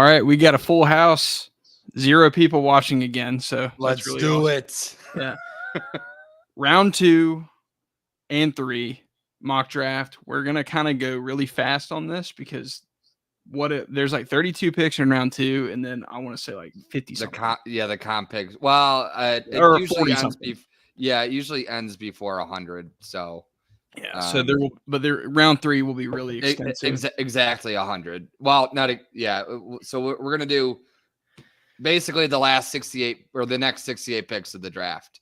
right, we got a full house, 0 people watching again, so Let's that's really do awesome. it. Yeah. Round 2 and 3 mock draft. We're gonna kind of go really fast on this because there's like 32 picks in round 2, and then I want to say like 50 something. The comp picks. Well, it Or usually 40 ends something. it usually ends before 100. So Yeah, so round 3 will be really extensive. Exactly 100. Well, so we're gonna do basically the last 68 or the next 68 picks of the draft.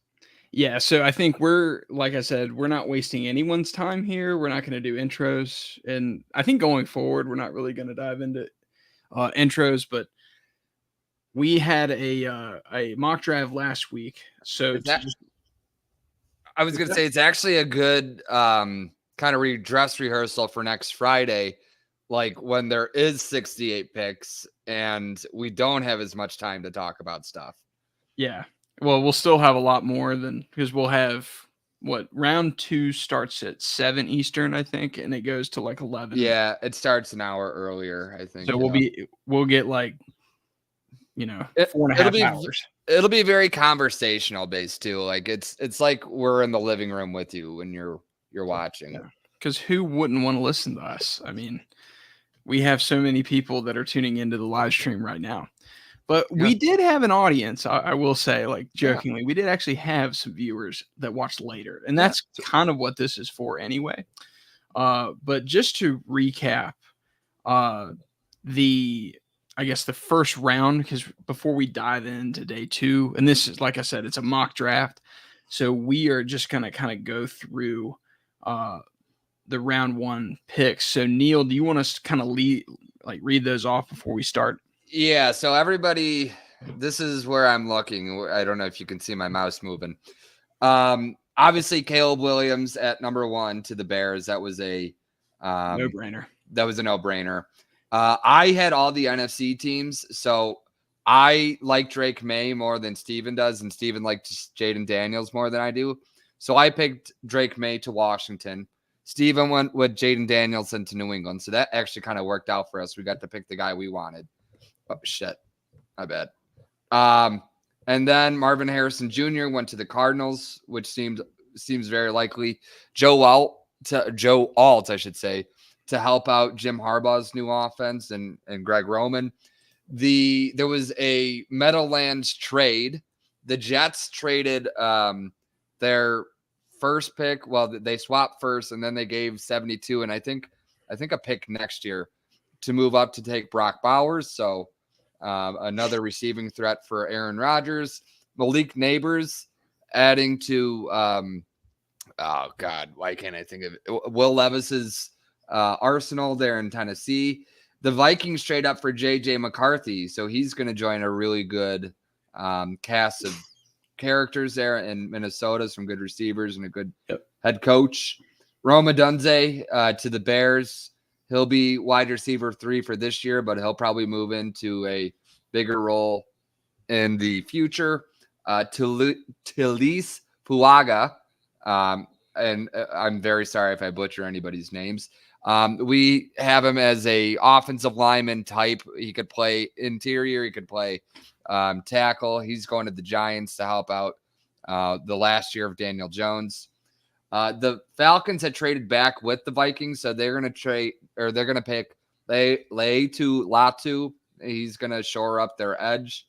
Yeah, so I think like I said, we're not wasting anyone's time here. We're not going to do intros, and I think going forward, we're not really going to dive into intros. But we had a mock draft last week, so I was going to say it's actually a good kind of dress rehearsal for next Friday, like when there is 68 picks and we don't have as much time to talk about stuff. Yeah. Well, we'll still have a lot more because we'll have round 2 starts at 7 Eastern, I think, and it goes to like 11. Yeah, it starts an hour earlier, I think. So we'll get like 4.5 hours. It'll be very conversational based too. Like it's like we're in the living room with you when you're watching. Because who wouldn't want to listen to us? I mean, we have so many people that are tuning into the live stream right now. But we did have an audience, I will say, like jokingly, we did actually have some viewers that watched later. And that's kind of what this is for anyway. But just to recap, the first round, because before we dive into day 2, and this is, like I said, it's a mock draft. So we are just going to kind of go through the round 1 picks. So Neil, do you want us to kind of read those off before we start? Yeah, so everybody, this is where I'm looking. I don't know if you can see my mouse moving. Obviously, Caleb Williams at number 1 to the Bears. That was a no-brainer. That was a no-brainer. I had all the NFC teams, so I like Drake May more than Steven does, and Steven likes Jaden Daniels more than I do. So I picked Drake May to Washington. Steven went with Jaden Daniels into New England, so that actually kind of worked out for us. We got to pick the guy we wanted. Oh, shit. My bad. And then Marvin Harrison Jr. went to the Cardinals, which seems very likely. Joe Alt, I should say, to help out Jim Harbaugh's new offense and Greg Roman. There was a Meadowlands trade. The Jets traded their first pick. Well, they swapped first, and then they gave 72, and I think a pick next year to move up to take Brock Bowers. So another receiving threat for Aaron Rodgers. Malik Neighbors adding to oh God, why can't I think of it? Will Levis's Arsenal there in Tennessee. The Vikings trade up for J.J. McCarthy, so he's going to join a really good cast of characters there in Minnesota, some good receivers and a good head coach. Rome Odunze to the Bears. He'll be wide receiver 3 for this year, but he'll probably move into a bigger role in the future. Talise Puaga, and I'm very sorry if I butcher anybody's names. We have him as a offensive lineman type. He could play interior. He could play tackle. He's going to the Giants to help out the last year of Daniel Jones. The Falcons had traded back with the Vikings, so they're going to pick Laiatu Latu. He's going to shore up their edge.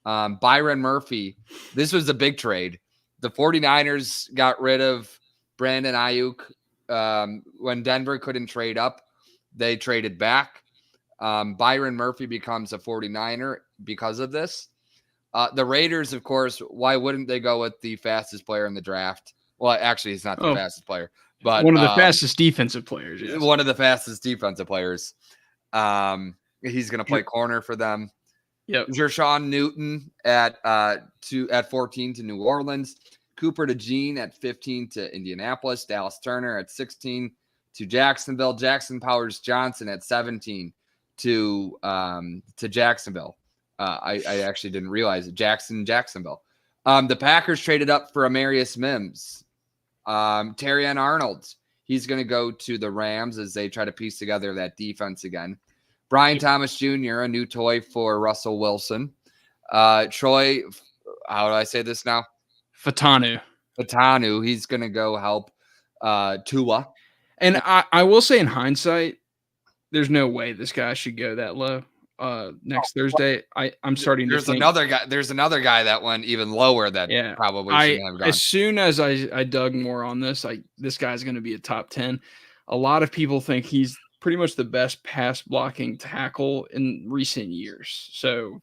Byron Murphy. This was a big trade. The 49ers got rid of Brandon Ayuk. When Denver couldn't trade up, they traded back. Byron Murphy becomes a 49er because of this. The Raiders, of course, why wouldn't they go with the fastest player in the draft? Well, actually, he's not the fastest player, but one of the fastest defensive players. Yes. One of the fastest defensive players. He's going to play corner for them. Yep. Jershawn Newton at 14 to New Orleans. Cooper DeJean at 15 to Indianapolis. Dallas Turner at 16 to Jacksonville. Jackson Powers Johnson at 17 to Jacksonville. I actually didn't realize it. Jacksonville. The Packers traded up for Amarius Mims. Terrion Arnold. He's going to go to the Rams as they try to piece together that defense again. Brian Thomas Jr., a new toy for Russell Wilson. Troy, how do I say this now? Fatanu, he's going to go help Tua. And I will say in hindsight, there's no way this guy should go that low. Next Thursday, I'm starting to think there's another guy that went even lower that probably shouldn't have gone. As soon as I dug more on this, this guy's going to be a top 10. A lot of people think he's pretty much the best pass blocking tackle in recent years. So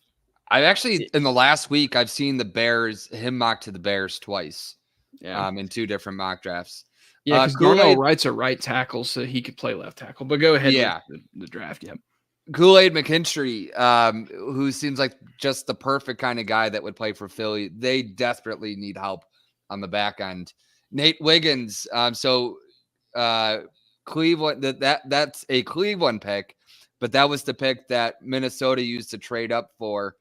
I actually, in the last week, I've seen him mock to the Bears twice. Yeah. In 2 different mock drafts. Yeah, because Darnell Wright's a right tackle, so he could play left tackle. But go ahead with the draft. Yeah. Kool-Aid McKinstry, who seems like just the perfect kind of guy that would play for Philly. They desperately need help on the back end. Nate Wiggins. Cleveland, that's a Cleveland pick, but that was the pick that Minnesota used to trade up for.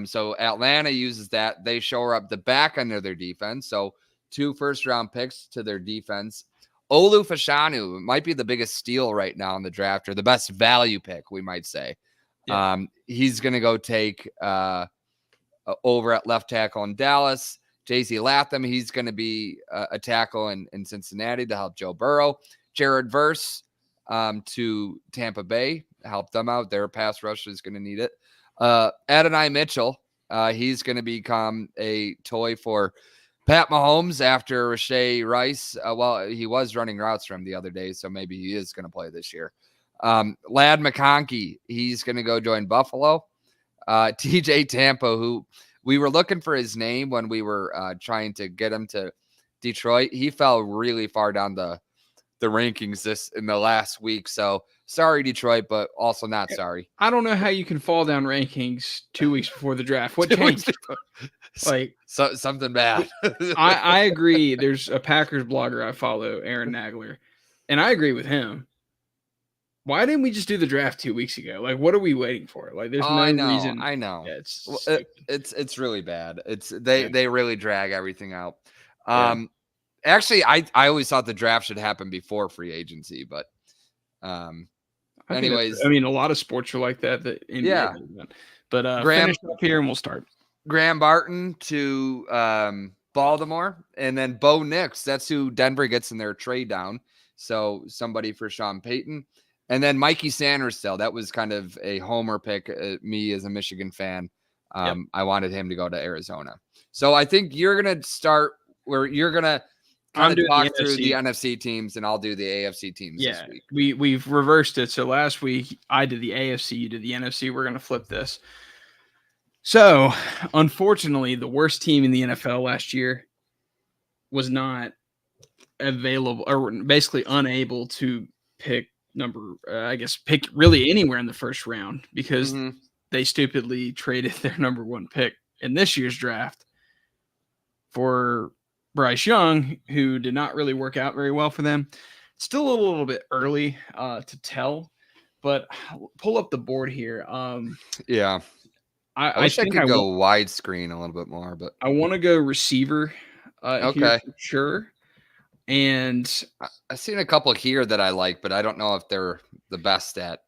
So Atlanta uses that. They shore up the back end of their defense. So 2 first-round picks to their defense. Olu Fashanu might be the biggest steal right now in the draft, or the best value pick, we might say. Yeah. He's going to go take over at left tackle in Dallas. JC Latham, he's going to be a tackle in Cincinnati to help Joe Burrow. Jared Verse to Tampa Bay, help them out. Their pass rush is going to need it. Adonai Mitchell, he's going to become a toy for Pat Mahomes after Rashee Rice. He was running routes for him the other day, so maybe he is going to play this year. Lad McConkey, he's going to go join Buffalo. TJ Tampa, who we were looking for his name when we were trying to get him to Detroit. He fell really far down the rankings in the last week. So sorry, Detroit, but also not sorry. I don't know how you can fall down rankings 2 weeks before the draft. What changed? Something bad. I agree. There's a Packers blogger I follow, Aaron Nagler, and I agree with him. Why didn't we just do the draft 2 weeks ago? Like, what are we waiting for? Like, there's no reason. I know. Yeah, it's really bad. They really drag everything out. Actually, I always thought the draft should happen before free agency, but anyways, I mean, a lot of sports are like that. But finish up here and we'll start. Graham Barton to Baltimore, and then Bo Nix. That's who Denver gets in their trade down. So somebody for Sean Payton. And then Mikey Sandersdale. That was kind of a homer pick. Me as a Michigan fan, I wanted him to go to Arizona. So I think you're going to start where you're going to kind of talk through the NFC teams, and I'll do the AFC teams this week. We've reversed it. So last week I did the AFC, you did the NFC. We're going to flip this. So, unfortunately, the worst team in the NFL last year was not available, or basically unable to pick really anywhere in the first round, because they stupidly traded their number 1 pick in this year's draft for Bryce Young, who did not really work out very well for them. Still a little bit early to tell, but pull up the board here. I wish I could go widescreen a little bit more, but I want to go receiver. Okay, sure. And I've seen a couple here that I like, but I don't know if they're the best at.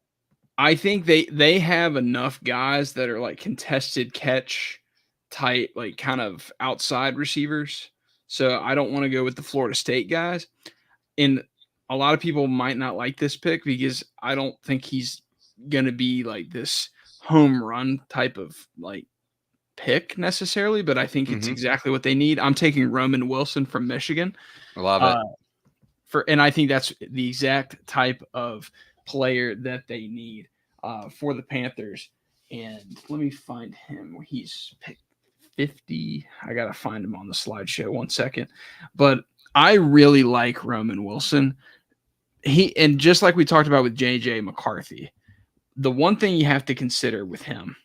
I think they have enough guys that are like contested catch type, like kind of outside receivers. So I don't want to go with the Florida State guys. And a lot of people might not like this pick because I don't think he's going to be like this home run type of like pick necessarily, but I think it's exactly what they need. I'm taking Roman Wilson from Michigan. I love it. And I think that's the exact type of player that they need for the Panthers. And let me find him where he's picked 50. I got to find him on the slideshow 1 second. But I really like Roman Wilson. And just like we talked about with JJ McCarthy, the one thing you have to consider with him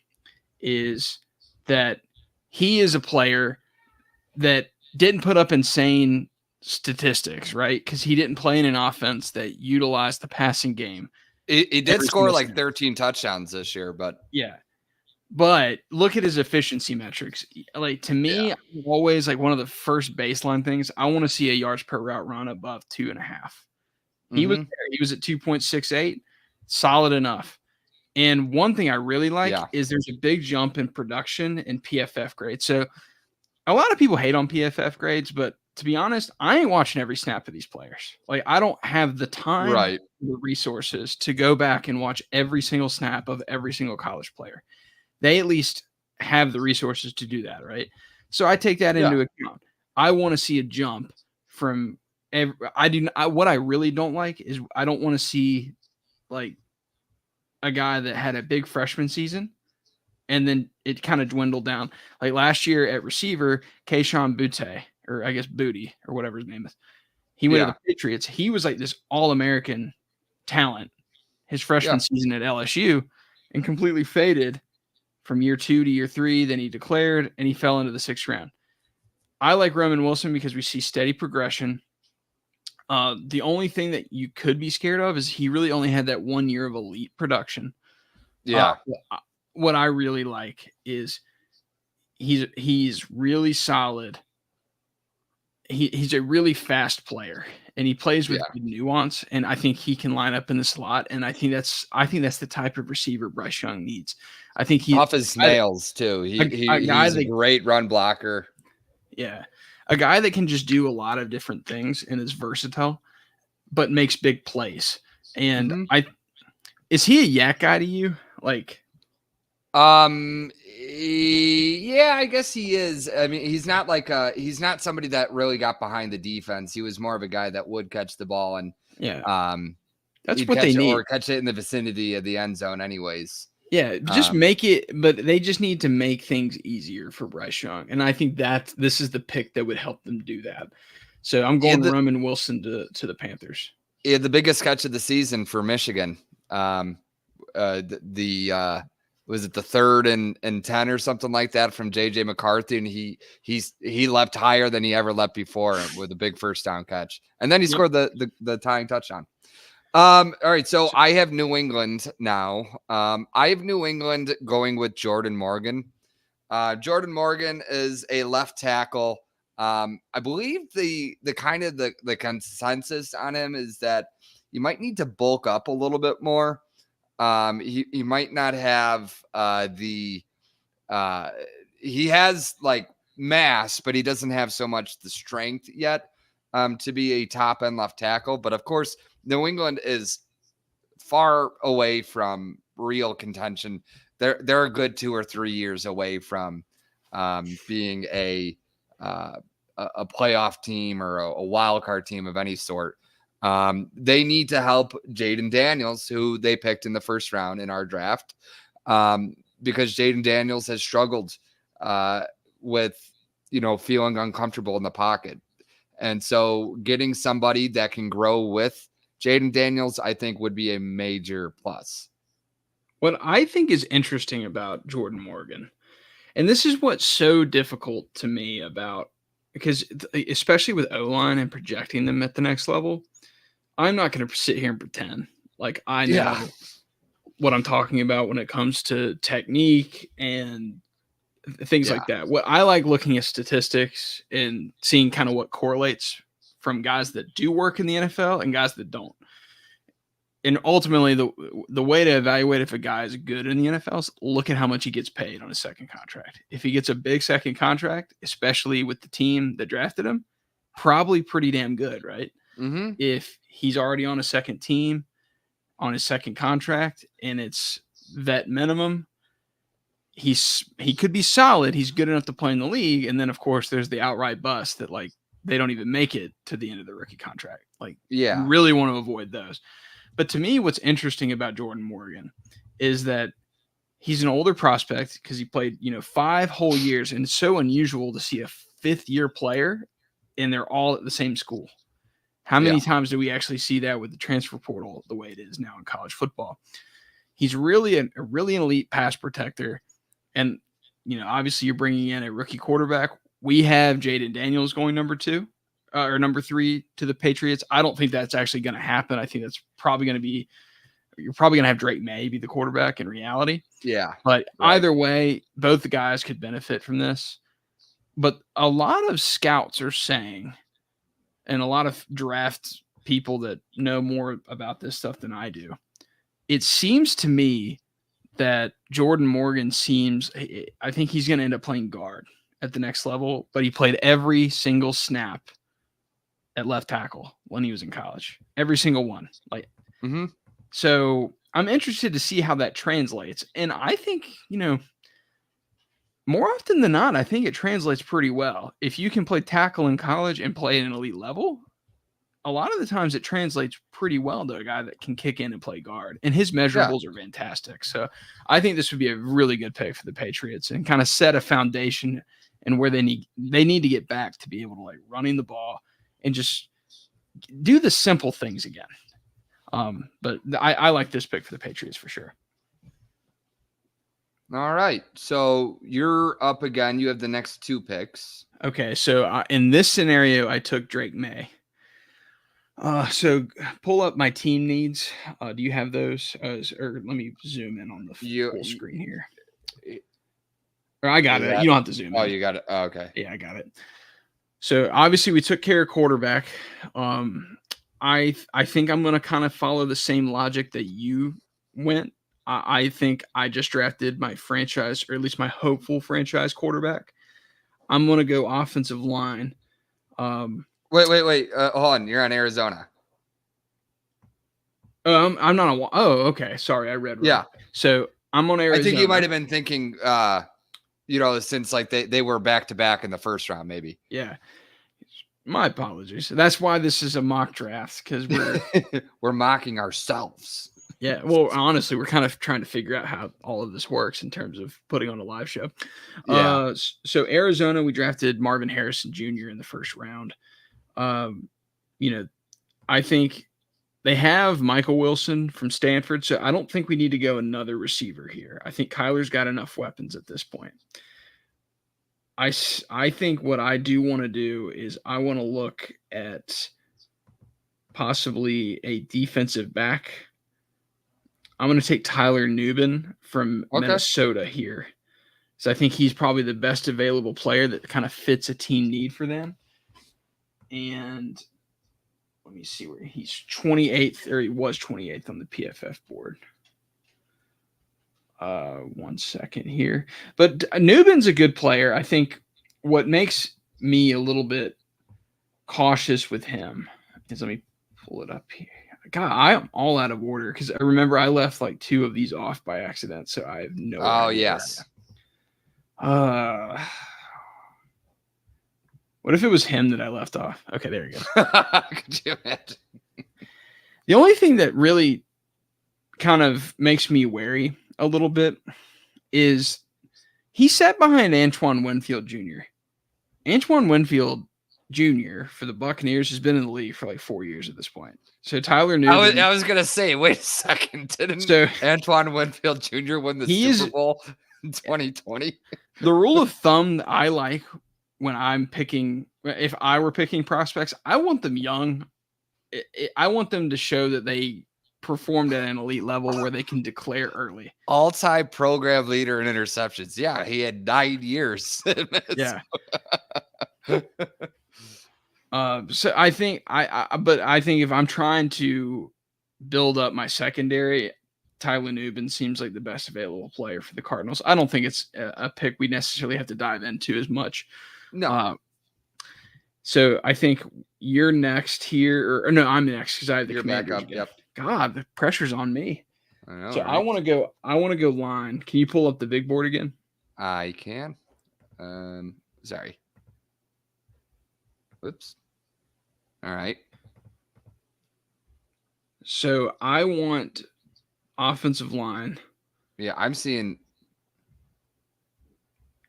is that he is a player that didn't put up insane statistics, right? Because he didn't play in an offense that utilized the passing game. He did score like 13 touchdowns this year, but But look at his efficiency metrics. Like, to me, always like one of the first baseline things, I want to see a yards per route run above 2.5. He was there. He was at 2.68, solid enough. And one thing I really like is there's a big jump in production and PFF grades. So a lot of people hate on PFF grades, but to be honest, I ain't watching every snap of these players. Like, I don't have the time, Right. the resources to go back and watch every single snap of every single college player. They at least have the resources to do that, right? So I take that into account. I want to see a jump from what I really don't like is I don't want to see like a guy that had a big freshman season and then it kind of dwindled down. Like last year at receiver, Kayshon Boutte, or I guess Booty, or whatever his name is. He went to the Patriots. He was like this all-American talent his freshman season at LSU and completely faded from year 2 to year 3. Then he declared and he fell into the 6th round. I like Roman Wilson because we see steady progression. The only thing that you could be scared of is he really only had that 1 year of elite production. What I really like is he's really solid. He's a really fast player and he plays with good nuance. And I think he can line up in the slot. And I think that's the type of receiver Bryce Young needs. I think he's off his nails too. He's a great run blocker. Yeah. A guy that can just do a lot of different things and is versatile, but makes big plays. And is he a yak guy to you? Like, yeah, I guess he is. I mean, he's not he's not somebody that really got behind the defense. He was more of a guy that would catch the ball and that's what they need, or catch it in the vicinity of the end zone anyways. Yeah, just make it, but they just need to make things easier for Bryce Young. And I think that this is the pick that would help them do that. So I'm going Roman Wilson to the Panthers. Yeah, the biggest catch of the season for Michigan. Was it the 3rd and 10 or something like that from JJ McCarthy? And he leapt higher than he ever leapt before with a big first down catch. And then he scored the tying touchdown. All right. So I have New England now. I have New England going with Jordan Morgan. Jordan Morgan is a left tackle. I believe the consensus on him is that you might need to bulk up a little bit more. He might not have he has like mass, but he doesn't have so much the strength yet to be a top end left tackle. But of course, New England is far away from real contention. They're a good 2 or 3 years away from being a playoff team or a wild card team of any sort. They need to help Jaden Daniels, who they picked in the 1st round in our draft, because Jaden Daniels has struggled with, feeling uncomfortable in the pocket. And so getting somebody that can grow with Jaden Daniels, I think, would be a major plus. What I think is interesting about Jordan Morgan, and this is what's so difficult to me about, because especially with O-line and projecting them at the next level, I'm not going to sit here and pretend like I know what I'm talking about when it comes to technique and things like that. What I like looking at statistics and seeing kind of what correlates from guys that do work in the NFL and guys that don't. And ultimately, the way to evaluate if a guy is good in the NFL is look at how much he gets paid on his second contract. If he gets a big second contract, especially with the team that drafted him, probably pretty damn good, right? Mm-hmm. If he's already on a second team on his second contract and it's vet minimum, he could be solid. He's good enough to play in the league. And then, of course, there's the outright bust that like they don't even make it to the end of the rookie contract. Like, you really want to avoid those. But to me, what's interesting about Jordan Morgan is that he's an older prospect because he played, 5 whole years. And it's so unusual to see a 5th-year player and they're all at the same school. How many times do we actually see that with the transfer portal the way it is now in college football? He's really a really an elite pass protector. And, obviously you're bringing in a rookie quarterback. We have Jaden Daniels going number 2 or number 3 to the Patriots. I don't think that's actually going to happen. I think that's probably going to be – you're probably going to have Drake May be the quarterback in reality. Yeah. But either way, both the guys could benefit from this. But a lot of scouts are saying, and a lot of draft people that know more about this stuff than I do, it seems to me that Jordan Morgan seems, I think he's going to end up playing guard at the next level, but he played every single snap at left tackle when he was in college. Every single one. So I'm interested to see how that translates. And I think, more often than not, I think it translates pretty well. If you can play tackle in college and play at an elite level, a lot of the times it translates pretty well to a guy that can kick in and play guard. And his measurables are fantastic. So I think this would be a really good pick for the Patriots and kind of set a foundation and where they need to get back to be able to like running the ball and just do the simple things again. But I like this pick for the Patriots for sure. All right. So you're up again. You have the next 2 picks. Okay. So in this scenario, I took Drake May. So pull up my team needs. Do you have those? Or let me zoom in on the full screen here. Or I got it. You don't have to zoom in. Oh, you got it. Oh, okay. Yeah, I got it. So obviously we took care of quarterback. I think I'm going to kind of follow the same logic that you went. I think I just drafted my franchise, or at least my hopeful franchise quarterback. I'm going to go offensive line. Wait. Hold on. You're on Arizona. I'm not on. Oh, okay. Sorry, I read wrong. Yeah. So I'm on Arizona. I think you might have been thinking, since like they were back to back in the first round, maybe. Yeah. My apologies. That's why this is a mock draft, because we're mocking ourselves. Yeah. Well, honestly, we're kind of trying to figure out how all of this works in terms of putting on a live show. Yeah. So Arizona, we drafted Marvin Harrison Jr. in the first round. I think they have Michael Wilson from Stanford, so I don't think we need to go another receiver here. I think Kyler's got enough weapons at this point. I think what I do want to do is I want to look at possibly a defensive back. I'm going to take Tyler Nubin from Minnesota here. So I think he's probably the best available player that kind of fits a team need for them. And let me see where he's 28th, or he was 28th on the PFF board. 1 second here. But Nubin's a good player. I think what makes me a little bit cautious with him is, let me pull it up here. God, I am all out of order because I remember I left like 2 of these off by accident, so I have no idea. Oh, yes. What if it was him that I left off? Okay, there you go. Could you imagine? The only thing that really kind of makes me wary a little bit is he sat behind Antoine Winfield Jr. Antoine Winfield Jr. for the Buccaneers has been in the league for like 4 years at this point. So Tyler Nubin. I was gonna say, wait a second, didn't Antoine Winfield Jr. win the Super Bowl in 2020? The rule of thumb that I like when I'm picking, if I were picking prospects, I want them young. I want them to show that they performed at an elite level where they can declare early. All-time program leader in interceptions. Yeah, he had 9 years. Yeah. So I think but I think if I'm trying to build up my secondary, Tyler Nubin seems like the best available player for the Cardinals. I don't think it's a pick we necessarily have to dive into as much. No. So I think you're next here, or no, I'm next because I have the Commanders. Yep. God, the pressure's on me. I know, so right? I want to go line. Can you pull up the big board again? I can. Sorry. Whoops. All right. So I want offensive line. Yeah, I'm seeing.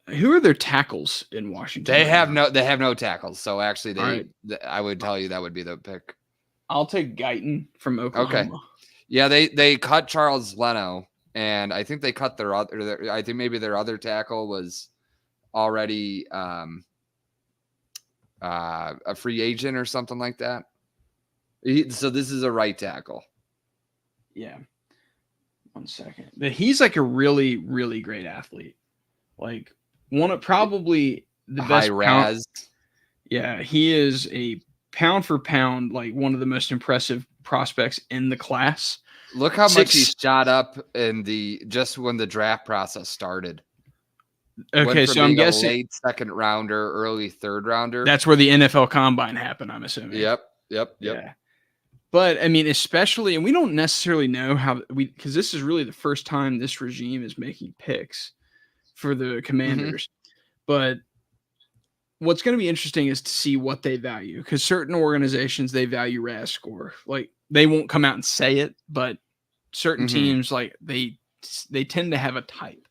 Who are their tackles in Washington? They have no tackles. So actually, I would tell you that would be the pick. I'll take Guyton from Oklahoma. Okay. Yeah, they cut Charles Leno, and I think they cut their other. I think maybe their other tackle was already a free agent or something like that. So this is a right tackle. Yeah. 1 second. But he's like a really, really great athlete. Like one of probably the best. High Raz. Yeah, he is a pound for pound, like one of the most impressive prospects in the class. Look how much he shot up in just when the draft process started. Okay, so I'm guessing late second rounder, early third rounder. That's where the NFL Combine happened, I'm assuming. Yep. Yeah. But I mean, especially, and we don't necessarily know how because this is really the first time this regime is making picks for the Commanders. But what's going to be interesting is to see what they value, because certain organizations, they value RAS score. Like, they won't come out and say it, but certain teams, like they tend to have a type.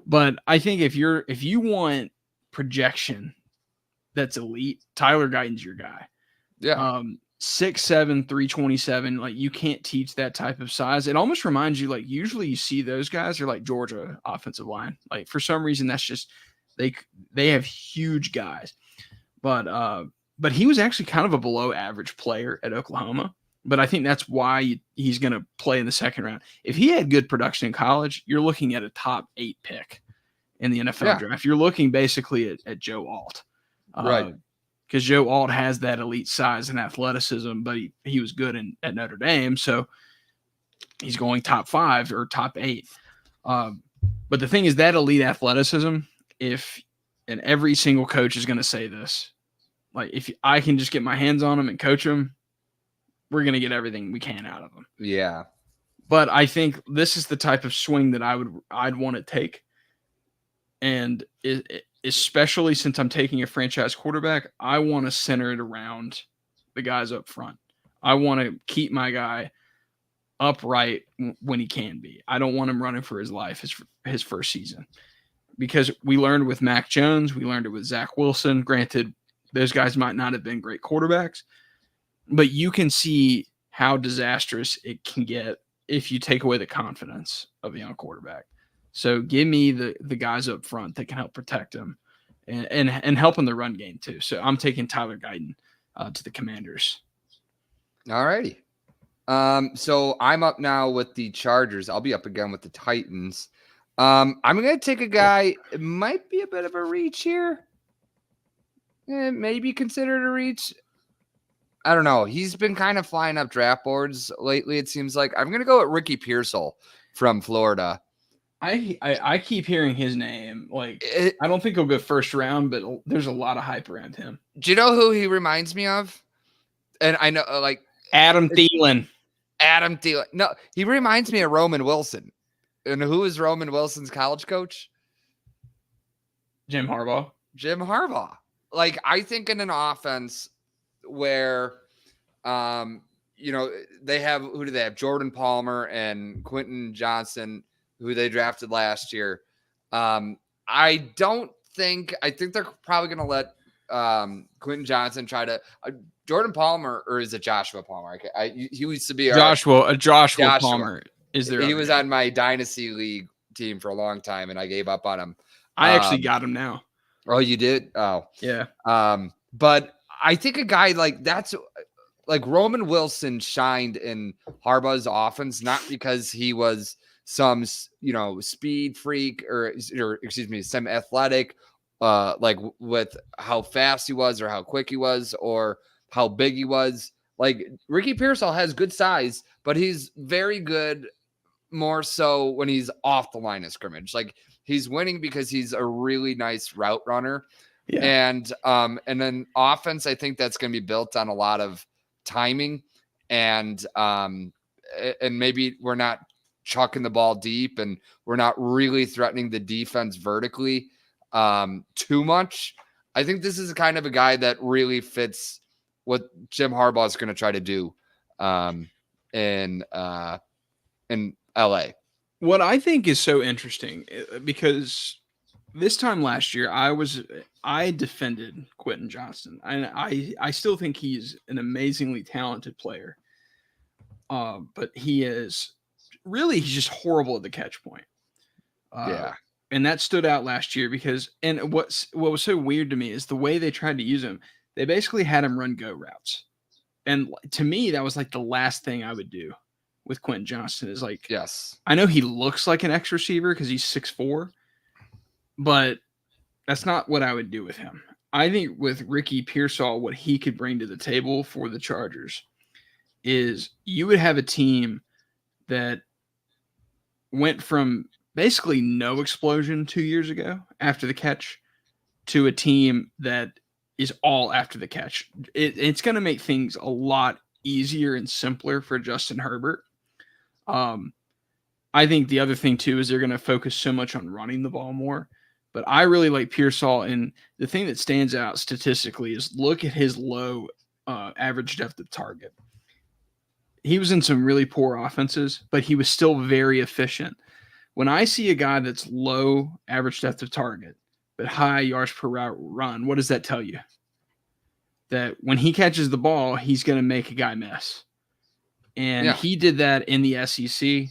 But I think if you want projection that's elite, Tyler Guyton's your guy. Yeah. 6'7", 327. Like, you can't teach that type of size. It almost reminds you, like, usually you see those guys are like Georgia offensive line. Like, for some reason, that's just they have huge guys. But he was actually kind of a below average player at Oklahoma. But I think that's why he's going to play in the second round. If he had good production in college, you're looking at a top 8 pick in the NFL draft. You're looking basically at Joe Alt. Right. Because Joe Alt has that elite size and athleticism, but he was good at Notre Dame. So he's going top 5 or top 8. But the thing is that elite athleticism, and every single coach is going to say this, like, if I can just get my hands on him and coach him, we're going to get everything we can out of them. Yeah. But I think this is the type of swing that I'd want to take. And especially since I'm taking a franchise quarterback, I want to center it around the guys up front. I want to keep my guy upright when he can be. I don't want him running for his life his first season. Because we learned with Mac Jones, we learned it with Zach Wilson. Granted, those guys might not have been great quarterbacks, but you can see how disastrous it can get if you take away the confidence of a young quarterback. So give me the guys up front that can help protect him and help in the run game too. So I'm taking Tyler Guyton to the Commanders. All righty. So I'm up now with the Chargers. I'll be up again with the Titans. I'm going to take a guy. It might be a bit of a reach here. Maybe considered a reach. I don't know. He's been kind of flying up draft boards lately, it seems like. I'm going to go with Ricky Pearsall from Florida. I keep hearing his name. Like, I don't think he'll go first round, but there's a lot of hype around him. Do you know who he reminds me of? And I know, like, Adam Thielen. Adam Thielen. No, he reminds me of Roman Wilson. And who is Roman Wilson's college coach? Jim Harbaugh. Jim Harbaugh. Like, I think in an offense where, they have, who do they have? Jordan Palmer and Quentin Johnson, who they drafted last year. I think they're probably going to let Quentin Johnson try to Jordan Palmer, or is it Joshua Palmer? He used to be Joshua Palmer. Is there? He was on my dynasty league team for a long time, and I gave up on him. I actually got him now. Oh, you did? Oh, yeah. But I think a guy that's like Roman Wilson shined in Harbaugh's offense, not because he was some, speed freak or excuse me, some athletic, like with how fast he was or how quick he was or how big he was. Like, Ricky Pearsall has good size, but he's very good more so when he's off the line of scrimmage. Like, he's winning because he's a really nice route runner. Yeah. And then offense, I think that's going to be built on a lot of timing and maybe we're not chucking the ball deep and we're not really threatening the defense vertically too much. I think this is kind of a guy that really fits what Jim Harbaugh is going to try to do in LA. What I think is so interesting, because this time last year I defended Quentin Johnson, and I still think he's an amazingly talented player. But he's just horrible at the catch point. And that stood out last year because, and what was so weird to me is the way they tried to use him. They basically had him run go routes. And to me, that was like the last thing I would do with Quentin Johnson is like, yes, I know he looks like an X receiver because he's 6'4", but that's not what I would do with him. I think with Ricky Pearsall, what he could bring to the table for the Chargers is you would have a team that went from basically no explosion 2 years ago after the catch to a team that is all after the catch. It's going to make things a lot easier and simpler for Justin Herbert. I think the other thing too is they're going to focus so much on running the ball more. But I really like Pearsall, and the thing that stands out statistically is look at his low average depth of target. He was in some really poor offenses, but he was still very efficient. When I see a guy that's low average depth of target, but high yards per route run, what does that tell you? That when he catches the ball, he's going to make a guy miss. And he did that in the SEC.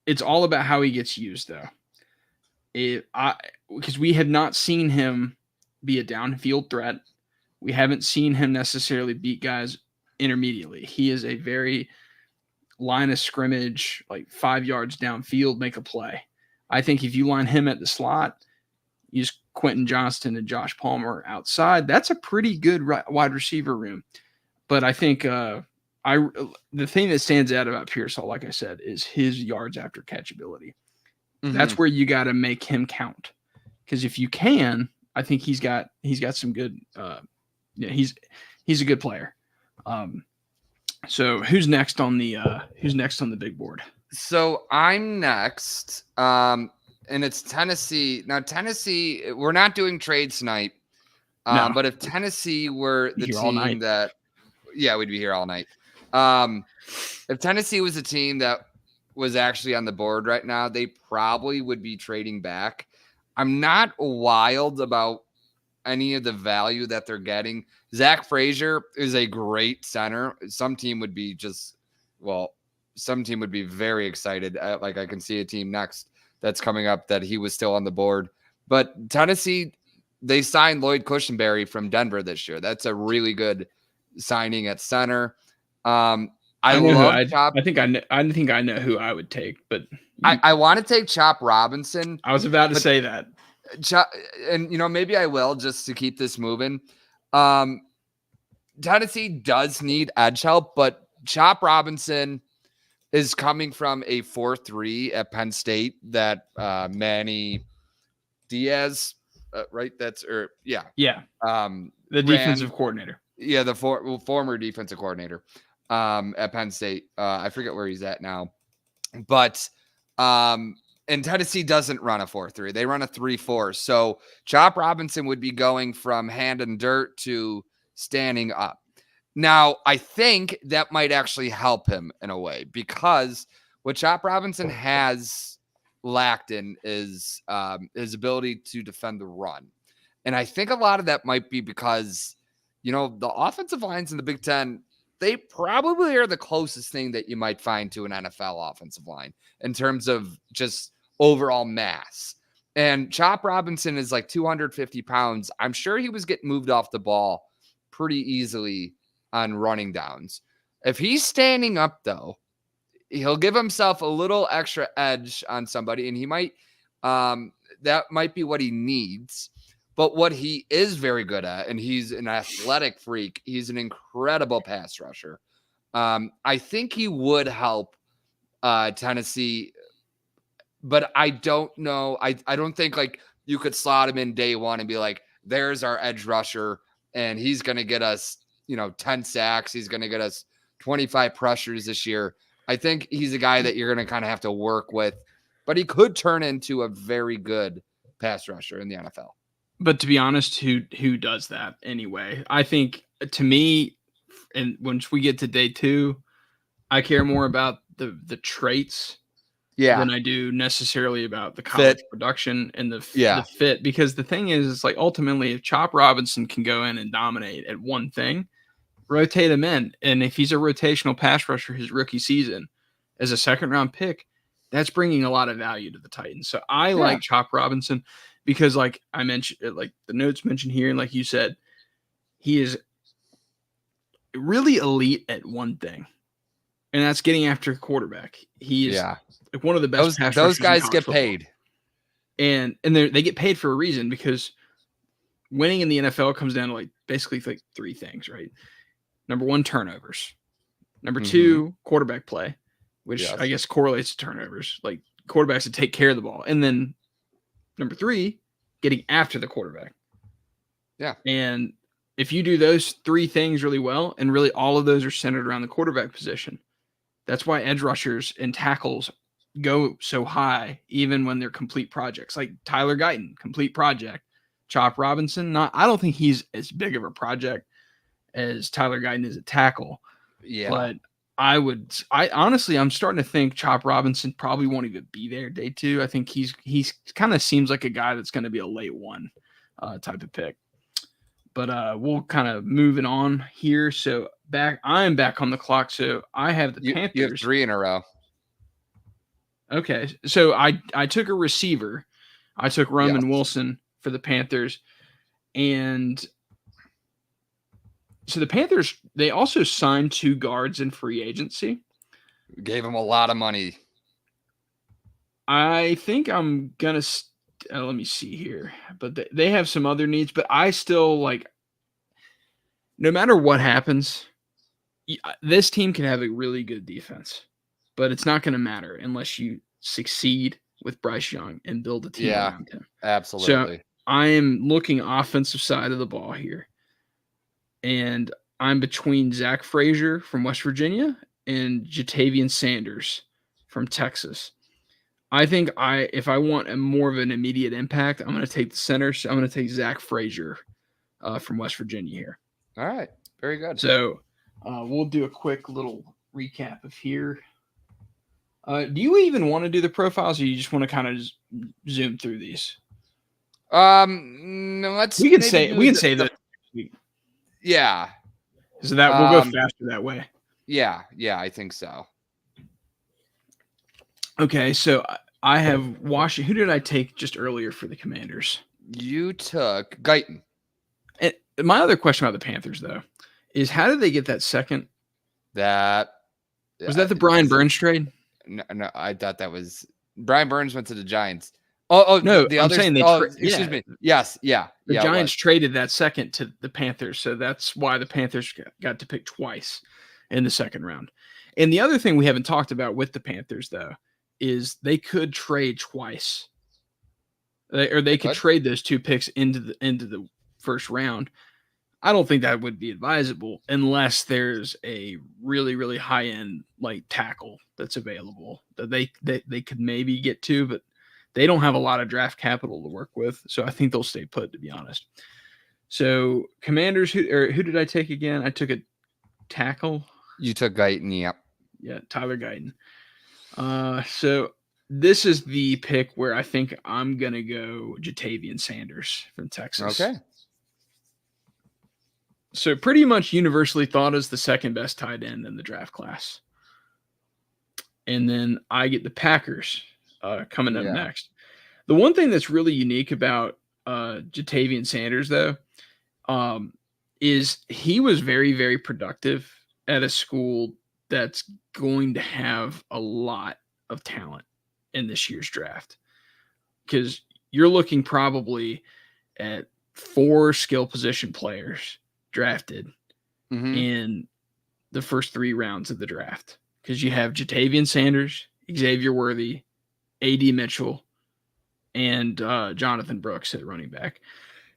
It's all about how he gets used, though. Because we have not seen him be a downfield threat. We haven't seen him necessarily beat guys intermediately. He is a very line of scrimmage, like 5 yards downfield, make a play. I think if you line him at the slot, use Quentin Johnston and Josh Palmer outside, that's a pretty good wide receiver room. But I think the thing that stands out about Pearsall, like I said, is his yards after catch ability. Mm-hmm. That's where you got to make him count. Because if you can, I think he's got some good. He's a good player. So who's next on the big board? So I'm next. And it's Tennessee. Now, Tennessee, we're not doing trades tonight. No. But if Tennessee were the team that, we'd be here all night. If Tennessee was a team that was actually on the board right now, they probably would be trading back. I'm not wild about any of the value that they're getting. Zach Frazier is a great center. Some team would be very excited. Like I can see a team next that's coming up that he was still on the board. But Tennessee, they signed Lloyd Cushenberry from Denver this year. That's a really good signing at center. I think I know who I would take, but I want to take Chop Robinson. I was about to say that. And maybe I will just to keep this moving. Tennessee does need edge help, but Chop Robinson is coming from a 4-3 at Penn State that Manny Diaz, right? The defensive coordinator. Yeah, the former defensive coordinator at Penn State. I forget where he's at now, but and Tennessee doesn't run a 4-3; they run a 3-4. So Chop Robinson would be going from hand and dirt to standing up. Now, I think that might actually help him in a way because what Chop Robinson has lacked in is his ability to defend the run. And I think a lot of that might be because, the offensive lines in the Big Ten, they probably are the closest thing that you might find to an NFL offensive line in terms of just overall mass. And Chop Robinson is like 250 pounds. I'm sure he was getting moved off the ball pretty easily on running downs. If he's standing up, though, he'll give himself a little extra edge on somebody, and he might that might be what he needs. But what he is very good at, and he's an athletic freak, he's an incredible pass rusher. I think he would help Tennessee, but I don't know. I don't think like you could slot him in day one and be like, there's our edge rusher, and he's going to get us 10 sacks. He's going to get us 25 pressures this year. I think he's a guy that you're going to kind of have to work with, but he could turn into a very good pass rusher in the NFL. But to be honest, who does that anyway? I think to me, and once we get to day 2, I care more about the traits than I do necessarily about the college production and the fit. Because the thing is like ultimately if Chop Robinson can go in and dominate at one thing, rotate him in. And if he's a rotational pass rusher his rookie season as a second-round pick, that's bringing a lot of value to the Titans. So I like Chop Robinson because like I mentioned, like the notes mentioned here, and like you said, he is really elite at one thing, and that's getting after a quarterback. He is like one of the best. Those guys get paid, and they get paid for a reason because winning in the NFL comes down to like basically like 3 things, right? Number 1, turnovers. Number 2, quarterback play. which I guess correlates to turnovers, like quarterbacks that take care of the ball. And then number 3, getting after the quarterback. Yeah. And if you do those 3 things really well, and really all of those are centered around the quarterback position, that's why edge rushers and tackles go so high, even when they're complete projects. Like Tyler Guyton, complete project. Chop Robinson, I don't think he's as big of a project as Tyler Guyton is a tackle. Yeah. But I honestly, I'm starting to think Chop Robinson probably won't even be there day 2. I think he's kind of seems like a guy that's going to be a late 1 type of pick. But we'll kind of moving on here. So I'm back on the clock. So I have the Panthers. You have 3 in a row. Okay. So I took a receiver. I took Roman Wilson for the Panthers. And so the Panthers, they also signed 2 guards in free agency. Gave them a lot of money. I think I'm going to let me see here. But they have some other needs. But I still like, no matter what happens, this team can have a really good defense. But it's not going to matter unless you succeed with Bryce Young and build a team around him. Absolutely. So I am looking offensive side of the ball here. And I'm between Zach Frazier from West Virginia and Jatavian Sanders from Texas. I think if I want a more of an immediate impact, I'm going to take the center. So I'm going to take Zach Frazier from West Virginia here. All right. Very good. So we'll do a quick little recap of here. Do you even want to do the profiles, or you just want to kind of zoom through these? No, we can say that. Yeah. So that we'll go faster that way. Yeah, I think so. Okay, so I have Washington. Who did I take just earlier for the Commanders? You took Guyton. And my other question about the Panthers, though, is how did they get that second? Was that the Brian Burns trade? No, I thought that was Brian Burns went to the Giants. Oh no, the other. Excuse me. Yes, yeah. The Giants traded that second to the Panthers, so that's why the Panthers got to pick twice in the second round. And the other thing we haven't talked about with the Panthers, though, is they could trade twice, they could trade those 2 picks into the first round. I don't think that would be advisable unless there's a really, really high end like tackle that's available that they could maybe get to, but they don't have a lot of draft capital to work with. So I think they'll stay put, to be honest. So Commanders, who did I take again? I took a tackle. You took Guyton, yep. Yeah, Tyler Guyton. So this is the pick where I think I'm going to go Jatavian Sanders from Texas. Okay. So pretty much universally thought as the second best tight end in the draft class. And then I get the Packers coming up next. The one thing that's really unique about Jatavian Sanders, though, is he was very, very productive at a school that's going to have a lot of talent in this year's draft. Because you're looking probably at 4 skill position players drafted in the first 3 rounds of the draft. Because you have Jatavian Sanders, Xavier Worthy, A.D. Mitchell, and Jonathan Brooks at running back.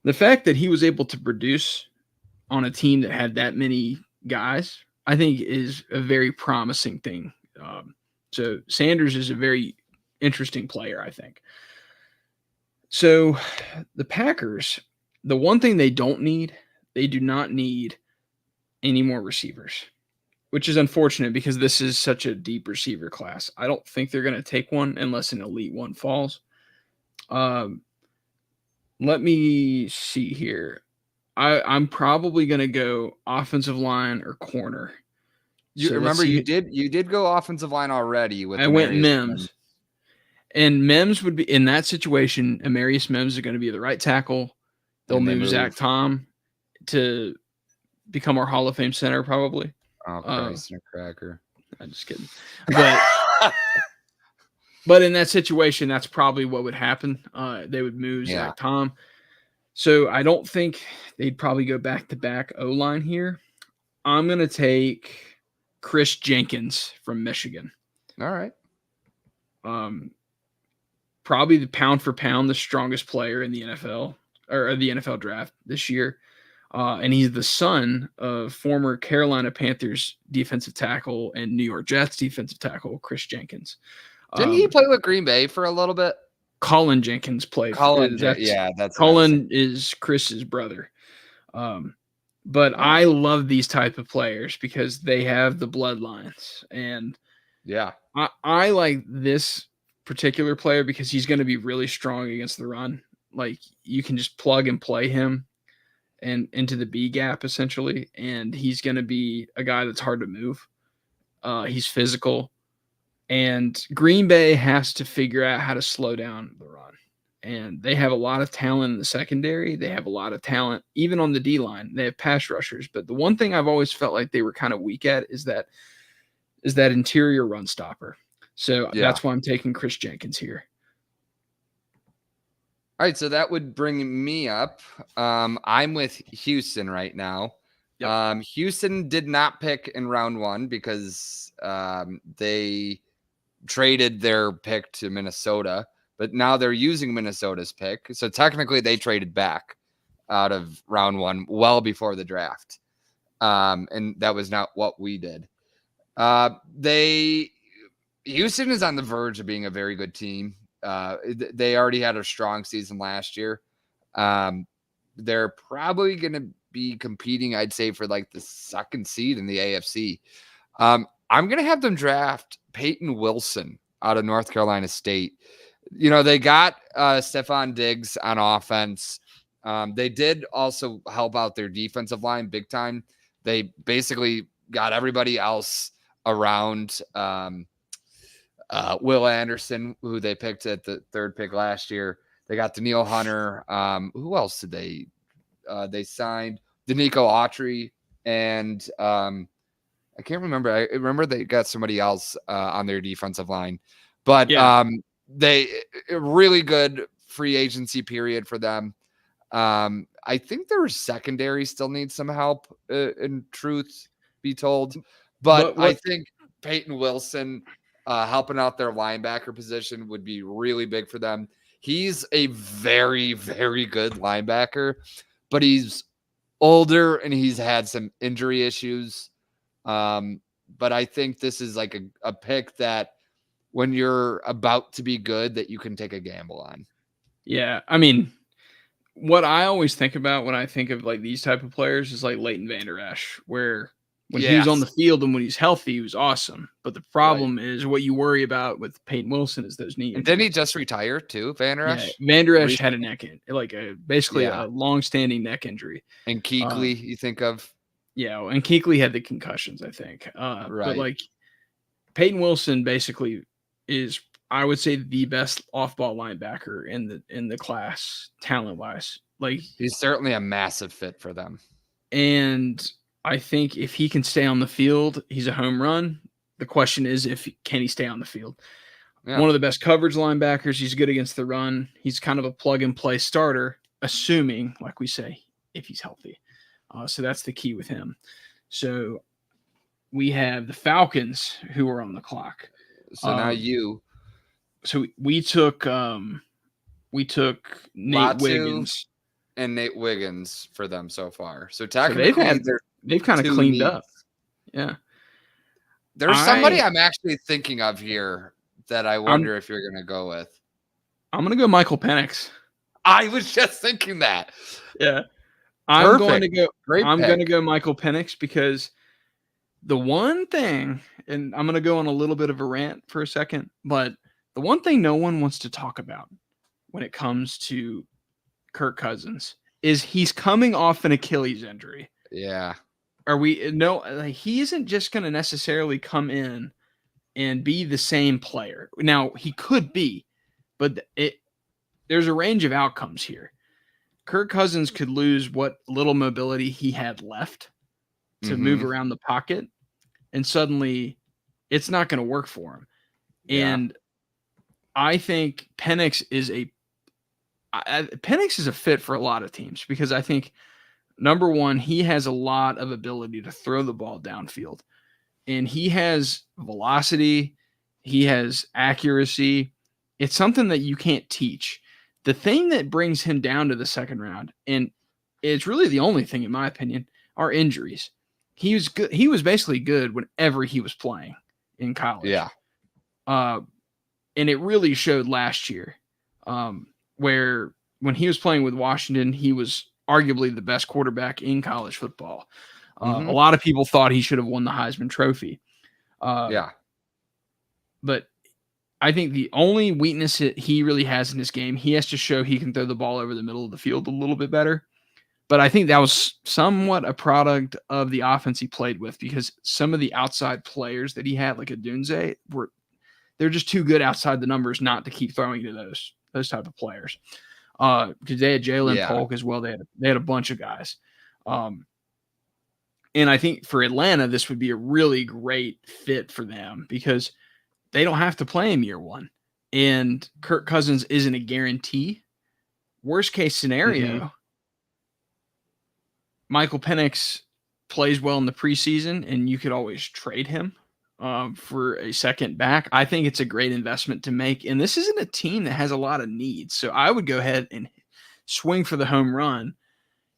The fact that he was able to produce on a team that had that many guys, I think is a very promising thing. So Sanders is a very interesting player, I think. So the Packers, the one thing they don't need, they do not need any more receivers, which is unfortunate because this is such a deep receiver class. I don't think they're going to take one unless an elite one falls. Let me see here. I'm probably going to go offensive line or corner. You did go offensive line already. I went Mims. And Mims would be in that situation. Amarius Mims is going to be the right tackle. They'll move Zach Tom to become our Hall of Fame center, probably. Oh, Christ, cracker. I'm just kidding. But in that situation, that's probably what would happen. They would move Zach Tom. So I don't think they'd probably go back-to-back O-line here. I'm going to take Chris Jenkins from Michigan. All right. Probably the pound for pound, the strongest player in the NFL or the NFL draft this year. And he's the son of former Carolina Panthers defensive tackle and New York Jets defensive tackle, Chris Jenkins. Didn't he play with Green Bay for a little bit? Colin Jenkins played. That's Colin is Chris's brother. But I love these type of players because they have the bloodlines. And yeah, I like this particular player because he's going to be really strong against the run. Like you can just plug and play him and into the B gap essentially, and he's going to be a guy that's hard to move. He's physical, and Green Bay has to figure out how to slow down the run. And they have a lot of talent in the secondary. They have a lot of talent even on the D line. They have pass rushers, but the one thing I've always felt like they were kind of weak at is that interior run stopper. So that's why I'm taking Chris Jenkins here. All right, so that would bring me up. I'm with Houston right now. Yep. Houston did not pick in round 1 because they traded their pick to Minnesota, but now they're using Minnesota's pick. So technically they traded back out of round 1 well before the draft. And that was not what we did. Houston is on the verge of being a very good team. They already had a strong season last year. They're probably going to be competing, I'd say, for like the 2nd seed in the AFC. I'm going to have them draft Peyton Wilson out of North Carolina State. You know, they got Stephon Diggs on offense. They did also help out their defensive line big time. They basically got everybody else around Will Anderson, who they picked at the 3rd pick last year. They got Danielle Hunter. Who else did they signed? Danico Autry. And I can't remember. I remember they got somebody else on their defensive line. But they really good free agency period for them. I think their secondary still needs some help, in truth be told. But I think Peyton Wilson helping out their linebacker position would be really big for them. He's a very, very good linebacker, but he's older and he's had some injury issues. But I think this is like a pick that when you're about to be good that you can take a gamble on. Yeah. I mean, what I always think about when I think of like these type of players is like Leighton Vander Esch, where when he was on the field and when he's healthy, he was awesome. But the problem is what you worry about with Peyton Wilson is those knee injuries. And didn't he just retire too, Vander Esch? Yeah, Vander Esch had a neck basically a long-standing neck injury. And Kuechly, you think of? Yeah, and Kuechly had the concussions, I think. But like Peyton Wilson basically is, I would say, the best off-ball linebacker in the class, talent-wise. Like he's certainly a massive fit for them. And I think if he can stay on the field, he's a home run. The question is, can he stay on the field? Yeah. One of the best coverage linebackers. He's good against the run. He's kind of a plug-and-play starter, assuming, like we say, if he's healthy. So that's the key with him. So we have the Falcons who are on the clock. So now you. So we took Nate Wiggins and Nate Wiggins for them so far. So technically they've kind of cleaned up. Yeah. There's somebody I'm actually thinking of here that I wonder if you're going to go with. I'm going to go Michael Penix. I was just thinking that. Yeah. I'm going to go Michael Penix because the one thing, and I'm going to go on a little bit of a rant for a second, but the one thing no one wants to talk about when it comes to Kirk Cousins is he's coming off an Achilles injury. Yeah. He isn't just going to necessarily come in and be the same player. Now, he could be, but there's a range of outcomes here. Kirk Cousins could lose what little mobility he had left to move around the pocket, and suddenly it's not going to work for him. Yeah. And I think Penix is a fit for a lot of teams because I think, number one, he has a lot of ability to throw the ball downfield, and he has velocity. He has accuracy. It's something that you can't teach. The thing that brings him down to the second round, and it's really the only thing, in my opinion, are injuries. He was good. He was basically good whenever he was playing in college. Yeah. And it really showed last year, where when he was playing with Washington, he was arguably the best quarterback in college football. A lot of people thought he should have won the Heisman Trophy. Yeah. But I think the only weakness that he really has in this game, he has to show he can throw the ball over the middle of the field a little bit better. But I think that was somewhat a product of the offense he played with, because some of the outside players that he had, like Odunze, they're just too good outside the numbers not to keep throwing to those type of players. Because they had Jalen Polk as well. They had a bunch of guys. And I think for Atlanta, this would be a really great fit for them because they don't have to play him year one. And Kirk Cousins isn't a guarantee. Worst case scenario, Michael Penix plays well in the preseason, and you could always trade him for a second back. I think it's a great investment to make. And this isn't a team that has a lot of needs. So I would go ahead and swing for the home run,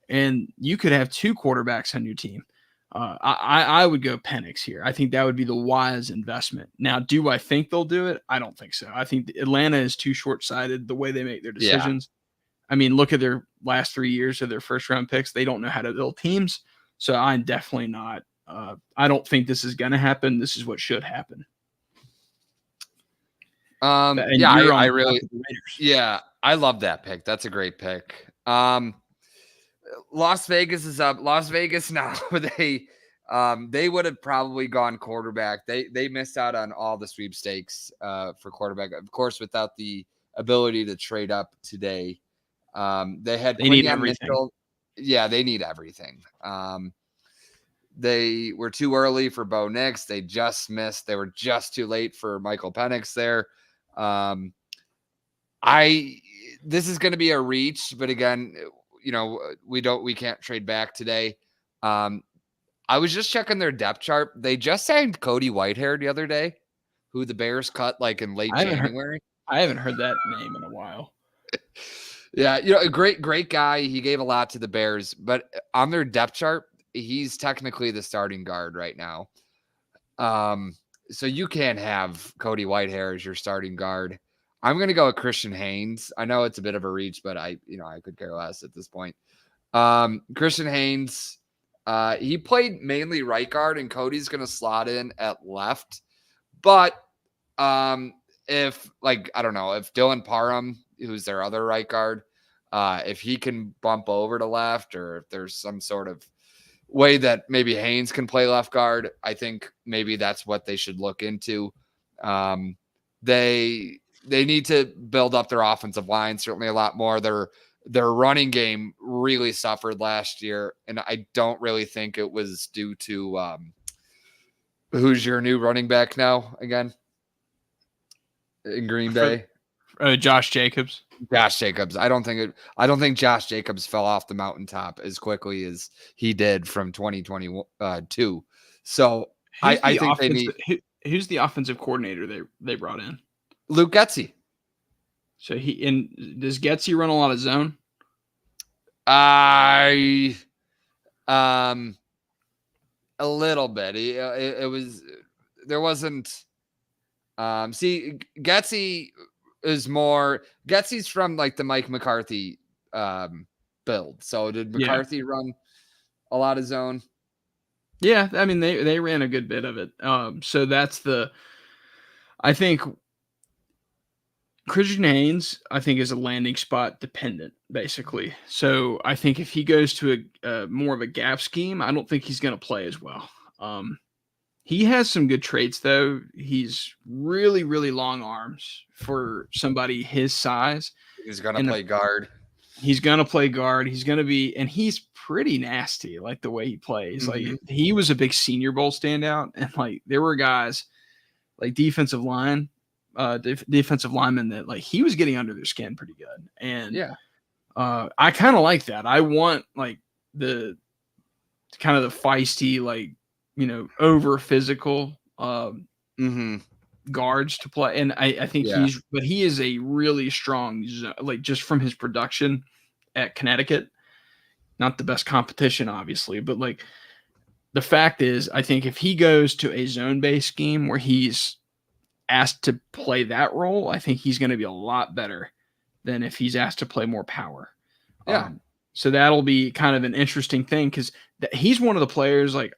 and you could have two quarterbacks on your team. I would go Penix here. I think that would be the wise investment. Now, do I think they'll do it? I don't think so. I think Atlanta is too short-sighted the way they make their decisions. I mean, look at their last 3 years of their first-round picks. They don't know how to build teams. So I'm definitely not. I don't think this is going to happen. This is what should happen. I love that pick. That's a great pick. Las Vegas is up. Las Vegas now, they would have probably gone quarterback. They missed out on all the sweepstakes for quarterback. Of course, without the ability to trade up today. They need everything. Mitchell. Yeah, they need everything. They were too early for Bo Nix. They just missed. They were just too late for Michael Penix there. This is going to be a reach, but again, we can't trade back today. I was just checking their depth chart. They just signed Cody Whitehair the other day, who the Bears cut like in late January. I haven't heard that name in a while. Yeah, a great guy. He gave a lot to the Bears, but on their depth chart, he's technically the starting guard right now. So you can't have Cody Whitehair as your starting guard. I'm going to go with Christian Haynes. I know it's a bit of a reach, but I could care less at this point. Christian Haynes, he played mainly right guard, and Cody's going to slot in at left. But if Dylan Parham, who's their other right guard, if he can bump over to left, or if there's some sort of way that maybe Haynes can play left guard, I think maybe that's what they should look into. They need to build up their offensive line certainly a lot more. Their running game really suffered last year, and I don't really think it was due to who's your new running back now again in Green Bay? Josh Jacobs. Josh Jacobs. I don't think Josh Jacobs fell off the mountaintop as quickly as he did from 2022. So I think they need. Who's the offensive coordinator they brought in? Luke Getsy. So does Getsy run a lot of zone? A little bit. There wasn't. See, Getsy's from like the Mike McCarthy build. So did McCarthy run a lot of zone? Yeah, I mean they ran a good bit of it. So that's I think Christian Haynes, I think, is a landing spot dependent, basically. So I think if he goes to a more of a gap scheme, I don't think he's going to play as well. He has some good traits, though. He's really, really long arms for somebody his size. He's going to play guard. He's going to play guard. He's going to be – and he's pretty nasty, like, the way he plays. Mm-hmm. Like, he was a big Senior Bowl standout, and, like, there were guys, like, defensive linemen that, like, he was getting under their skin pretty good. And I kind of like that. I want, like, the kind of the feisty, like, over physical. guards to play, and I think he is a really strong, like just from his production at Connecticut. Not the best competition, obviously, but like the fact is, I think if he goes to a zone-based scheme where he's asked to play that role, I think he's going to be a lot better than if he's asked to play more power. Yeah. So that'll be kind of an interesting thing because he's one of the players, like,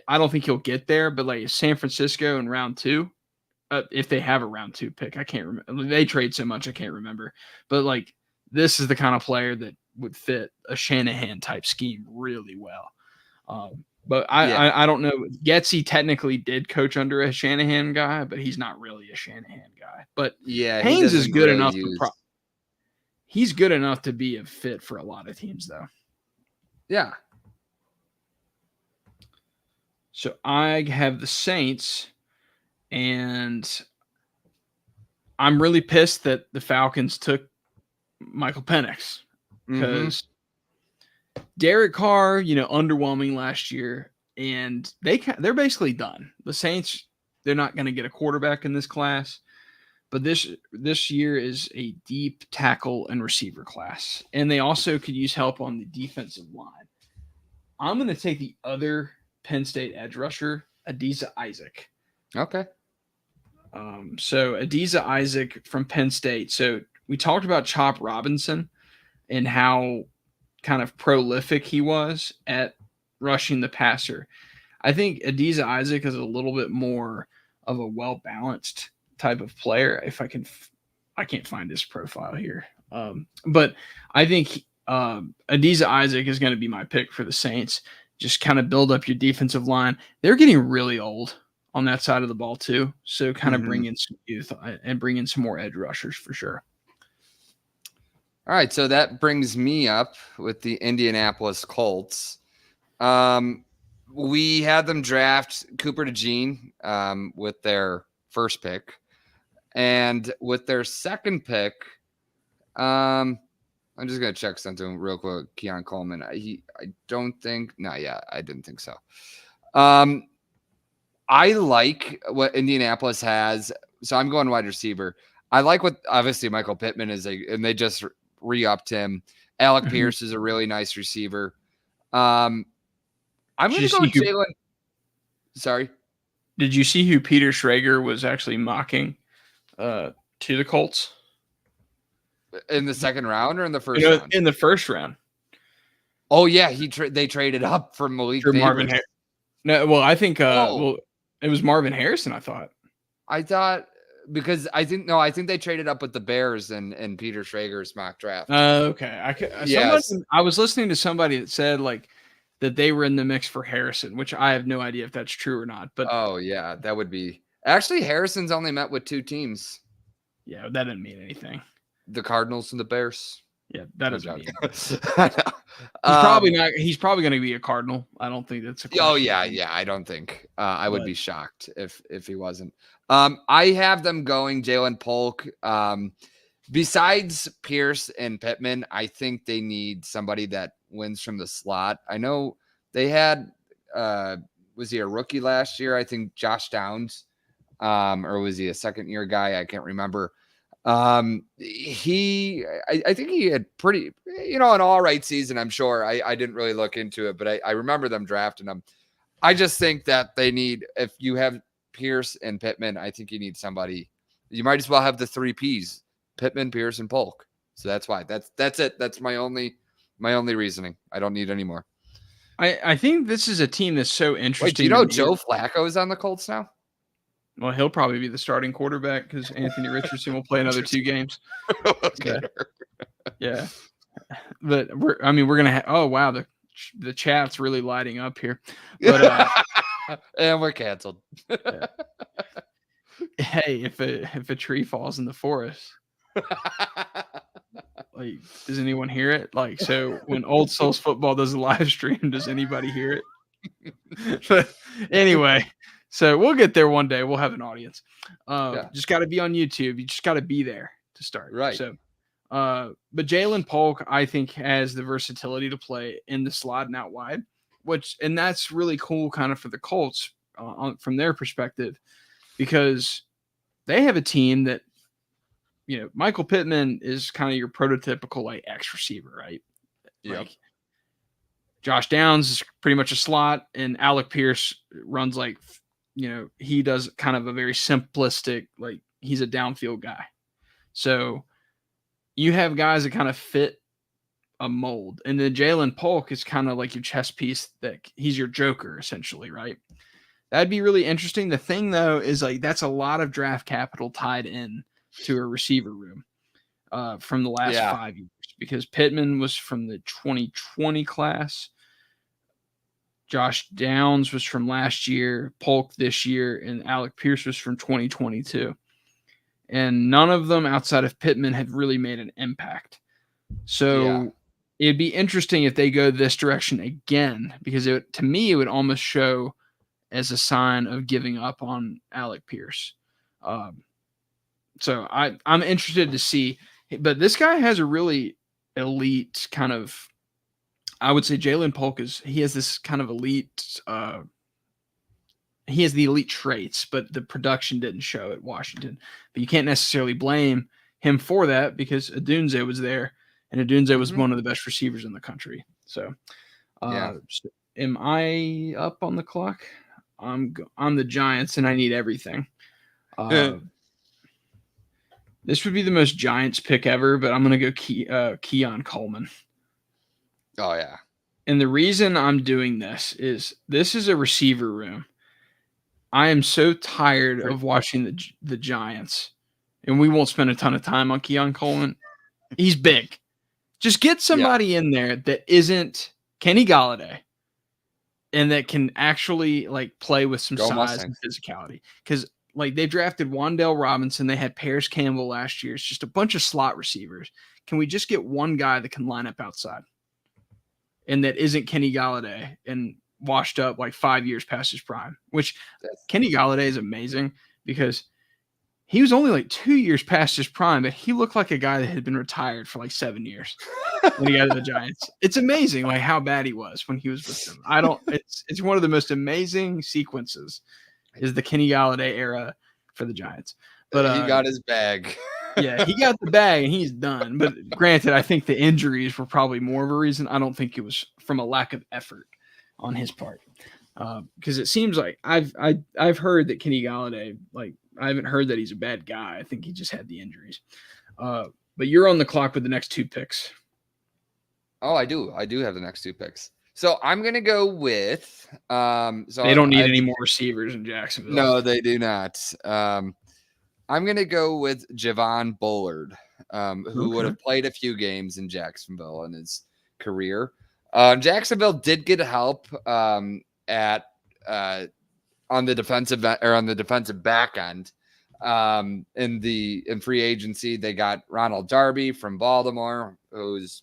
I don't think he'll get there, but like San Francisco in round 2, if they have a round 2 pick, I can't remember. They trade so much, I can't remember. But like, this is the kind of player that would fit a Shanahan type scheme really well. But I don't know. Getsy technically did coach under a Shanahan guy, but he's not really a Shanahan guy. But Haynes is good enough he's good enough to be a fit for a lot of teams, though. Yeah. So I have the Saints, and I'm really pissed that the Falcons took Michael Penix because Derek Carr, underwhelming last year, and they're basically done. The Saints, they're not going to get a quarterback in this class, but this year is a deep tackle and receiver class, and they also could use help on the defensive line. I'm going to take the other Penn State edge rusher, Adisa Isaac. Okay. So Adisa Isaac from Penn State. So we talked about Chop Robinson and how kind of prolific he was at rushing the passer. I think Adisa Isaac is a little bit more of a well-balanced type of player. If I can't find his profile here. But I think Adisa Isaac is going to be my pick for the Saints. Just kind of build up your defensive line. They're getting really old on that side of the ball too. So kind of bring in some youth and bring in some more edge rushers for sure. All right, so that brings me up with the Indianapolis Colts. We had them draft Cooper DeJean with their first pick. And with their second pick, I'm just going to check something real quick. Keon Coleman. I didn't think so. I like what Indianapolis has. So I'm going wide receiver. I like what obviously Michael Pittman is, and they just re-upped him. Alec Pierce is a really nice receiver. I'm going to go with Jalen. Sorry. Did you see who Peter Schrager was actually mocking to the Colts? In the second round or in the first round? In the first round. Oh, yeah. They traded up for Malik Davis. Marvin Harrison. No, well, I think it was Marvin Harrison, I thought. I thought because I think they traded up with the Bears and Peter Schrager's mock draft. Okay. I was listening to somebody that said like that they were in the mix for Harrison, which I have no idea if that's true or not. But oh yeah, that would be actually Harrison's only met with 2 teams. Yeah, that didn't mean anything. The Cardinals and the Bears. Yeah, that doesn't mean anything. He's probably going to be a Cardinal. I don't think that's a question. Oh yeah. I don't think I would be shocked if he wasn't. I have them going Jalen Polk. Besides Pierce and Pittman, I think they need somebody that wins from the slot. I know they had was he a rookie last year? I think Josh Downs, or was he a second year guy? I can't remember. I think he had pretty, an all right season. I'm sure I didn't really look into it, but I remember them drafting him. I just think that they need, if you have Pierce and Pittman, I think you need somebody, you might as well have the 3 Ps, Pittman, Pierce, and Polk. So that's why that's it. That's my only reasoning. I don't need any more. I think this is a team that's so interesting. Wait, do you know Joe Flacco is on the Colts now? Well, he'll probably be the starting quarterback because Anthony Richardson will play another 2 games. Okay. Yeah. But we're going to have, oh, wow. The chat's really lighting up here. But, and we're canceled. Yeah. Hey, if a tree falls in the forest, like, does anyone hear it? Like, so when Old Souls Football does a live stream, does anybody hear it? But anyway, so we'll get there one day. We'll have an audience. Just got to be on YouTube. You just got to be there to start. Right. So, but Jalen Polk, I think, has the versatility to play in the slot and out wide, and that's really cool kind of for the Colts from their perspective, because they have a team that, Michael Pittman is kind of your prototypical like X receiver, right? Yep. Like Josh Downs is pretty much a slot, and Alec Pierce runs like, he does kind of a very simplistic, like he's a downfield guy. So you have guys that kind of fit a mold, and then Jalen Polk is kind of like your chess piece, that he's your joker essentially, right? That'd be really interesting. The thing though is like that's a lot of draft capital tied in to a receiver room from the last 5 years, because Pittman was from the 2020 class. Josh Downs was from last year, Polk this year, and Alec Pierce was from 2022. And none of them outside of Pittman had really made an impact. So it'd be interesting if they go this direction again, because to me, it would almost show as a sign of giving up on Alec Pierce. So I'm interested to see, but this guy has a really elite kind of, I would say Jalen Polk he has this kind of elite, he has the elite traits, but the production didn't show at Washington. But you can't necessarily blame him for that, because Odunze was there, and Odunze was one of the best receivers in the country. So, so am I up on the clock? I'm the Giants, and I need everything. This would be the most Giants pick ever, but I'm going to go Keon Coleman. Oh, yeah. And the reason I'm doing this is a receiver room. I am so tired of watching the Giants, and we won't spend a ton of time on Keon Coleman. He's big. Just get somebody in there that isn't Kenny Golladay, and that can actually like play with some size and physicality. Because like they drafted Wan'Dale Robinson, they had Paris Campbell last year. It's just a bunch of slot receivers. Can we just get one guy that can line up outside, and that isn't Kenny Golladay and washed up like 5 years past his prime? Which Kenny Golladay is amazing, because he was only like 2 years past his prime, but he looked like a guy that had been retired for like 7 years when he got to the Giants. It's amazing like how bad he was when he was with them. It's one of the most amazing sequences is the Kenny Golladay era for the Giants. But he got his bag. Yeah, he got the bag and he's done. But granted, I think the injuries were probably more of a reason. I don't think it was from a lack of effort on his part. Because it seems like I've heard that Kenny Golladay, like I haven't heard that he's a bad guy. I think he just had the injuries. But you're on the clock with the next 2 picks. Oh, I do have the next 2 picks. So I'm gonna go with they don't need any more receivers in Jacksonville. No, they do not. I'm gonna go with Javon Bullard, who would have played a few games in Jacksonville in his career. Jacksonville did get help on the defensive back end. In free agency, they got Ronald Darby from Baltimore, who's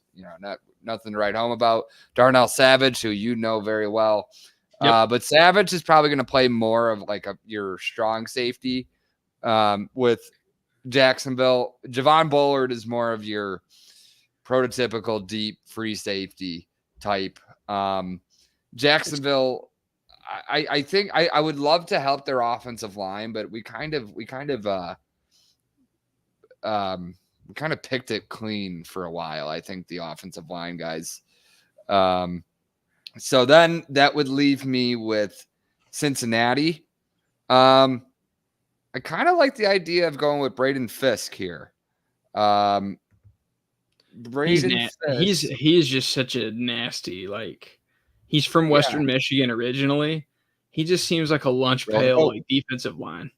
nothing to write home about. Darnell Savage, who you know very well. Yep. But Savage is probably going to play more of like your strong safety with Jacksonville. Javon Bullard is more of your prototypical deep free safety type. Jacksonville, I think I would love to help their offensive line, but we kind of picked it clean for a while. I think the offensive line guys. So then that would leave me with Cincinnati. I kind of like the idea of going with Braden Fisk here. He's just such a nasty, like he's from Western Michigan originally. He just seems like a lunch pail like defensive line.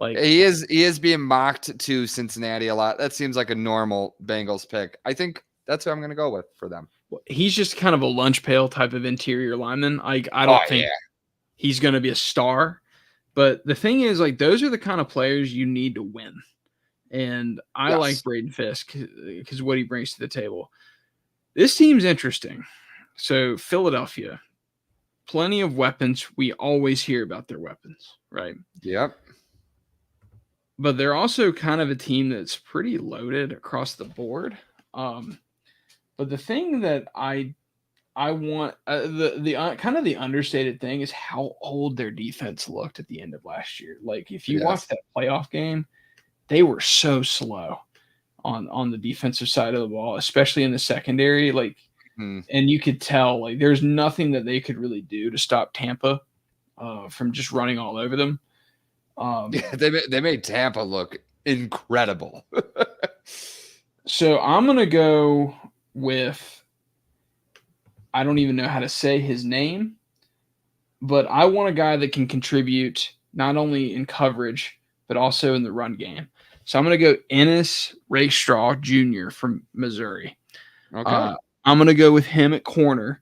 Like he is being mocked to Cincinnati a lot. That seems like a normal Bengals pick. I think that's who I'm going to go with for them. He's just kind of a lunch pail type of interior lineman. I don't think he's going to be a star. But the thing is, like, those are the kind of players you need to win. And I like Braden Fisk because what he brings to the table. This team's interesting. So Philadelphia, plenty of weapons. We always hear about their weapons, right? Yep. But they're also kind of a team that's pretty loaded across the board. But the thing that I I want the kind of the understated thing is how old their defense looked at the end of last year. Like if you watch Yes. that playoff game, they were so slow on the defensive side of the ball, especially in the secondary. Like, and you could tell like there's nothing that they could really do to stop Tampa from just running all over them. Yeah, they made Tampa look incredible. So I'm gonna go with, I don't even know how to say his name, but I want a guy that can contribute not only in coverage but also in the run game. So I'm going to go Ennis Rakestraw Jr. from Missouri. Okay. I'm going to go with him at corner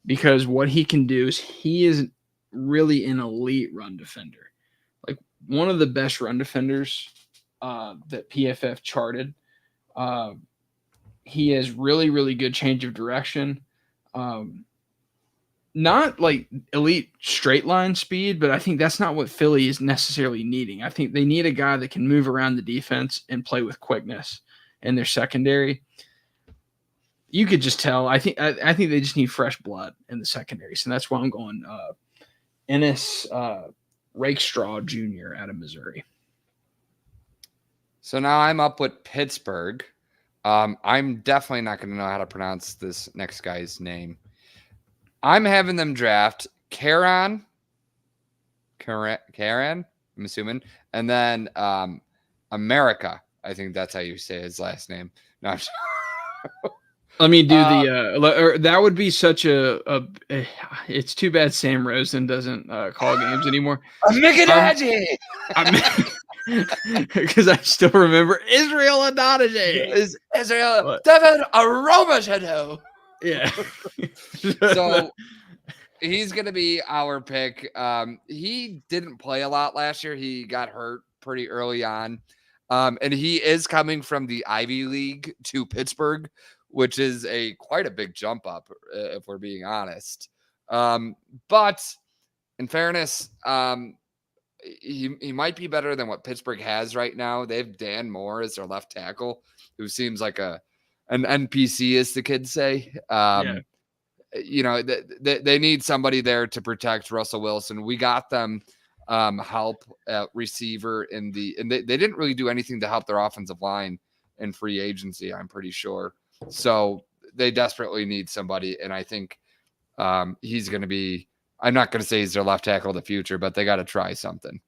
because what he can do is he is really an elite run defender, like one of the best run defenders that PFF charted. He has really, really good change of direction. Not like elite straight line speed, but I think that's not what Philly is necessarily needing. I think they need a guy that can move around the defense and play with quickness in their secondary. You could just tell. I think they just need fresh blood in the secondary, so that's why I'm going Ennis Rakestraw Jr. out of Missouri. So now I'm up with Pittsburgh. I'm definitely not going to know how to pronounce this next guy's name. I'm having them draft Karan, I'm assuming, and then America. I think that's how you say his last name. No, let me do that would be such a it's too bad Sam Rosen doesn't call games anymore. Because I still remember Israel Adonijah. Is Israel David Aromashado. Yeah. So he's going to be our pick. He didn't play a lot last year. He got hurt pretty early on. And he is coming from the Ivy League to Pittsburgh, which is quite a big jump up, if we're being honest. But in fairness, he might be better than what Pittsburgh has right now. They have Dan Moore as their left tackle, who seems like an NPC, as the kids say. You know, they need somebody there to protect Russell Wilson. We got them help at receiver and they didn't really do anything to help their offensive line in free agency, I'm pretty sure. So they desperately need somebody, and I think he's going to be. I'm not going to say he's their left tackle of the future, but they got to try something.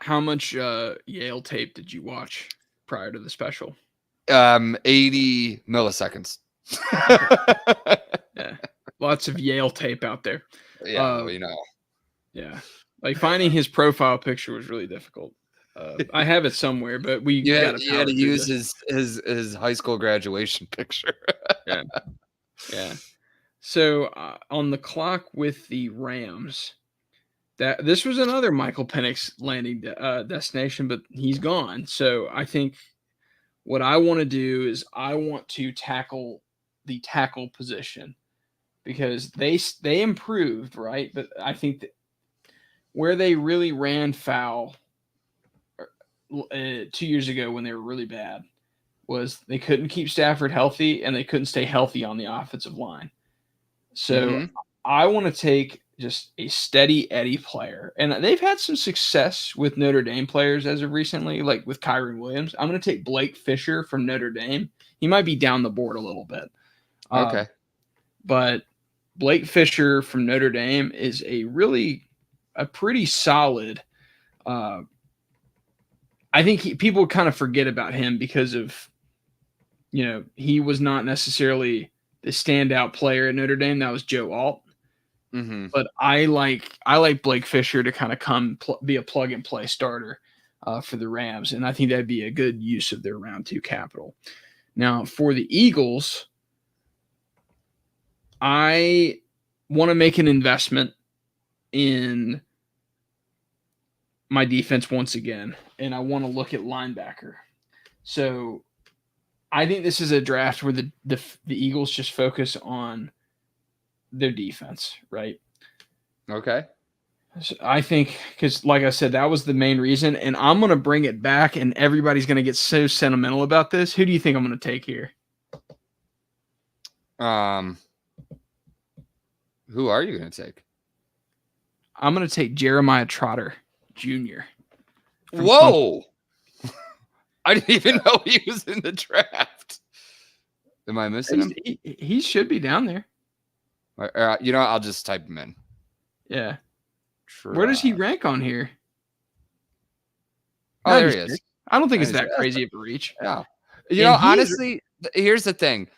How much Yale tape did you watch prior to the special? 80 milliseconds. Yeah, lots of Yale tape out there. Yeah, you know. Yeah, like finding his profile picture was really difficult. I have it somewhere, but you had to use his high school graduation picture. Yeah. So on the clock with the Rams, this was another Michael Penix landing destination, but he's gone. So I think what I want to do is I want to tackle the tackle position because they improved, right? But I think that where they really ran foul 2 years ago when they were really bad was they couldn't keep Stafford healthy and they couldn't stay healthy on the offensive line. So I want to take just a steady Eddie player. And they've had some success with Notre Dame players as of recently, like with Kyron Williams. I'm going to take Blake Fisher from Notre Dame. He might be down the board a little bit. Okay. But Blake Fisher from Notre Dame is a pretty solid. I think people kind of forget about him because of, he was not necessarily the standout player at Notre Dame. That was Joe Alt. Mm-hmm. But I like Blake Fisher to kind of be a plug and play starter for the Rams, and I think that'd be a good use of their round 2 capital. Now for the Eagles, I want to make an investment in my defense once again, and I want to look at linebacker. So I think this is a draft where the Eagles just focus on their defense, right? Okay. So I think because, like I said, that was the main reason, and I'm going to bring it back, and everybody's going to get so sentimental about this. Who do you think I'm going to take here? Who are you going to take? I'm going to take Jeremiah Trotter Jr. Whoa. I didn't even know he was in the draft. Am I missing him? He should be down there. I'll just type him in. Yeah. Where does he rank on here? Oh, there he is. I don't think it's that crazy of a reach. Yeah. Honestly, here's the thing.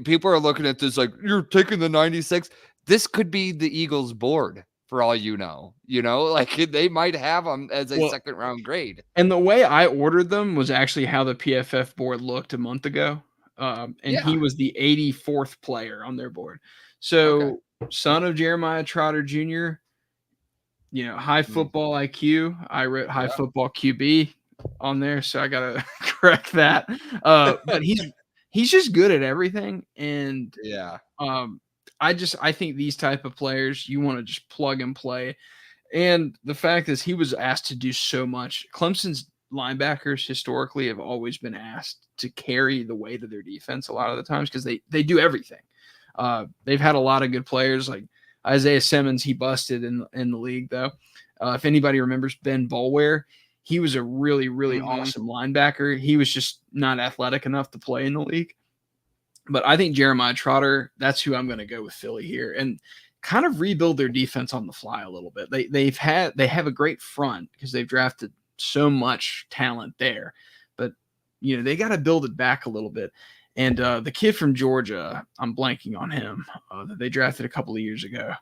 People are looking at this like, you're taking the 96. This could be the Eagles board for all you know. Like they might have them as a second round grade. And the way I ordered them was actually how the PFF board looked a month ago. He was the 84th player on their board. So son of Jeremiah Trotter Jr., high football IQ. I wrote high football QB on there, so I gotta correct that. But he's just good at everything, and I think these type of players you want to just plug and play. And the fact is, he was asked to do so much. Clemson's linebackers historically have always been asked to carry the weight of their defense a lot of the times because they do everything. They've had a lot of good players like Isaiah Simmons. He busted in the league though. If anybody remembers Ben Boulware, he was a really, really awesome linebacker. He was just not athletic enough to play in the league. But I think Jeremiah Trotter, that's who I'm going to go with Philly here and kind of rebuild their defense on the fly a little bit. They have a great front because they've drafted so much talent there, but they got to build it back a little bit. And the kid from Georgia, I'm blanking on him, that they drafted a couple of years ago.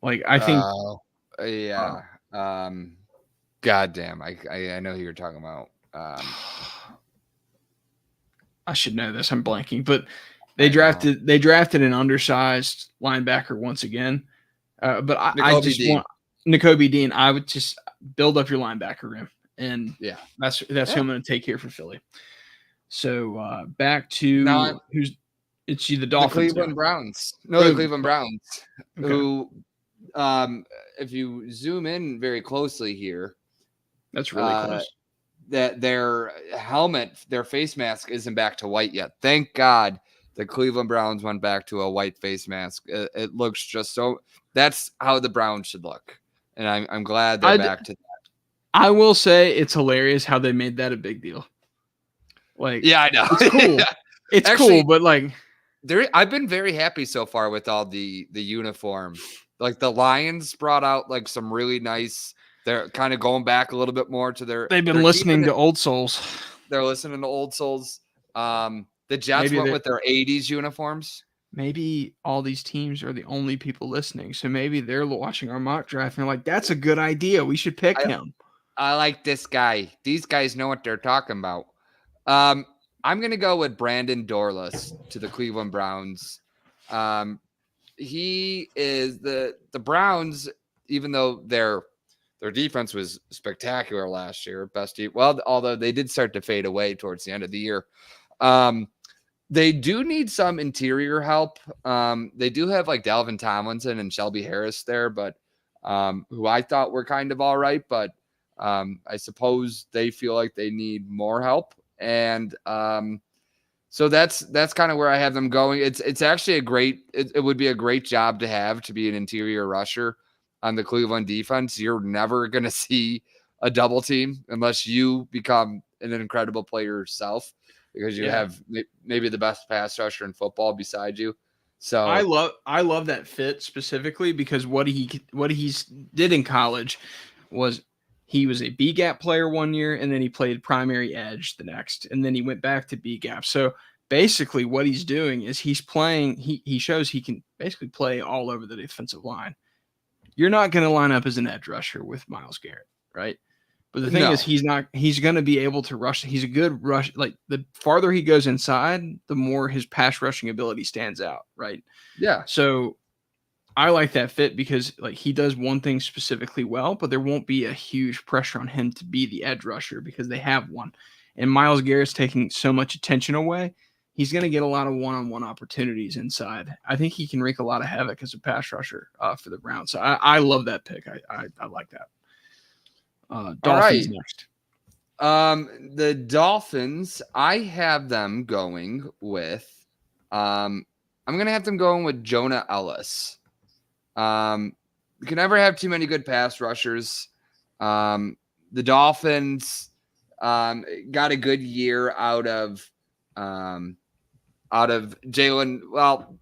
Like I think, goddamn, I know who you're talking about. I should know this. I'm blanking, but they drafted an undersized linebacker once again. But I just want Nakobe Dean. I would just build up your linebacker room, and that's who I'm going to take here for Philly. So back to the Dolphins, the Cleveland Browns. No, the Cleveland Browns. Okay. Who, if you zoom in very closely here, that's really close. That their helmet, their face mask isn't back to white yet. Thank God the Cleveland Browns went back to a white face mask. It looks just so. That's how the Browns should look, and I'm glad they're back to that. I will say it's hilarious how they made that a big deal. Like, yeah, I know. It's cool. It's actually cool, but like, I've been very happy so far with all the uniform. Like the Lions brought out like some really nice. They're kind of going back a little bit more to their. They've been listening to old souls. They're listening to old souls. The Jets went with their 80s uniforms. Maybe all these teams are the only people listening. So maybe they're watching our mock draft and they're like, that's a good idea. We should pick him. I like this guy. These guys know what they're talking about. I'm going to go with Brandon Dorlus to the Cleveland Browns. He is the Browns, even though their defense was spectacular last year, although they did start to fade away towards the end of the year. They do need some interior help. They do have like Dalvin Tomlinson and Shelby Harris there, but who I thought were kind of all right, but I suppose they feel like they need more help. And so that's kind of where I have them going. It's actually it would be a great job to have to be an interior rusher on the Cleveland defense. You're never going to see a double team unless you become an incredible player yourself, because you have maybe the best pass rusher in football beside you. So I love that fit specifically because what he did in college was he was a B gap player one year and then he played primary edge the next, and then he went back to B gap. So basically what he's doing is he's playing, he shows he can basically play all over the defensive line. You're not going to line up as an edge rusher with Myles Garrett, right? But the thing is, he's going to be able to rush. He's a good rush. Like the farther he goes inside, the more his pass rushing ability stands out, right? Yeah. So I like that fit because like he does one thing specifically well, but there won't be a huge pressure on him to be the edge rusher because they have one. And Myles Garrett's taking so much attention away. He's going to get a lot of one-on-one opportunities inside. I think he can wreak a lot of havoc as a pass rusher for the Browns. So I love that pick. I like that. Dolphins next. The Dolphins, I have them going with I'm going to have them going with Jonah Ellis. You can never have too many good pass rushers. The Dolphins got a good year out of Jalen. Well,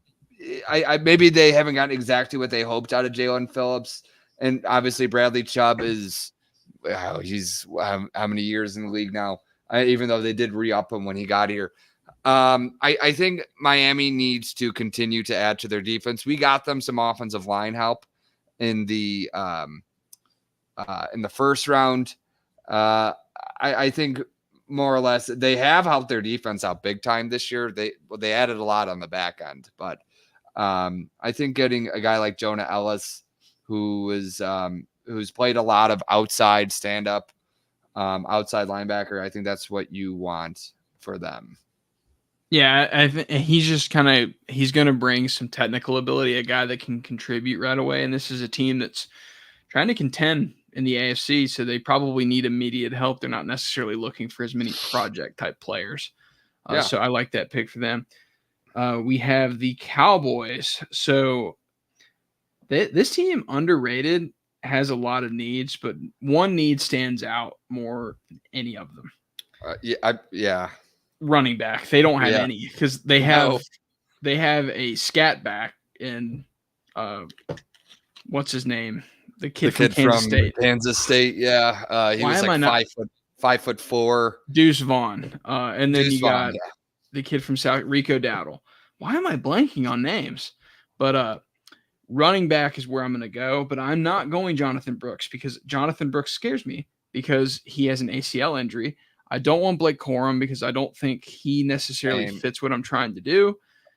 I maybe they haven't gotten exactly what they hoped out of Jalen Phillips, and obviously Bradley Chubb is. Wow, he's how many years in the league now? Even though they did re-up him when he got here. I think Miami needs to continue to add to their defense. We got them some offensive line help in the first round. I think more or less they have helped their defense out big time this year. They added a lot on the back end, but I think getting a guy like Jonah Ellis, who's played a lot of outside stand-up, outside linebacker, I think that's what you want for them. Yeah, I think he's just he's going to bring some technical ability, a guy that can contribute right away. And this is a team that's trying to contend in the AFC, so they probably need immediate help. They're not necessarily looking for as many project type players. So I like that pick for them. We have the Cowboys. So this team underrated, has a lot of needs, but one need stands out more than any of them. Yeah. Running back. They don't have any because they have a scat back in what's his name? The kid from Kansas State. Yeah. He was like 5'4". Deuce Vaughn. And then got the kid from South, Rico Dowdle. Why am I blanking on names? But running back is where I'm going to go, but I'm not going Jonathan Brooks because Jonathan Brooks scares me because he has an ACL injury. I don't want Blake Corum because I don't think he necessarily fits what I'm trying to do.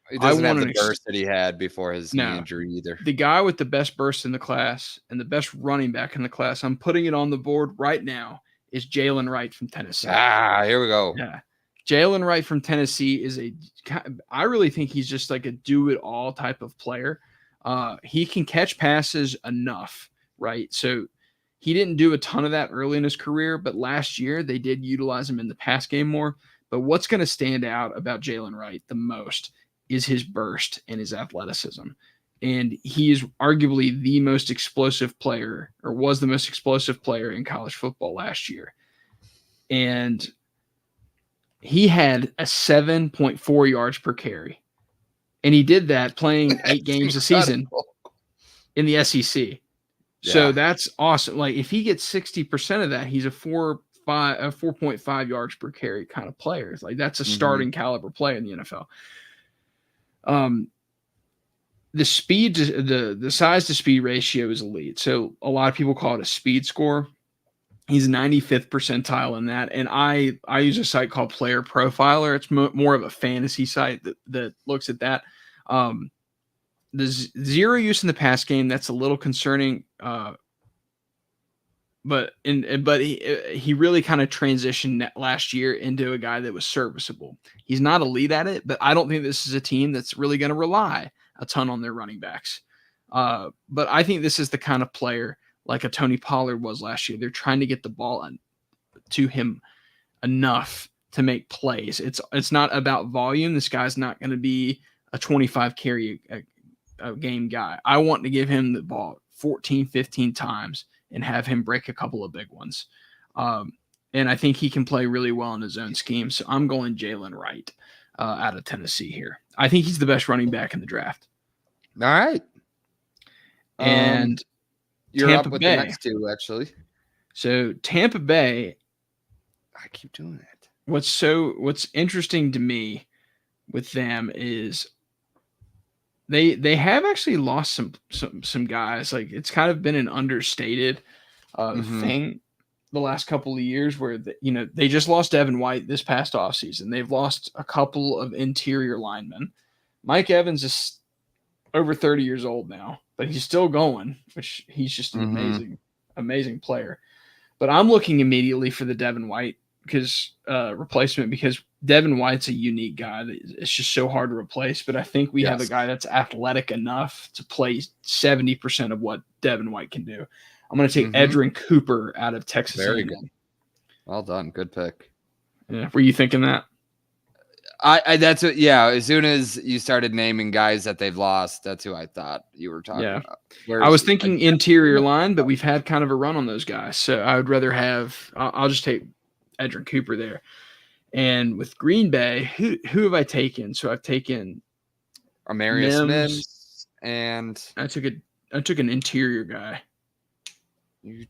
He doesn't have the burst that he had before his knee injury either. The guy with the best burst in the class and the best running back in the class, I'm putting it on the board right now, is Jalen Wright from Tennessee. Here we go. Yeah. Jalen Wright from Tennessee I really think he's just like a do-it-all type of player. He can catch passes enough, right? So he didn't do a ton of that early in his career, but last year they did utilize him in the pass game more. But what's going to stand out about Jalen Wright the most is his burst and his athleticism. And he is arguably the most explosive player, or was the most explosive player in college football last year. And he had a 7.4 yards per carry. And he did that playing 8 games a season in the SEC. So that's awesome. Like if he gets 60% of that, he's a 4.5 yards per carry kind of player. It's like that's a starting caliber player in the NFL. The speed, the size to speed ratio is elite. So a lot of people call it a speed score. He's 95th percentile in that. And I use a site called Player Profiler. It's more of a fantasy site that looks at that. The zero use in the pass game, that's a little concerning. But he really kind of transitioned last year into a guy that was serviceable. He's not elite at it, but I don't think this is a team that's really going to rely a ton on their running backs. But I think this is the kind of player like a Tony Pollard was last year. They're trying to get the ball to him enough to make plays. It's not about volume. This guy's not going to be a 25 carry a game guy. I want to give him the ball 14, 15 times and have him break a couple of big ones. And I think he can play really well in his own scheme. So I'm going Jalen Wright out of Tennessee here. I think he's the best running back in the draft. All right. And you're Tampa up with Bay. The next two, actually. So Tampa Bay. I keep doing that. What's interesting to me with them is they have actually lost some guys. Like it's kind of been an understated thing the last couple of years where they just lost Devin White this past offseason. They've lost a couple of interior linemen. Mike Evans is over 30 years old now, but he's still going, which he's just an amazing player. But I'm looking immediately for the Devin White replacement because Devin White's a unique guy that it's just so hard to replace. But I think we have a guy that's athletic enough to play 70% of what Devin White can do. I'm going to take Edrin Cooper out of Texas. Very good. Well done. Good pick. Yeah. Were you thinking that? That's what, yeah. As soon as you started naming guys that they've lost, that's who I thought you were talking about. I was thinking interior line, but we've had kind of a run on those guys. So I would rather have, I'll just take Edgerrin Cooper there. And with Green Bay, who have I taken? So I've taken Amarius Mims, and I took an interior guy. I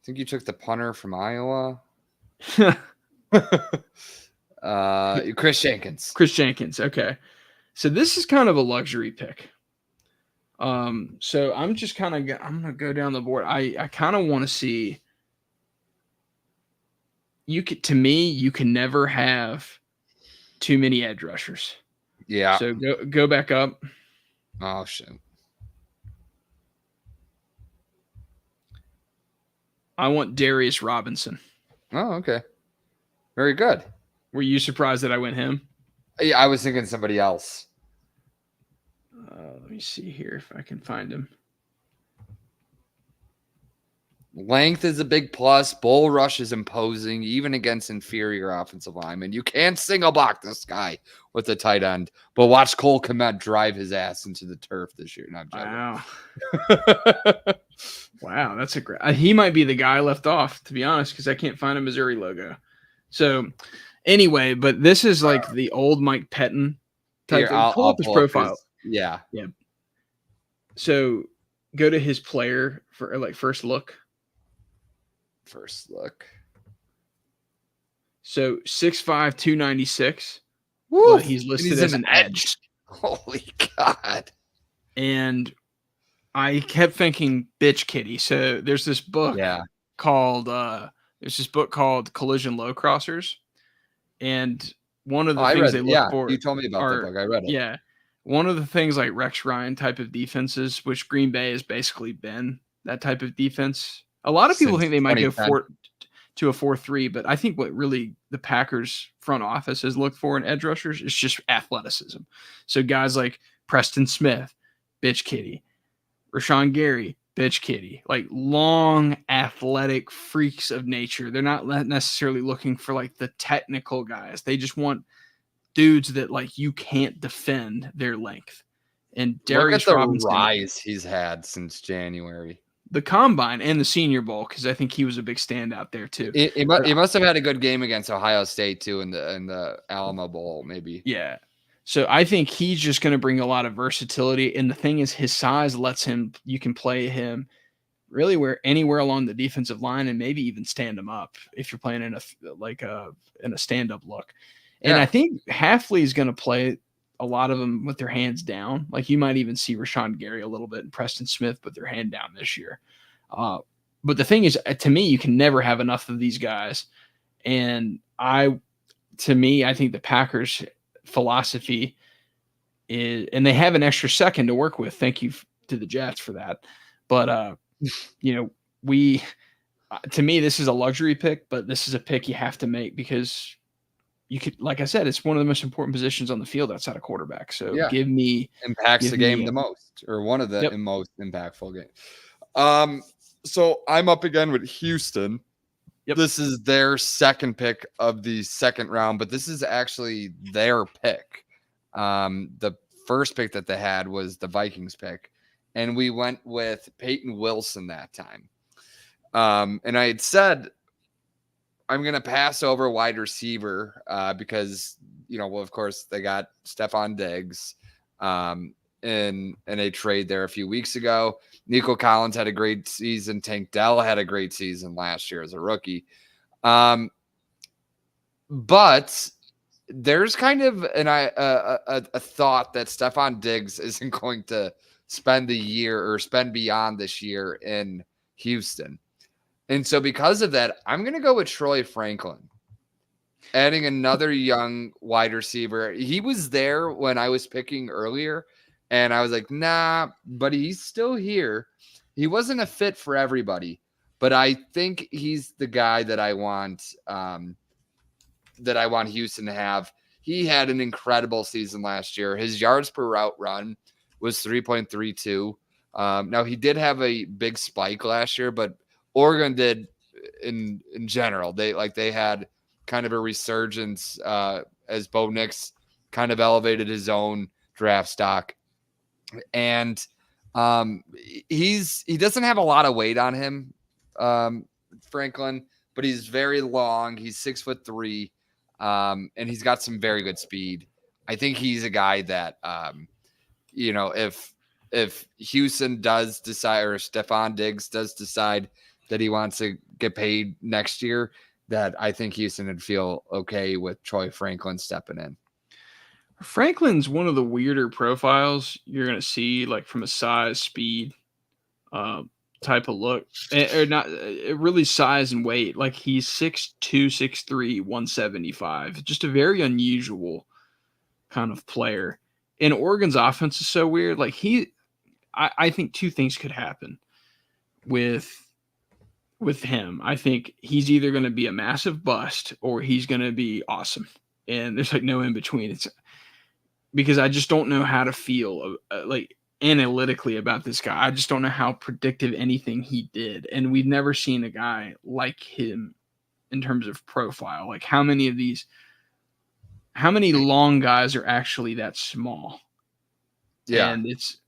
think you took the punter from Iowa. Chris Jenkins. Chris Jenkins. Okay. So this is kind of a luxury pick. So I'm gonna go down the board. I kind of want to see. You can never have too many edge rushers. Yeah. So go back up. Oh shit. I want Darius Robinson. Oh, okay. Very good. Were you surprised that I went him? Yeah, I was thinking somebody else. Let me see here if I can find him. Length is a big plus. Bull rush is imposing, even against inferior offensive linemen. You can't single block this guy with the tight end, but watch Cole Kmet drive his ass into the turf this year. Wow. Wow, that's a great. He might be the guy left off, to be honest, because I can't find a Missouri logo. So, anyway, but this is like the old Mike Pettin type. Here, pull up his profile. Yeah. So, go to his player for like first look. So 6'5", 296. Woo! He's listed as an edge. Holy God. And I kept thinking bitch kitty. So there's this book called Collision Low Crossers. And one of the things they look for. You told me about that book. I read it. Yeah. One of the things like Rex Ryan type of defenses, which Green Bay has basically been that type of defense. A lot of people think they might go to a 4-3, but I think what really the Packers front office has looked for in edge rushers is just athleticism. So guys like Preston Smith, bitch kitty, Rashawn Gary, bitch kitty, like long athletic freaks of nature. They're not necessarily looking for like the technical guys. They just want dudes that like you can't defend their length. And Darius Robinson, rise he's had since January. The Combine and the Senior Bowl, because I think he was a big standout there too. He must have had a good game against Ohio State too in the Alamo Bowl, maybe. Yeah. So I think he's just going to bring a lot of versatility. And the thing is, his size lets him. You can play him really anywhere along the defensive line, and maybe even stand him up if you're playing in a stand-up look. And I think Hafley is going to play a lot of them with their hands down. Like you might even see Rashawn Gary a little bit and Preston Smith put their hand down this year. But the thing is, to me, you can never have enough of these guys. And I think the Packers philosophy is, and they have an extra second to work with. Thank you to the Jets for that. But, to me, this is a luxury pick, but this is a pick you have to make because you could, like I said, it's one of the most important positions on the field outside of quarterback. So impacts the game the most, or one of the most impactful games. So I'm up again with Houston. Yep. This is their second pick of the second round, but this is actually their pick. The first pick that they had was the Vikings pick, and we went with Peyton Wilson that time. And I had said, I'm going to pass over wide receiver because, of course, they got Stephon Diggs in a trade there a few weeks ago. Nico Collins had a great season. Tank Dell had a great season last year as a rookie. But there's kind of a thought that Stephon Diggs isn't going to spend the year or spend beyond this year in Houston. And so because of that, I'm going to go with Troy Franklin, adding another young wide receiver. He was there when I was picking earlier, and I was like, nah, but he's still here. He wasn't a fit for everybody, but I think he's the guy that I want Houston to have. He had an incredible season last year. His yards per route run was 3.32. Now, he did have a big spike last year, but Oregon did in general. They had kind of a resurgence as Bo Nix kind of elevated his own draft stock. And he doesn't have a lot of weight on him, Franklin, but he's very long. He's 6'3", and he's got some very good speed. I think he's a guy that, if Houston does decide, or Stephon Diggs does decide that he wants to get paid next year, that I think Houston would feel okay with Troy Franklin stepping in. Franklin's one of the weirder profiles you're going to see, like from a size, speed type of look, or not really size and weight. Like he's 6'2", 6'3", 175. Just a very unusual kind of player. And Oregon's offense is so weird. Like I think two things could happen with him. I think he's either going to be a massive bust or he's going to be awesome. And there's like no in between. It's because I just don't know how to feel like analytically about this guy. I just don't know how predictive anything he did. And we've never seen a guy like him in terms of profile. Like how many long guys are actually that small? Yeah. And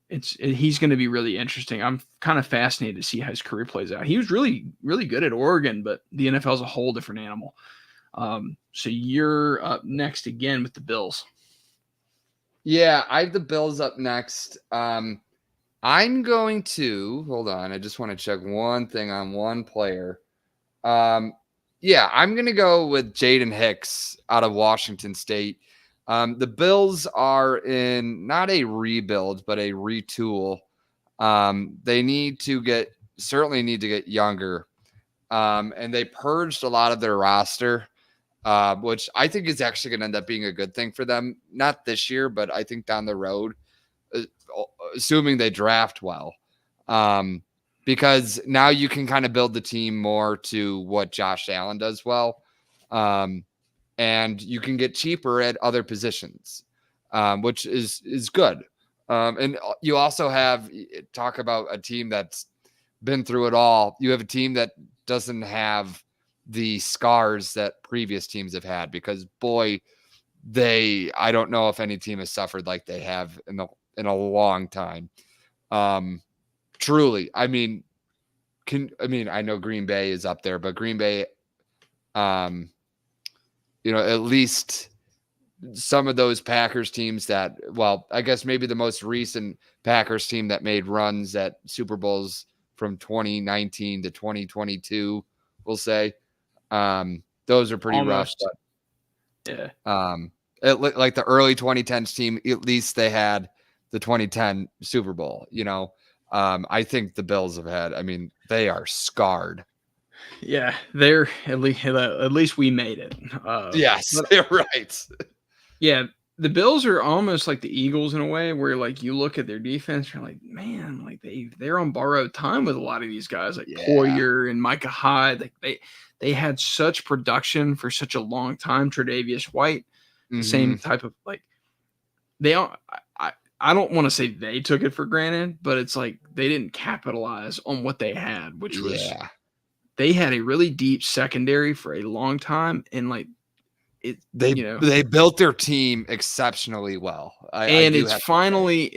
he's going to be really interesting. I'm kind of fascinated to see how his career plays out. He was really, really good at Oregon, but the NFL is a whole different animal. So you're up next again with the Bills. Yeah, I have the Bills up next. I'm going to hold on. I just want to check one thing on one player. Yeah, I'm going to go with Jaden Hicks out of Washington State. The Bills are in not a rebuild, but a retool. They certainly need to get younger. And they purged a lot of their roster, which I think is actually going to end up being a good thing for them. Not this year, but I think down the road, assuming they draft well. Because now you can kind of build the team more to what Josh Allen does well. And you can get cheaper at other positions, which is good. And you also talk about a team that's been through it all. You have a team that doesn't have the scars that previous teams have had, because boy, I don't know if any team has suffered like they have in a long time. Truly, I know Green Bay is up there, but Green Bay, at least some of those Packers teams that, well, I guess maybe the most recent Packers team that made runs at Super Bowls from 2019 to 2022, we'll say, those are pretty Almost rough. But, yeah. Like the early 2010s team, at least they had the 2010 Super Bowl, I think the Bills they are scarred. Yeah, they're at least we made it. Yes, they're right. Yeah, the Bills are almost like the Eagles in a way, where like you look at their defense, you're like, man, like they're on borrowed time with a lot of these guys, like Poyer and Micah Hyde. Like they had such production for such a long time. Tre'Davious White, the same type of like they are. I don't want to say they took it for granted, but it's like they didn't capitalize on what they had, which was they had a really deep secondary for a long time, and like they built their team exceptionally well. It's finally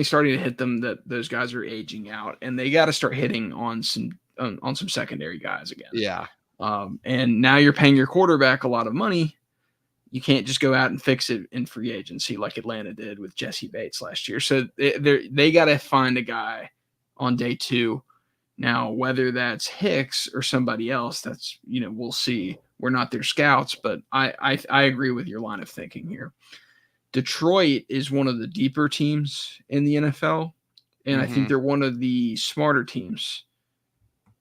starting to hit them that those guys are aging out, and they got to start hitting on some secondary guys again. Yeah. And now you're paying your quarterback a lot of money. You can't just go out and fix it in free agency like Atlanta did with Jesse Bates last year. So they got to find a guy on day two. Now, whether that's Hicks or somebody else, that's, we'll see. We're not their scouts, but I agree with your line of thinking here. Detroit is one of the deeper teams in the NFL, and I think they're one of the smarter teams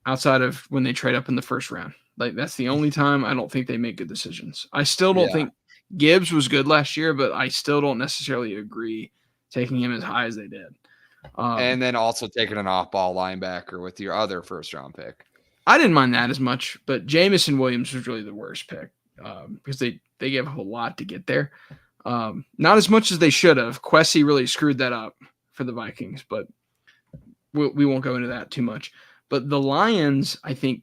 outside of when they trade up in the first round. Like, that's the only time I don't think they make good decisions. I still don't think Gibbs was good last year, but I still don't necessarily agree taking him as high as they did. And then also taking an off-ball linebacker with your other first-round pick. I didn't mind that as much, but Jamison Williams was really the worst pick because they gave up a lot to get there. Not as much as they should have. Kwesi really screwed that up for the Vikings, but we won't go into that too much. But the Lions, I think,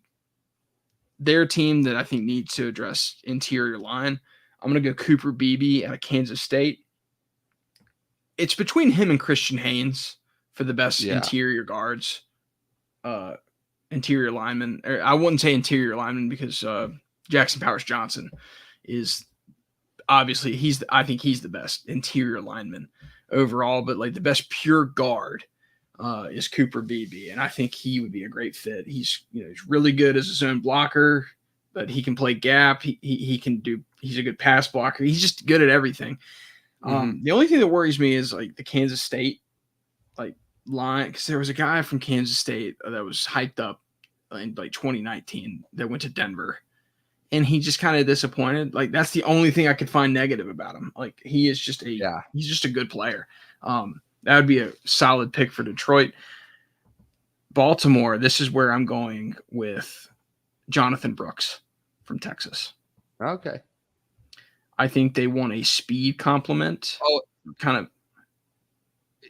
their team that I think needs to address interior line. I'm going to go Cooper Beebe out of Kansas State. It's between him and Christian Haynes for the best interior guards, interior lineman. Or I wouldn't say interior lineman because Jackson Powers Johnson is obviously I think he's the best interior lineman overall, but like the best pure guard is Cooper Beebe, and I think he would be a great fit. He's really good as a zone blocker, but he can play gap. He can do. He's a good pass blocker. He's just good at everything. The only thing that worries me is like the Kansas State like line, because there was a guy from Kansas State that was hyped up in like 2019 that went to Denver, and he just kind of disappointed. Like that's the only thing I could find negative about him. Like he's just a good player. That would be a solid pick for Detroit. Baltimore, this is where I'm going with Jonathan Brooks from Texas. Okay. I think they want a speed complement. Oh, kind of.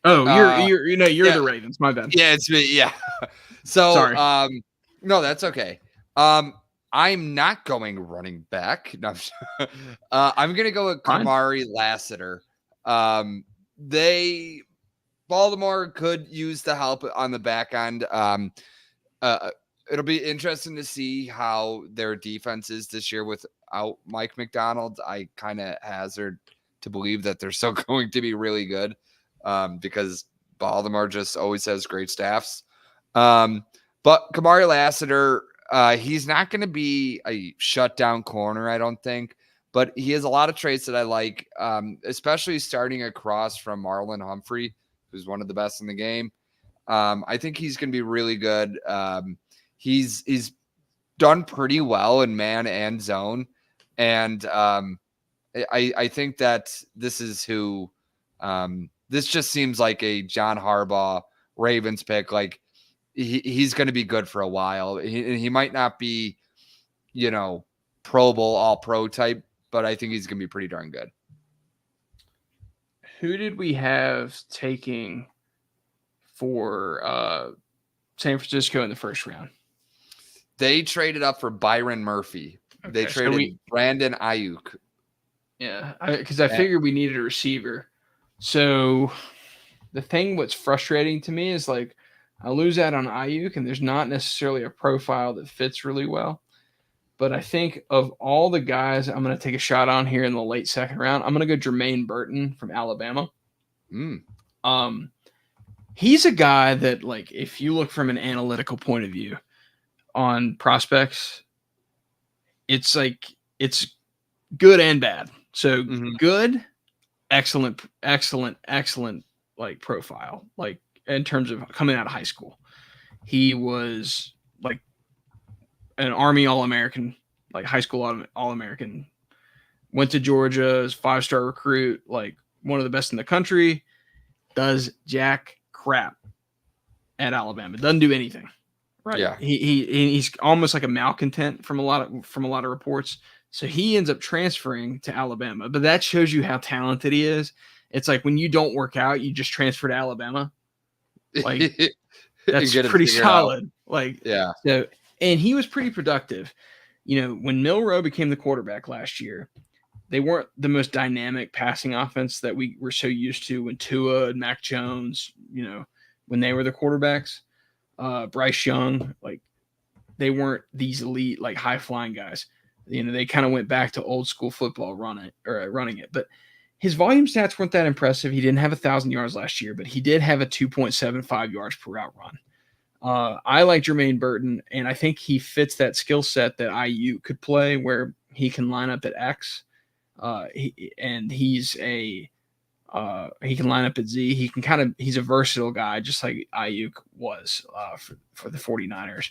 Oh, you're the Ravens. My bad. Yeah, it's me. Yeah. So, sorry. No, that's okay. I'm not going running back. No, I'm going to go with Kamari Lassiter. Baltimore could use the help on the back end. It'll be interesting to see how their defense is this year without Mike McDonald. I kind of hazard to believe that they're still going to be really good because Baltimore just always has great staffs. But Kamari Lassiter, he's not going to be a shutdown corner, I don't think, but he has a lot of traits that I like, especially starting across from Marlon Humphrey, who's one of the best in the game. I think he's going to be really good. He's done pretty well in man and zone. And I think that this is who this just seems like a John Harbaugh Ravens pick. Like he's going to be good for a while. He might not be, Pro Bowl, all pro type, but I think he's going to be pretty darn good. Who did we have taking for San Francisco in the first round? They traded up for Byron Murphy. Okay, they traded Brandon Ayuk. Yeah, because I figured we needed a receiver. So the thing what's frustrating to me is like I lose out on Ayuk, and there's not necessarily a profile that fits really well. But I think of all the guys I'm going to take a shot on here in the late second round, I'm going to go Jermaine Burton from Alabama. He's a guy that, like, if you look from an analytical point of view on prospects, it's like it's good and bad. So good, excellent, like profile, like in terms of coming out of high school. He was like an Army All-American, like high school All-American, went to Georgia as 5-star recruit, like one of the best in the country, does jack crap at Alabama. Doesn't do anything. Right. Yeah. He's almost like a malcontent from a lot of reports. So he ends up transferring to Alabama, but that shows you how talented he is. It's like when you don't work out, you just transfer to Alabama. Like that's pretty solid. Like, yeah. So, and he was pretty productive. When Milroe became the quarterback last year, they weren't the most dynamic passing offense that we were so used to when Tua and Mac Jones, when they were the quarterbacks. Bryce Young, like they weren't these elite, like high flying guys. They kind of went back to old school football running it. But his volume stats weren't that impressive. He didn't have 1,000 yards last year, but he did have a 2.75 yards per route run. I like Jermaine Burton, and I think he fits that skill set that IU could play, where he can line up at X. He can line up at Z. He's a versatile guy, just like Ayuk was for the 49ers.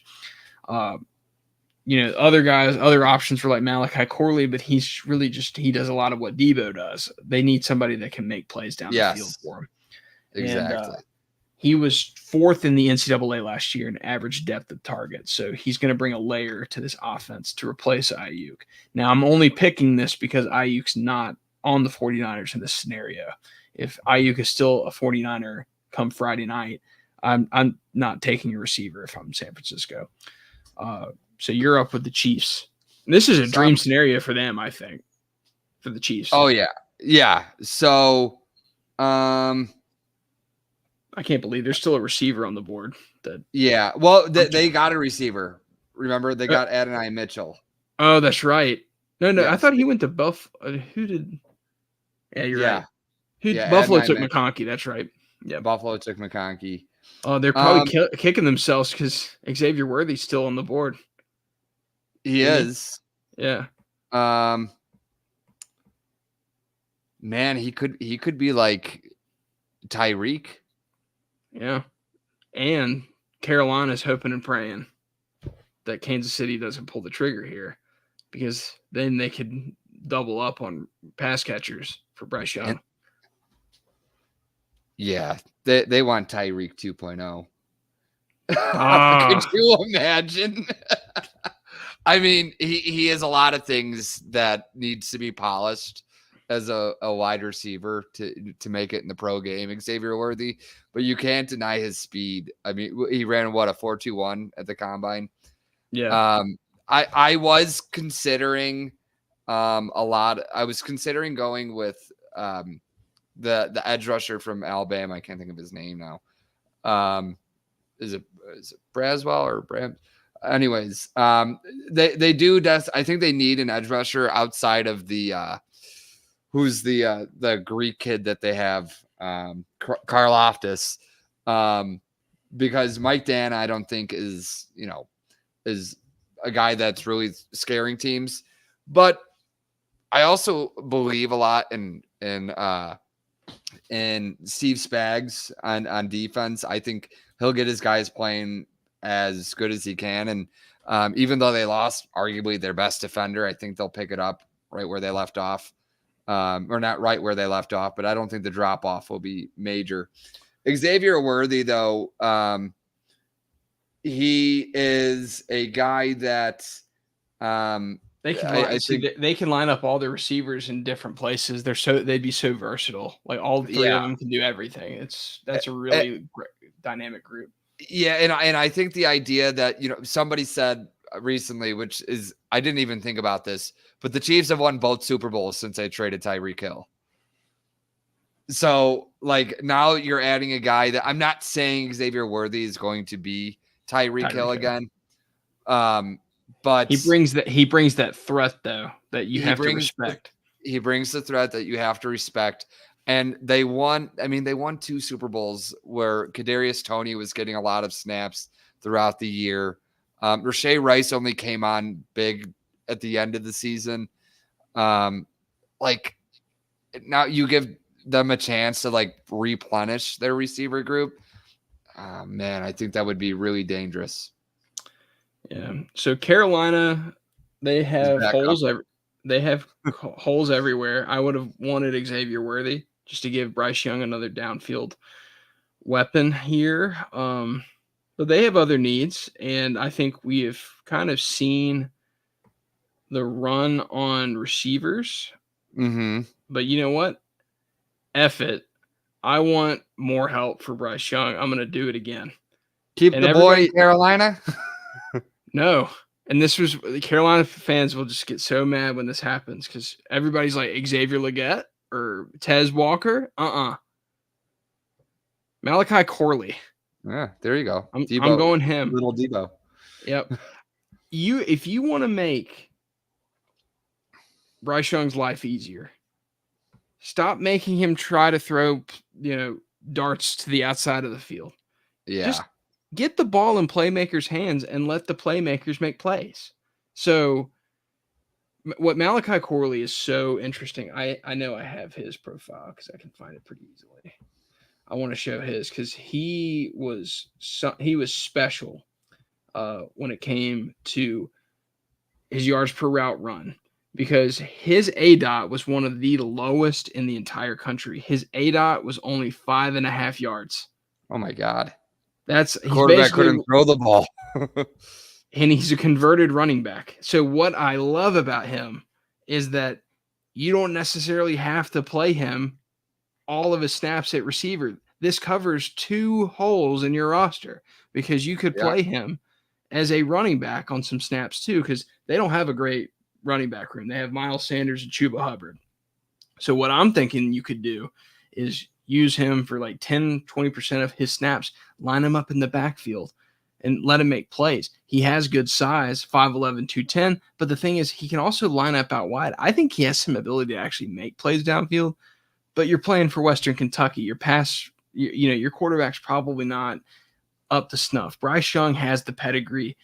Other options for like Malachi Corley, but he's really he does a lot of what Debo does. They need somebody that can make plays down the field for him. Exactly. And, he was 4th in the NCAA last year in average depth of target. So he's going to bring a layer to this offense to replace Ayuk. Now, I'm only picking this because Ayuk's not on the 49ers in this scenario. If Ayuk is still a 49er come Friday night, I'm not taking a receiver if I'm San Francisco. So you're up with the Chiefs. And this is a So dream scenario for them, I think, for the Chiefs. Oh yeah. Yeah. So I can't believe there's still a receiver on the board. Yeah. Well, they got a receiver. Remember, they got Adonai Mitchell. Oh, that's right. No, Yes. I thought he went to Buffalo. Who did? Yeah, you're right. Buffalo took McConkey. That's right. Yeah, Buffalo took McConkey. Oh, they're probably kicking themselves because Xavier Worthy's still on the board. He is. Yeah. Man, he could be like Tyreek. Yeah. And Carolina's hoping and praying that Kansas City doesn't pull the trigger here, because then they could double up on pass catchers for Bryce Young. Yeah, they want Tyreek 2.0. Could you imagine? I mean, he has a lot of things that needs to be polished as a wide receiver to make it in the pro game, Xavier Worthy, but you can't deny his speed. I mean, he ran a 4.21 at the combine. Yeah. I was considering I was considering going with the edge rusher from Alabama. I can't think of his name now. Is it Braswell or Bram? Anyways, they do. I think they need an edge rusher outside of the who's the Greek kid that they have, Karlaftis, because Mike Dan I don't think is a guy that's really scaring teams, but I also believe a lot in Steve Spags on defense. I think he'll get his guys playing as good as he can. And even though they lost arguably their best defender, I think they'll pick it up right where they left off. Or not right where they left off, but I don't think the drop off will be major. Xavier Worthy, though, he is a guy that they can line up all the receivers in different places. They'd be so versatile. Like all three of them can do everything. That's a really great, dynamic group. Yeah, and I think the idea that somebody said recently, which is I didn't even think about this, but the Chiefs have won both Super Bowls since they traded Tyreek Hill. So like now you're adding a guy that I'm not saying Xavier Worthy is going to be Tyreek Hill again. But he brings that threat though that you have to respect. He brings the threat that you have to respect. And they won 2 Super Bowls where Kadarius Toney was getting a lot of snaps throughout the year. Rashee Rice only came on big at the end of the season. Like now you give them a chance to like replenish their receiver group. Man, I think that would be really dangerous. Yeah. So Carolina, they have holes. They have holes everywhere. I would have wanted Xavier Worthy just to give Bryce Young another downfield weapon here. But they have other needs, and I think we have kind of seen the run on receivers. Mm-hmm. But you know what? F it. I want more help for Bryce Young. I'm going to do it again. Keep the boy in Carolina. No. And this was the Carolina fans will just get so mad when this happens because everybody's like Xavier Legette or Tez Walker. Malachi Corley. Yeah, there you go. I'm going him. Little Debo. Yep. If you want to make Bryce Young's life easier, stop making him try to throw, darts to the outside of the field. Yeah. Just get the ball in playmakers' hands and let the playmakers make plays. So what Malachi Corley is so interesting. I know I have his profile because I can find it pretty easily. I want to show his because he was special when it came to his yards per route run, because his ADOT was one of the lowest in the entire country. His ADOT was only 5.5 yards. Oh my God. Quarterback couldn't throw the ball. And he's a converted running back. So what I love about him is that you don't necessarily have to play him all of his snaps at receiver. This covers 2 holes in your roster because you could play him as a running back on some snaps too, because they don't have a great running back room. They have Miles Sanders and Chuba Hubbard. So what I'm thinking you could do is use him for like 10, 20% of his snaps, line him up in the backfield and let him make plays. He has good size, 5'11", 210, but the thing is he can also line up out wide. I think he has some ability to actually make plays downfield, but you're playing for Western Kentucky. Your quarterback's probably not up to snuff. Bryce Young has the pedigree.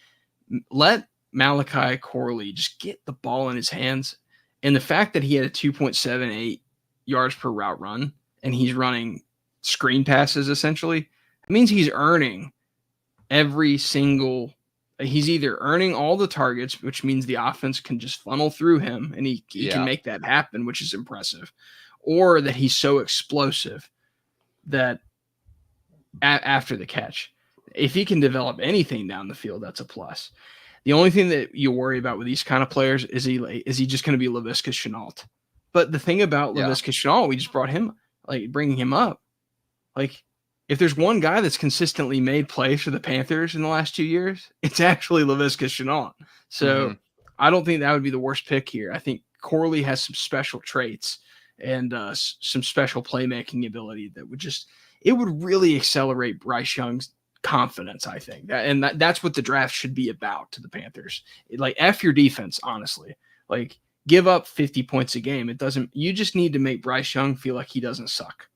Let Malachi Corley just get the ball in his hands. And the fact that he had a 2.78 yards per route run and he's running screen passes essentially, it means he's earning he's either earning all the targets, which means the offense can just funnel through him and he can make that happen, which is impressive, or that he's so explosive that after the catch, if he can develop anything down the field, that's a plus. The only thing that you worry about with these kind of players is he just going to be Laviska Shenault. But the thing about Laviska Shenault, we just bringing him up. Like, if there's one guy that's consistently made plays for the Panthers in the last 2 years, it's actually Laviska Shenault. So I don't think that would be the worst pick here. I think Corley has some special traits and some special playmaking ability that would really accelerate Bryce Young's confidence, I think. That's what the draft should be about to the Panthers. F your defense, honestly. Give up 50 points a game. You just need to make Bryce Young feel like he doesn't suck.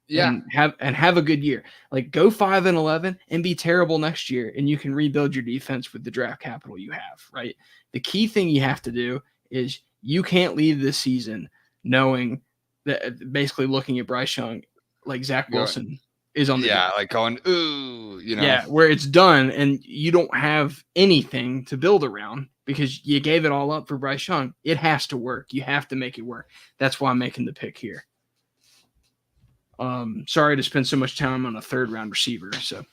Yeah. And have a good year. Go 5-11 and be terrible next year, and you can rebuild your defense with the draft capital you have, right? The key thing you have to do is you can't leave this season knowing that, basically looking at Bryce Young like Zach Wilson is on the going, ooh, where it's done and you don't have anything to build around because you gave it all up for Bryce Young. It has to work. You have to make it work. That's why I'm making the pick here. Sorry to spend so much time on a third round receiver. So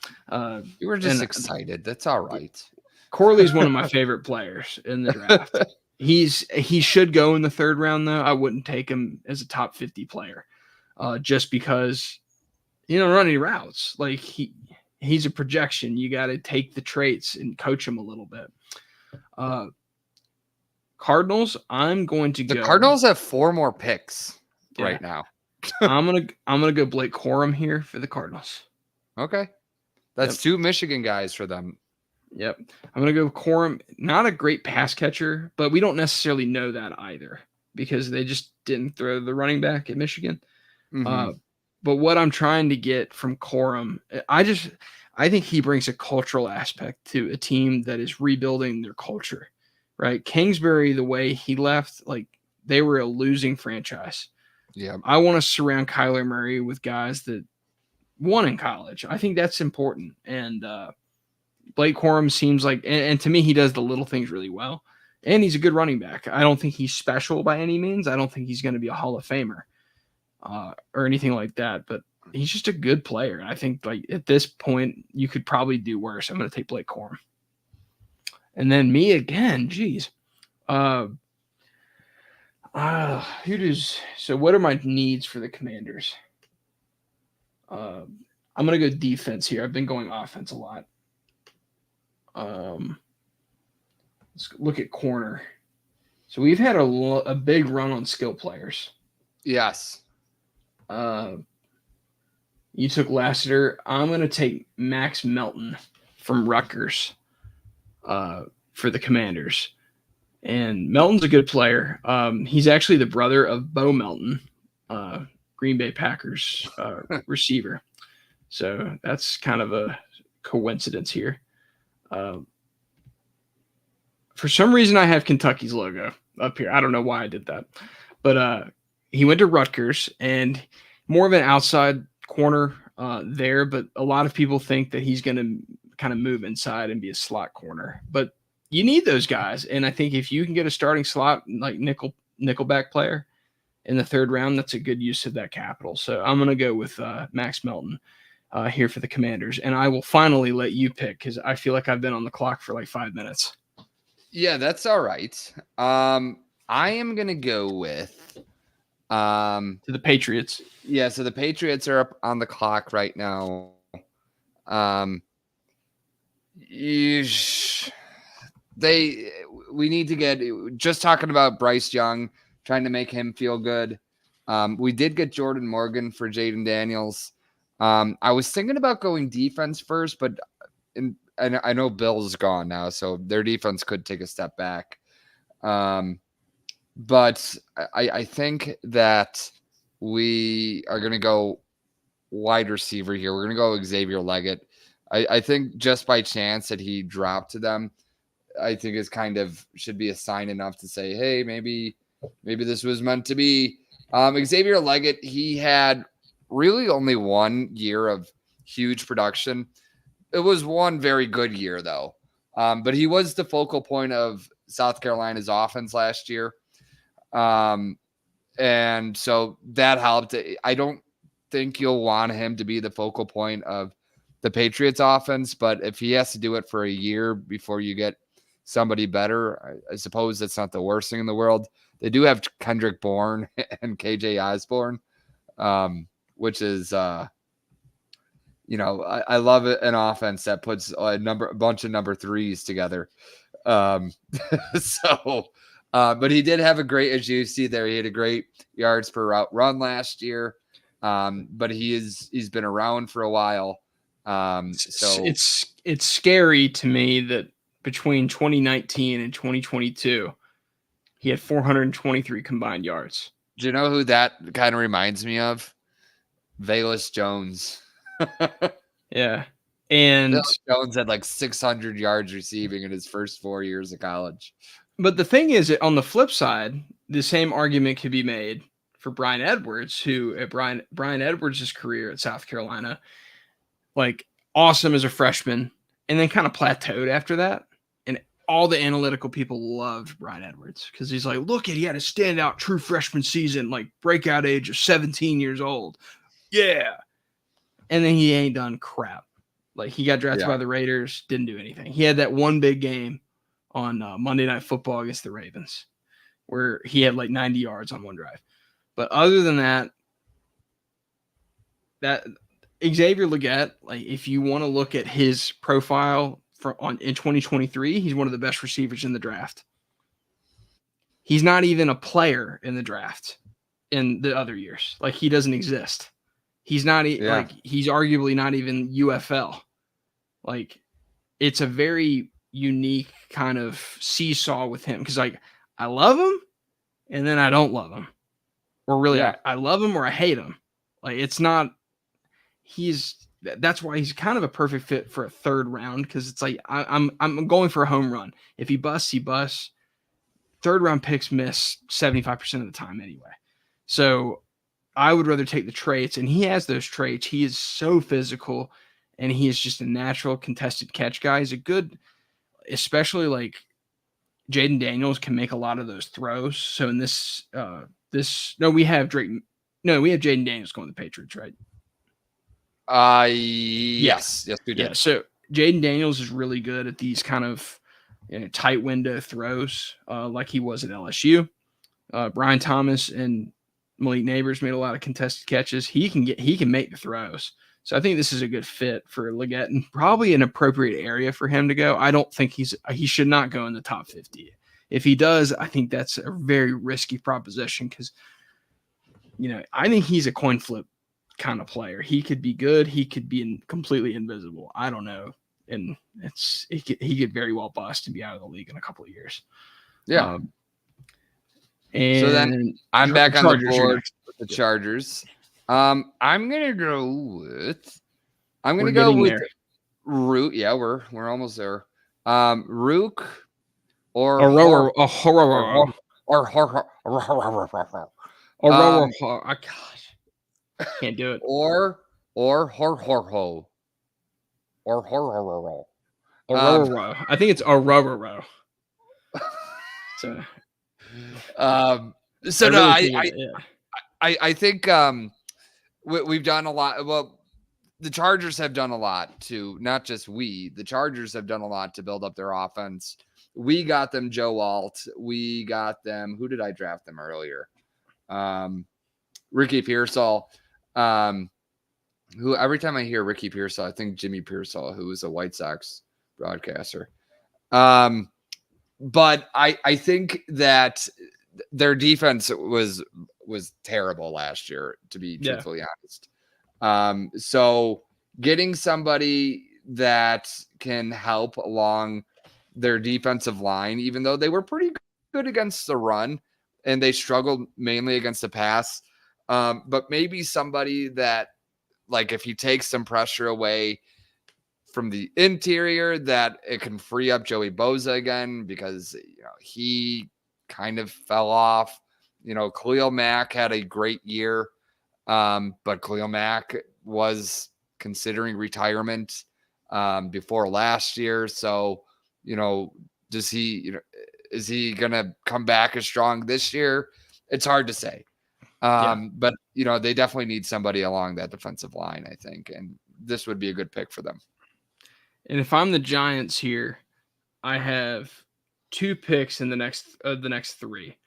you were just excited. That's all right. Corley's one of my favorite players in the draft. He should go in the third round though. I wouldn't take him as a top 50 player, just because running routes, he's a projection. You got to take the traits and coach him a little bit. Cardinals, I'm going to go. The Cardinals have 4 more picks right now. I'm gonna go Blake Corum here for the Cardinals. Okay, that's 2 Michigan guys for them. Yep, I'm gonna go Corum. Not a great pass catcher, but we don't necessarily know that either because they just didn't throw the running back at Michigan. But what I'm trying to get from Corum, I think he brings a cultural aspect to a team that is rebuilding their culture, right? Kingsbury, the way he left, they were a losing franchise. Yeah, I want to surround Kyler Murray with guys that won in college. I think that's important. And Blake Corum seems like, and to me, he does the little things really well. And he's a good running back. I don't think he's special by any means. I don't think he's going to be a Hall of Famer or anything like that. But he's just a good player. And I think at this point, you could probably do worse. I'm going to take Blake Corum. And then me again. Geez. So what are my needs for the Commanders? I'm going to go defense here. I've been going offense a lot. Let's look at corner. So we've had a big run on skill players. Yes. You took Lassiter. I'm going to take Max Melton from Rutgers for the Commanders. And Melton's a good player. He's actually the brother of Bo Melton, Green Bay Packers receiver. So that's kind of a coincidence here. For some reason, I have Kentucky's logo up here. I don't know why I did that. But he went to Rutgers and more of an outside corner there. But a lot of people think that he's going to kind of move inside and be a slot corner. But you need those guys. And I think if you can get a starting slot like nickelback player in the third round, that's a good use of that capital. So I'm going to go with Max Melton here for the Commanders. And I will finally let you pick because I feel like I've been on the clock for like 5 minutes. Yeah, that's all right. I am going to go with to the Patriots. Yeah, so the Patriots are up on the clock right now. We need to get, just talking about Bryce Young, trying to make him feel good. We did get Jordan Morgan for Jaden Daniels. I was thinking about going defense first, but I know Bill's gone now, so their defense could take a step back. But I think that we are going to go wide receiver here. We're going to go Xavier Leggett. I think just by chance that he dropped to them, I think is kind of should be a sign enough to say, hey, maybe this was meant to be. Xavier Leggett, he had really only 1 year of huge production. It was one very good year, though. But he was the focal point of South Carolina's offense last year. And so that helped. I don't think you'll want him to be the focal point of the Patriots offense, but if he has to do it for a year before you get somebody better, I suppose that's not the worst thing in the world. They do have Kendrick Bourne and KJ Osborne, which is, I love it, an offense that puts a bunch of number threes together. But he did have a great, as you see there, he had a great yards per route run last year. But he's been around for a while. So it's scary to me that between 2019 and 2022, he had 423 combined yards. Do you know who that kind of reminds me of? Velus Jones. Yeah. And Velus Jones had like 600 yards receiving in his first 4 years of college. But the thing is, on the flip side, the same argument could be made for Brian Edwards, who at Brian Edwards' career at South Carolina, like awesome as a freshman, and then kind of plateaued after that. And all the analytical people loved Brian Edwards because he's like, look he had a standout true freshman season, like breakout age of 17 years old. Yeah. And then he ain't done crap. Like he got drafted by the Raiders, didn't do anything. He had that one big game on Monday Night Football against the Ravens where he had like 90 yards on one drive. But other than that Xavier Leggett, like if you want to look at his profile in 2023, he's one of the best receivers in the draft. He's not even a player in the draft in the other years. Like he doesn't exist. He's not like he's arguably not even UFL. Like it's a very unique kind of seesaw with him because like I love him and then I don't love him, or really I love him or I hate him. Like it's not. That's why he's kind of a perfect fit for a third round because it's like I'm going for a home run. If he busts, he busts. Third round picks miss 75% of the time anyway. So I would rather take the traits, and he has those traits. He is so physical, and he is just a natural contested catch guy. He's a good, especially like Jaden Daniels can make a lot of those throws. So in we have Jaden Daniels going to the Patriots, right? Yes, we did. Yeah, so Jaden Daniels is really good at these kind of tight window throws, like he was at LSU. Brian Thomas and Malik Neighbors made a lot of contested catches. He can make the throws. So I think this is a good fit for Leggett and probably an appropriate area for him to go. I don't think he should not go in the top 50. If he does, I think that's a very risky proposition because, I think he's a coin flip kind of player. He could be good. He could be completely invisible. I don't know. And he could very well bust and be out of the league in a couple of years. Yeah. And so then I'm back on Chargers the board with the Chargers. I'm gonna go with Rook. Yeah, we're almost there. Rook or gosh, can't do it. Or Horho. I think it's Aurora. I think we've done a lot. Well, the Chargers have done a lot to, not just the Chargers have done a lot to build up their offense. We got them Joe Alt. We got them. Who did I draft them earlier? Ricky Pearsall. Who every time I hear Ricky Pearsall, I think Jimmy Pearsall, who was a White Sox broadcaster. But I think that their defense was terrible last year, to be truthfully honest. So getting somebody that can help along their defensive line, even though they were pretty good against the run and they struggled mainly against the pass, but maybe somebody that, like, if he takes some pressure away from the interior, that it can free up Joey Bosa again, because he kind of fell off. Khalil Mack had a great year, but Khalil Mack was considering retirement before last year. So, is he gonna come back as strong this year? It's hard to say. But they definitely need somebody along that defensive line, I think, and this would be a good pick for them. And if I'm the Giants here, I have 2 picks in the next 3.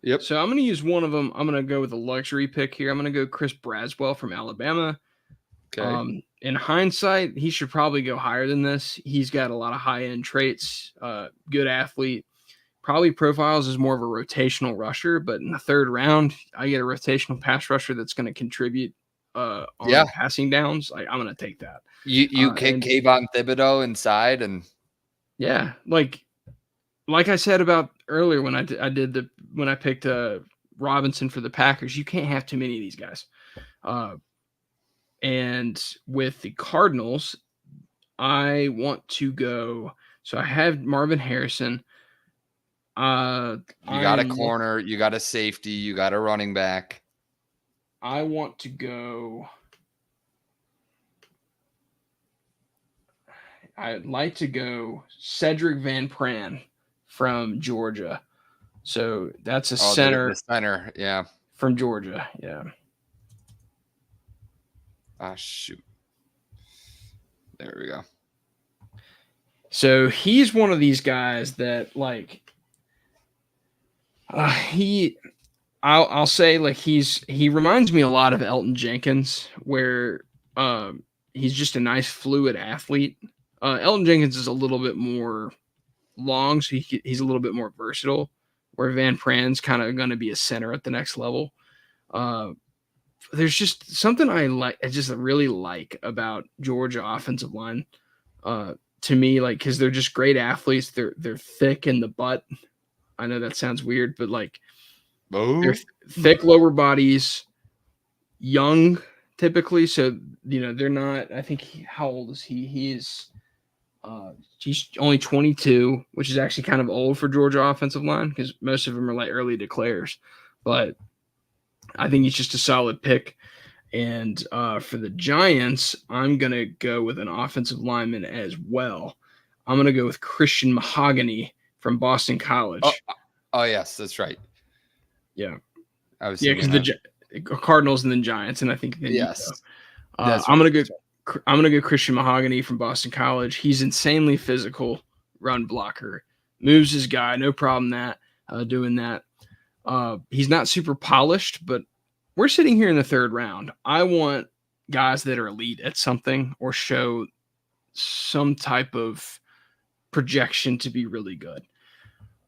Yep. So I'm going to use one of them. I'm going to go with a luxury pick here. I'm going to go Chris Braswell from Alabama. Okay. In hindsight, he should probably go higher than this. He's got a lot of high-end traits, good athlete. Probably profiles as more of a rotational rusher, but in the 3rd round, I get a rotational pass rusher that's going to contribute on passing downs. I'm going to take that. You kick Kayvon Thibodeau inside, and like I said about earlier when I picked Robinson for the Packers, you can't have too many of these guys. And with the Cardinals, I want to go. So I have Marvin Harrison. You got a corner, you got a safety, you got a running back. I want to go. I'd like to go Cedric Van Pran from Georgia. So that's a center. The center, yeah. From Georgia, yeah. Shoot. There we go. So he's one of these guys that, I'll say, he reminds me a lot of Elton Jenkins, where he's just a nice fluid athlete. Elton Jenkins is a little bit more long, so he's a little bit more versatile, where Van Pran's kind of going to be a center at the next level. There's just something I just really like about Georgia offensive line. To me, because they're just great athletes. They're thick in the butt. I know that sounds weird, but they're thick lower bodies, young typically. So they're not. I think how old is he? He's only 22, which is actually kind of old for Georgia offensive line because most of them are early declares. But I think he's just a solid pick. And for the Giants, I'm going to go with an offensive lineman as well. I'm going to go with Christian Mahogany from Boston College. Oh yes, that's right. Yeah. Because the Cardinals and then Giants, and I think I'm going to go Christian Mahogany from Boston College. He's insanely physical run blocker. Moves his guy, no problem doing that. He's not super polished, but we're sitting here in the 3rd round. I want guys that are elite at something or show some type of projection to be really good.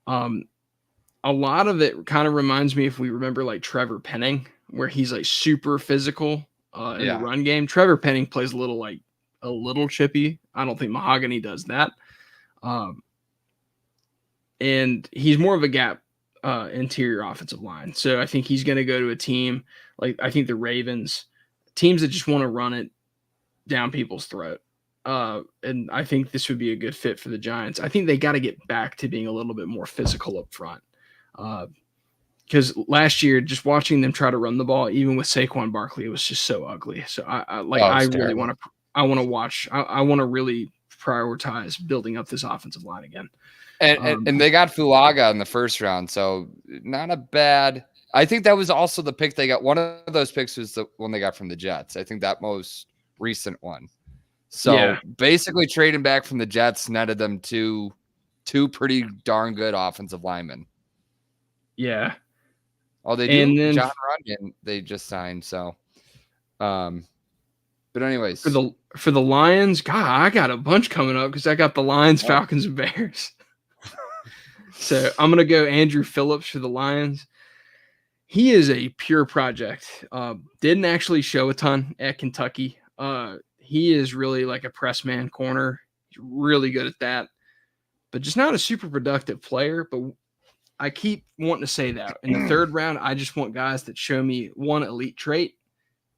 A lot of it kind of reminds me, if we remember, Trevor Penning, where he's super physical in the run game. Trevor Penning plays a little chippy. I don't think Mahogany does that. And he's more of a gap interior offensive line. So I think he's going to go to a team I think the Ravens, teams that just want to run it down people's throat. And I think this would be a good fit for the Giants. I think they got to get back to being a little bit more physical up front. Because last year, just watching them try to run the ball, even with Saquon Barkley, it was just so ugly. So I really want to really prioritize building up this offensive line again. And they got Fulaga in the 1st round, so not a bad. I think that was also the pick they got. One of those picks was the one they got from the Jets. I think that most recent one. So basically, trading back from the Jets netted them two pretty darn good offensive linemen. Yeah. Oh, they do. And then John Runyon, they just signed. So, But anyways, for the Lions, God, I got a bunch coming up because I got the Lions, Falcons, and Bears. So I'm gonna go Andrew Phillips for the Lions. He is a pure project. Didn't actually show a ton at Kentucky. He is really like a press man corner. He's really good at that, but just not a super productive player. But I keep wanting to say that in the third round, I just want guys that show me one elite trait.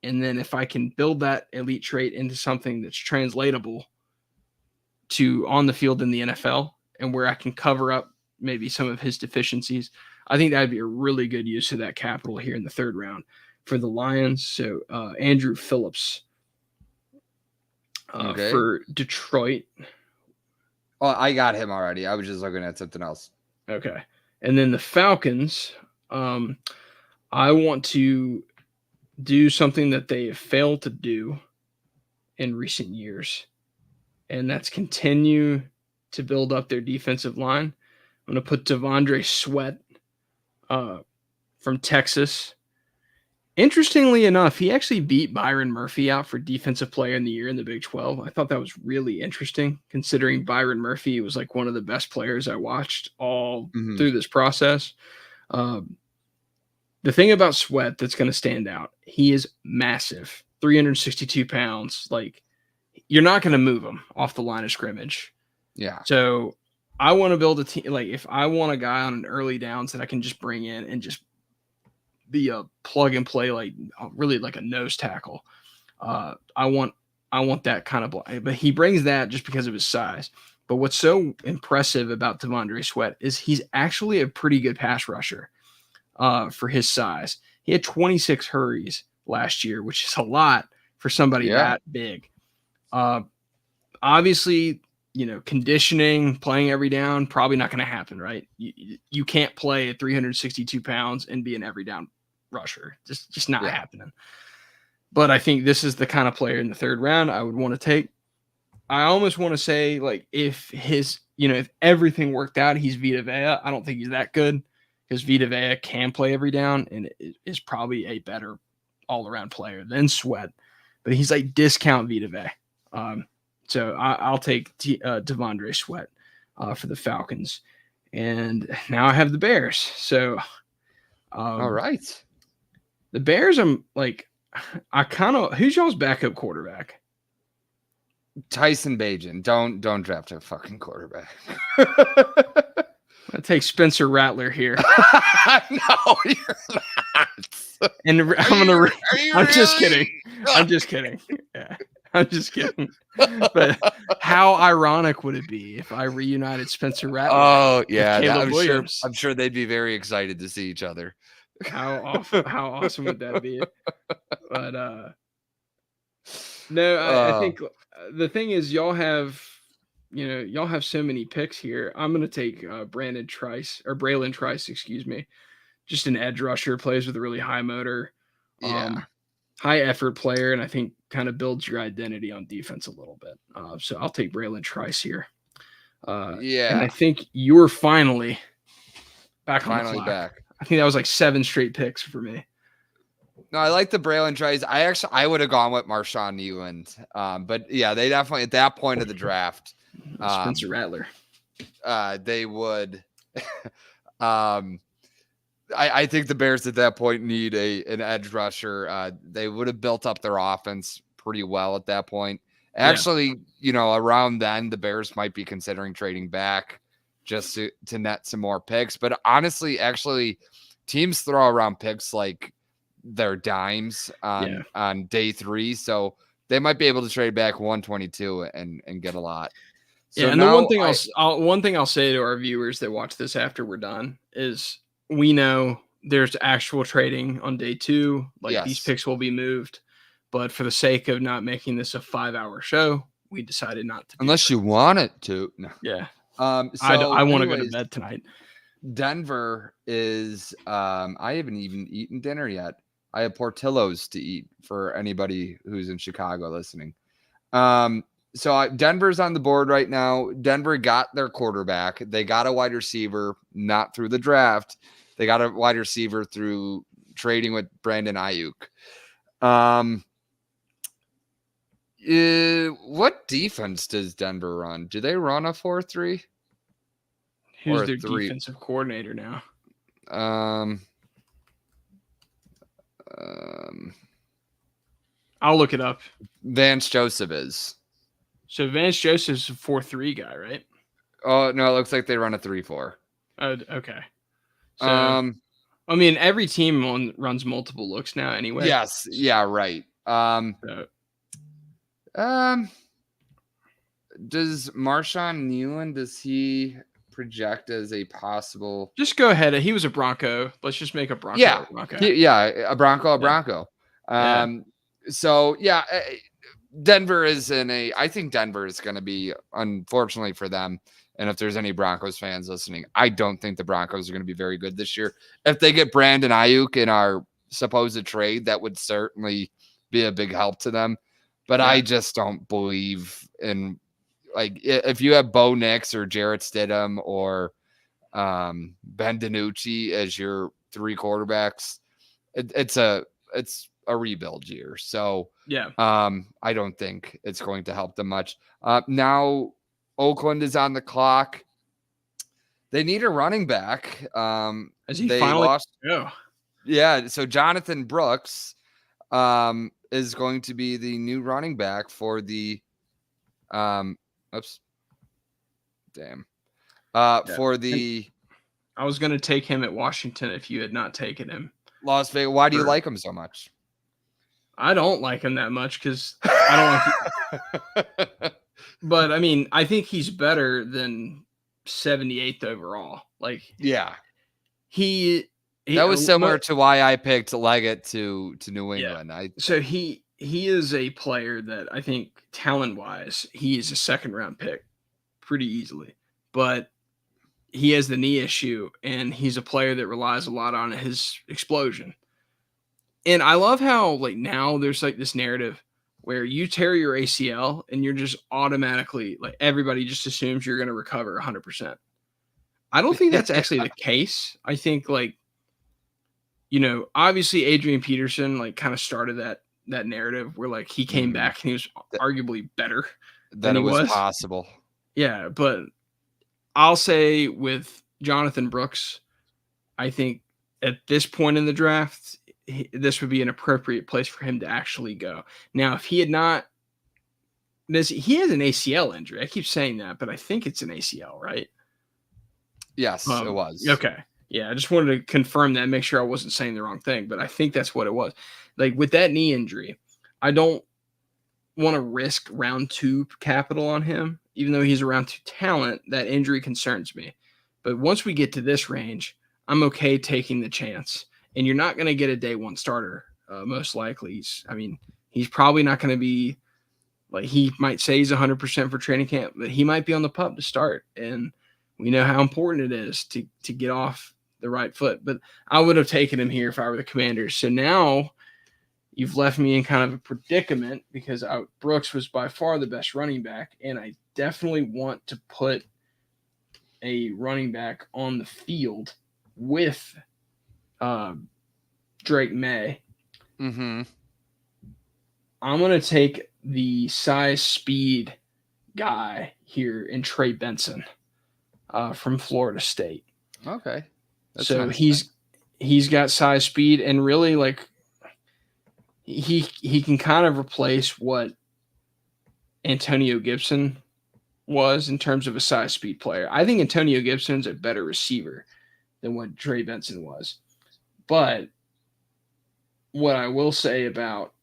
And then if I can build that elite trait into something that's translatable to on the field in the NFL and where I can cover up maybe some of his deficiencies, I think that'd be a really good use of that capital here in the third round for the Lions. So Andrew Phillips for Detroit. Oh, I got him already. I was just looking at something else. Okay. And then the Falcons, I want to do something that they have failed to do in recent years, and that's continue to build up their defensive line. I'm going to put Devondre Sweat from Texas. Interestingly enough, he actually beat Byron Murphy out for Defensive Player in the Year in the Big 12. I thought that was really interesting, considering Byron Murphy was like one of the best players I watched all through this process. The thing about Sweat that's going to stand out, he is massive, 362 pounds. Like, you're not going to move him off the line of scrimmage. Yeah. So I want to build a team. Like, if I want a guy on an early downs that I can just bring in and just be a plug and play, like really like a nose tackle. I want that kind of play. But he brings that just because of his size. But what's so impressive about Devondre Sweat is he's actually a pretty good pass rusher. For his size. He had 26 hurries last year, which is a lot for somebody that big. Obviously, conditioning, playing every down, probably not going to happen, right? You can't play at 362 pounds and be an every down rusher. Just not happening. But I think this is the kind of player in the third round I would want to take. I almost want to say, like, if if everything worked out, he's Vita Vea. I don't think he's that good, because Vita Vea can play every down and is probably a better all-around player than Sweat. But he's like discount Vita Vea. So I'll take Devondre Sweat for the Falcons. And now I have the Bears. So all right. The Bears, I'm like, who's y'all's backup quarterback? Tyson Bagent. Don't draft a fucking quarterback. I take Spencer Rattler here. No, you're not. And I'm just kidding. I'm just kidding. Yeah, I'm just kidding. But how ironic would it be if I reunited Spencer Rattler? Oh yeah, I'm sure they'd be very excited to see each other. How awesome would that be? But no, I think the thing is, y'all have so many picks here. I'm going to take Braylon Trice, excuse me. Just an edge rusher, plays with a really high motor, high effort player, and I think kind of builds your identity on defense a little bit. So I'll take Braylon Trice here. And I think you're finally back on the clock. I think that was like 7 straight picks for me. No, I like the Braylon Trice. I would have gone with Marshawn Newland. But yeah, they definitely at that point of the draft. Spencer Rattler. They would. I think the Bears at that point need an edge rusher. They would have built up their offense pretty well at that point. Actually, around then, the Bears might be considering trading back just to net some more picks. But honestly, teams throw around picks like their dimes on day 3. So they might be able to trade back 122 and get a lot. So and the one thing I'll say to our viewers that watch this after we're done is we know there's actual trading on day 2. These picks will be moved, but for the sake of not making this a 5-hour show, we decided not to. Unless you want it to. No. Yeah. So I want to go to bed tonight. Denver is. I haven't even eaten dinner yet. I have Portillo's to eat for anybody who's in Chicago listening. So Denver's on the board right now. Denver got their quarterback. They got a wide receiver, not through the draft. They got a wide receiver through trading with Brandon Ayuk. What defense does Denver run? Do they run a 4-3? Who's Or a their 3? defensive coordinator now? I'll look it up. Vance Joseph is. So Vance Joseph's a 4-3 guy, right? Oh no, it looks like they run a 3-4. Oh, okay. So I mean, every team runs multiple looks now, anyway. Yes. Yeah. Right. Does Marshawn Newland, does he project as a possible? Just go ahead. He was a Bronco. Let's just make a Bronco. Yeah. A Bronco. A Bronco. So yeah, Denver is I think Denver is going to be, unfortunately for them. And if there's any Broncos fans listening, I don't think the Broncos are going to be very good this year. If they get Brandon Ayuk in our supposed trade, that would certainly be a big help to them. But I just don't believe in, like, if you have Bo Nix or Jarrett Stidham or Ben DiNucci as your 3 quarterbacks, it's a rebuild year. So I don't think it's going to help them much. Now Oakland is on the clock. They need a running back. Has he finally lost? Yeah. So Jonathan Brooks is going to be the new running back for the for the I was going to take him at Washington if you had not taken him. Las Vegas. Why do you like him so much? I don't like him that much because I don't like but I mean, I think he's better than 78th overall. Like, yeah, he that was similar to why I picked Leggett to New England. So he is a player that I think talent wise, he is a 2nd round pick pretty easily, but he has the knee issue and he's a player that relies a lot on his explosion. And I love how, like, now there's like this narrative where you tear your ACL and you're just automatically, like, everybody just assumes you're going to recover 100%. I don't think that's actually the case. I think, like, obviously Adrian Peterson, like, kind of started that narrative where, like, he came back and he was arguably better than he was possible. Yeah. But I'll say with Jonathan Brooks, I think at this point in the draft, this would be an appropriate place for him to actually go. Now, if he had not, he has an ACL injury. I keep saying that, but I think it's an ACL, right? Yes, it was. Okay. Yeah, I just wanted to confirm that, make sure I wasn't saying the wrong thing, but I think that's what it was. Like, with that knee injury, I don't want to risk round 2 capital on him, even though he's a round 2 talent. That injury concerns me. But once we get to this range, I'm okay taking the chance. And you're not going to get a day 1 starter, most likely. He's probably not going to be, like, he might say he's 100% for training camp, but he might be on the pup to start. And we know how important it is to get off the right foot. But I would have taken him here if I were the Commanders. So now you've left me in kind of a predicament because Brooks was by far the best running back, and I definitely want to put a running back on the field with Drake May. Mm-hmm. I'm going to take the size speed guy here in Trey Benson from Florida State. Okay. That's so nice. He's got size, speed, and really, like, he can kind of replace what Antonio Gibson was in terms of a size speed player. I think Antonio Gibson's a better receiver than what Trey Benson was. But what I will say about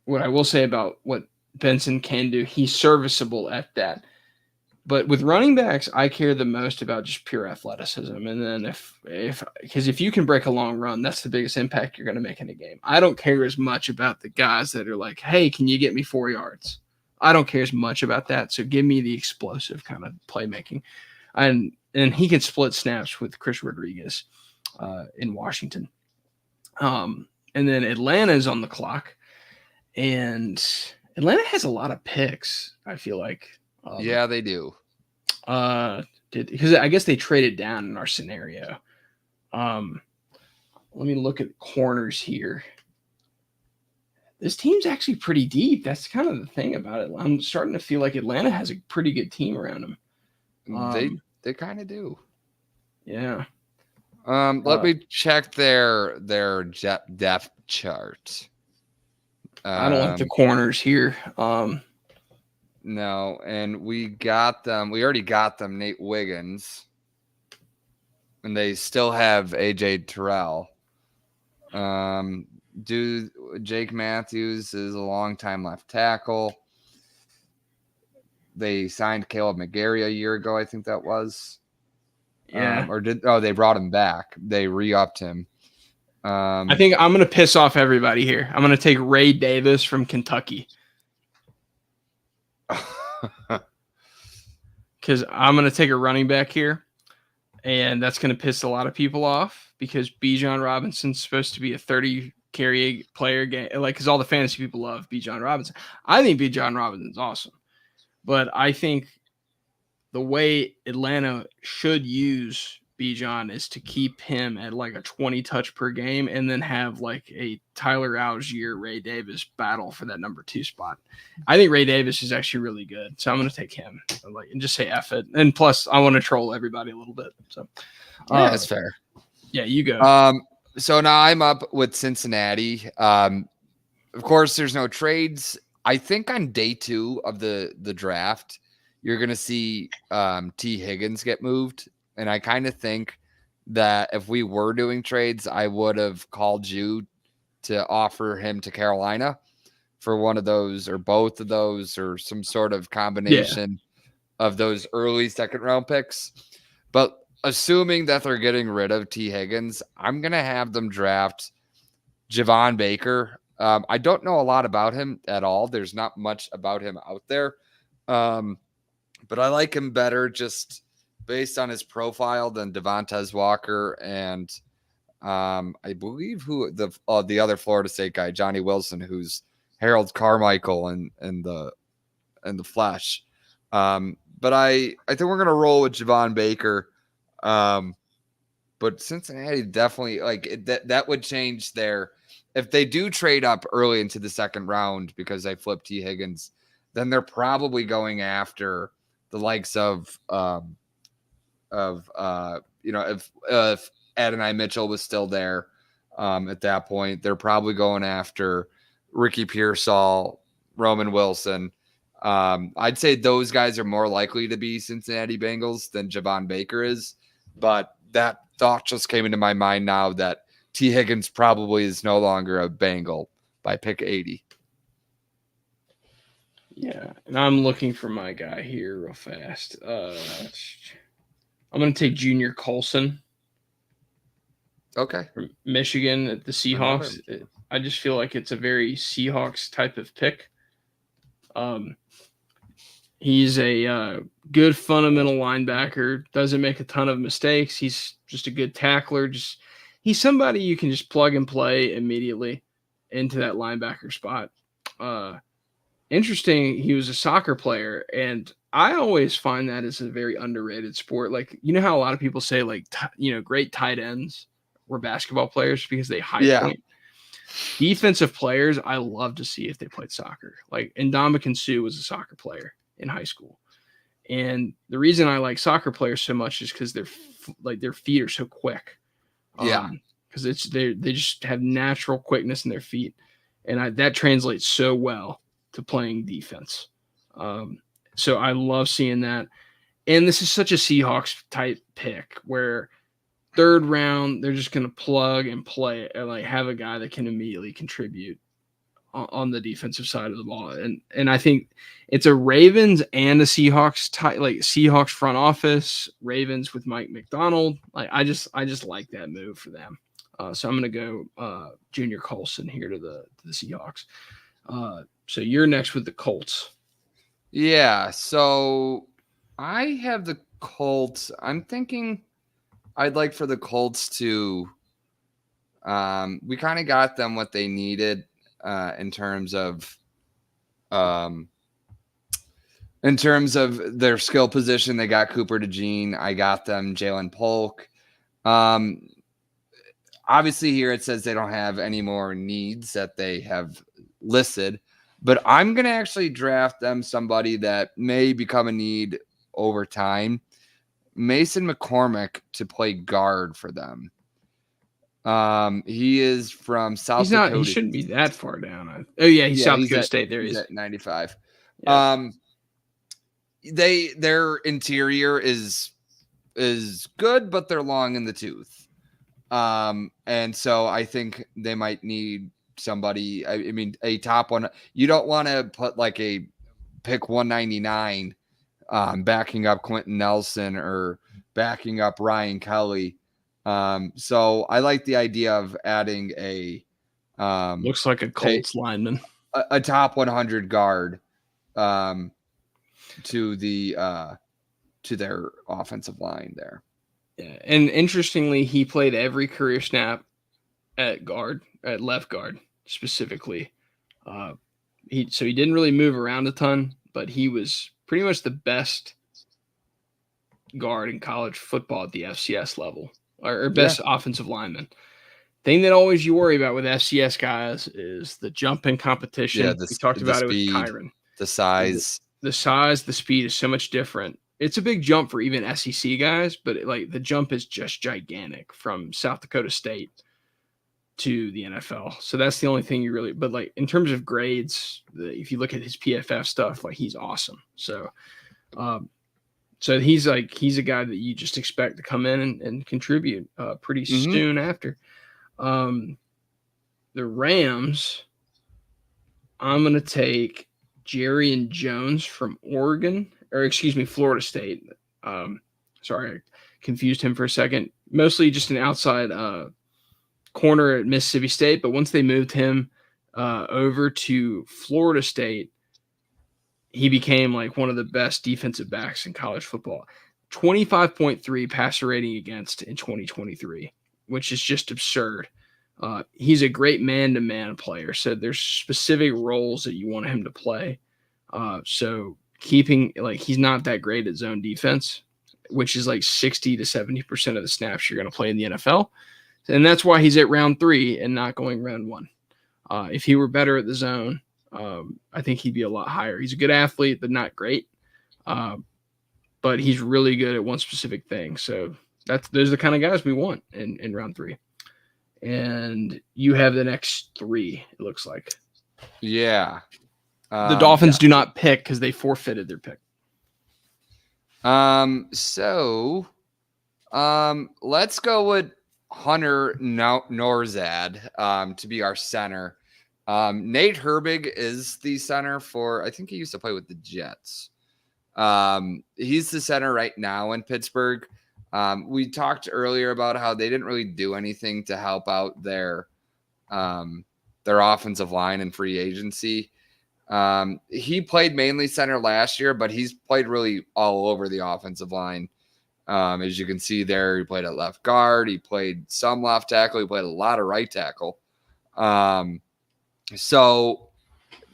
what Benson can do, he's serviceable at that. But with running backs, I care the most about just pure athleticism. And then because if you can break a long run, that's the biggest impact you're going to make in a game. I don't care as much about the guys that are like, hey, can you get me 4 yards? I don't care as much about that. So give me the explosive kind of playmaking. And he can split snaps with Chris Rodriguez in Washington. And then Atlanta is on the clock. And Atlanta has a lot of picks, I feel like. Yeah, they do. Because I guess they traded down in our scenario. Let me look at corners here. this team's actually pretty deep. That's kind of the thing about it. I'm starting to feel like Atlanta has a pretty good team around them. They kind of do. Yeah. Let me check their depth chart. I don't like the corners here. No, and we got them. We already got them Nate Wiggins, and they still have AJ Terrell. Jake Matthews is a long-time left tackle. They signed Caleb McGarry a year ago, I think that was. Yeah. They brought him back. They re-upped him. I think I'm going to piss off everybody here. I'm going to take Ray Davis from Kentucky. Because I'm going to take a running back here. And that's going to piss a lot of people off because Bijan Robinson's supposed to be a 30-carry player game. Like, because all the fantasy people love Bijan Robinson. I think Bijan Robinson's awesome. But I think the way Atlanta should use Bijan is to keep him at like a 20 touch per game and then have like a Tyler Algier, Ray Davis battle for that number 2 spot. I think Ray Davis is actually really good. So I'm going to take him and just say F it. And plus I want to troll everybody a little bit. So yeah, that's fair. Yeah, you go. So now I'm up with Cincinnati. Of course, there's no trades. I think on day 2 of the draft, you're going to see T. Higgins get moved. And I kind of think that if we were doing trades, I would have called you to offer him to Carolina for one of those or both of those or some sort of combination of those early second-round picks. But assuming that they're getting rid of T. Higgins, I'm going to have them draft Javon Baker. I don't know a lot about him at all. There's not much about him out there. But I like him better just based on his profile than Devontae Walker and I believe who the other Florida State guy, Johnny Wilson, who's Harold Carmichael in the flesh. But I think we're gonna roll with Javon Baker. But Cincinnati definitely that would change their if they do trade up early into the second round because they flip T. Higgins, then they're probably going after the likes of if Adonai Mitchell was still there at that point, they're probably going after Ricky Pearsall, Roman Wilson. I'd say those guys are more likely to be Cincinnati Bengals than Javon Baker is, but that thought just came into my mind now that T. Higgins probably is no longer a Bengal by pick 80. Yeah, and I'm looking for my guy here real fast. I'm going to take Junior Colson. Okay. From Michigan at the Seahawks. I just feel like it's a very Seahawks type of pick. He's a good fundamental linebacker, doesn't make a ton of mistakes. He's just a good tackler. He's somebody you can just plug and play immediately into that linebacker spot. Interesting, he was a soccer player, and I always find that is a very underrated sport. Like, you know how a lot of people say, like, great tight ends were basketball players because they high point. Defensive players, I love to see if they played soccer. Like, Ndamukong Suh was a soccer player in high school. And the reason I like soccer players so much is because their feet are so quick. Because they just have natural quickness in their feet. And that translates so well to playing defense. So I love seeing that. And this is such a Seahawks type pick where third round, they're just going to plug and play and like have a guy that can immediately contribute on the defensive side of the ball. And I think it's a Ravens and a Seahawks type, like Seahawks front office, Ravens with Mike McDonald. Like I just like that move for them. So I'm going to go Junior Colson here to the Seahawks. So you're next with the Colts. Yeah, so I have the Colts. I'm thinking I'd like for the Colts to we kind of got them what they needed in terms of their skill position. They got Cooper DeJean. I got them Jalen Polk. Obviously here it says they don't have any more needs that they have listed, but I'm going to actually draft them somebody that may become a need over time. Mason McCormick to play guard for them. He is from South Dakota. He shouldn't be that far down. He's South Dakota State. There he is at 95. Yeah. Their interior is good, but they're long in the tooth. And so I think they might need somebody. I mean, a top one. You don't want to put like a pick 199 backing up Quentin Nelson or backing up Ryan Kelly. So I like the idea of adding a looks like a Colts lineman, a top 100 guard to their offensive line there. Yeah, and interestingly, he played every career snap at left guard specifically. He didn't really move around a ton, but he was pretty much the best guard in college football at the FCS level, or best offensive lineman. Thing that always you worry about with FCS guys is the jumping competition. Yeah, we talked about speed, it with Kyron. The size. The speed is so much different. It's a big jump for even SEC guys, but the jump is just gigantic from South Dakota State to the NFL. So that's the only thing you really, but in terms of grades, if you look at his PFF stuff, he's awesome. So, he's a guy that you just expect to come in and contribute pretty soon after. The Rams, I'm going to take Jerry Jones from Florida State. Sorry, I confused him for a second. Mostly just an outside corner at Mississippi State, but once they moved him over to Florida State, he became one of the best defensive backs in college football. 25.3 passer rating against in 2023, which is just absurd. He's a great man-to-man player, so there's specific roles that you want him to play. So keeping he's not that great at zone defense, which is 60 to 70% of the snaps you're going to play in the NFL. And that's why he's at round 3 and not going round 1. If he were better at the zone, I think he'd be a lot higher. He's a good athlete, but not great. But he's really good at one specific thing. So those are the kind of guys we want in round 3. And you have the next 3, it looks like. Yeah. The Dolphins do not pick because they forfeited their pick. So let's go with Hunter Nourzad to be our center. Nate Herbig is the center for, I think he used to play with the Jets. He's the center right now in Pittsburgh. We talked earlier about how they didn't really do anything to help out their offensive line and free agency. He played mainly center last year, but he's played really all over the offensive line. As you can see there, he played at left guard. He played some left tackle. He played a lot of right tackle. So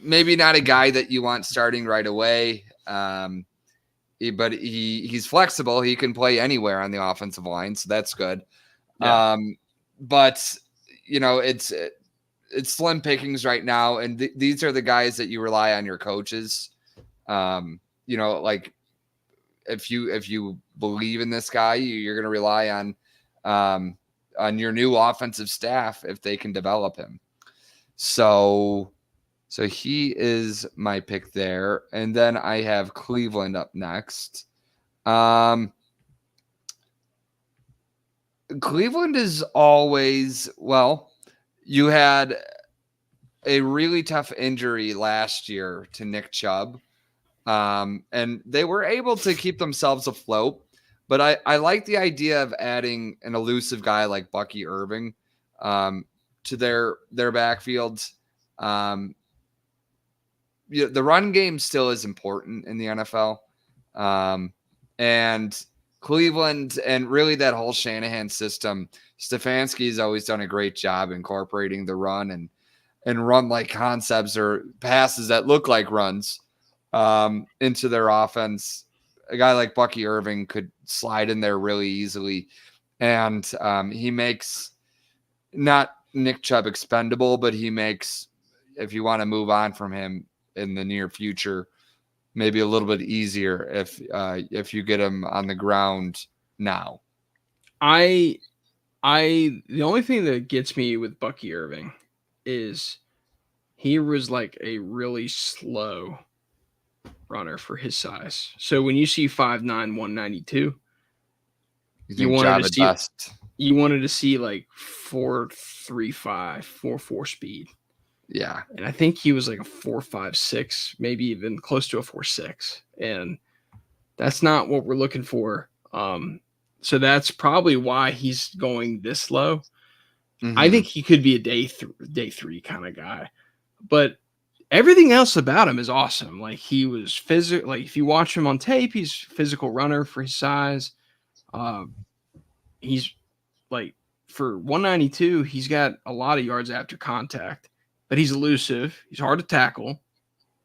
maybe not a guy that you want starting right away. But he's flexible. He can play anywhere on the offensive line, so that's good. Yeah. But it's slim pickings right now, and these are the guys that you rely on your coaches. If you believe in this guy, you're going to rely on your new offensive staff if they can develop him. So he is my pick there. And then I have Cleveland up next. Cleveland is always, you had a really tough injury last year to Nick Chubb. And they were able to keep themselves afloat. But I like the idea of adding an elusive guy like Bucky Irving to their backfields. The run game still is important in the NFL. And Cleveland and really that whole Shanahan system, Stefanski has always done a great job incorporating the run and run-like concepts or passes that look like runs into their offense. A guy like Bucky Irving could slide in there really easily. And he makes not Nick Chubb expendable, but he makes if you want to move on from him in the near future, maybe a little bit easier if you get him on the ground now. The only thing that gets me with Bucky Irving is he was like a really slow runner for his size. So when you see 5'9", 192, you wanted to see like 4.35, 4.4 speed. Yeah. And I think he was like a 4.56, maybe even close to a 4.6. And that's not what we're looking for. So that's probably why he's going this low. I think he could be a day three kind of guy, but everything else about him is awesome. Like he was physical. Like if you watch him on tape, he's a physical runner for his size. He's like for 192, he's got a lot of yards after contact, but he's elusive. He's hard to tackle,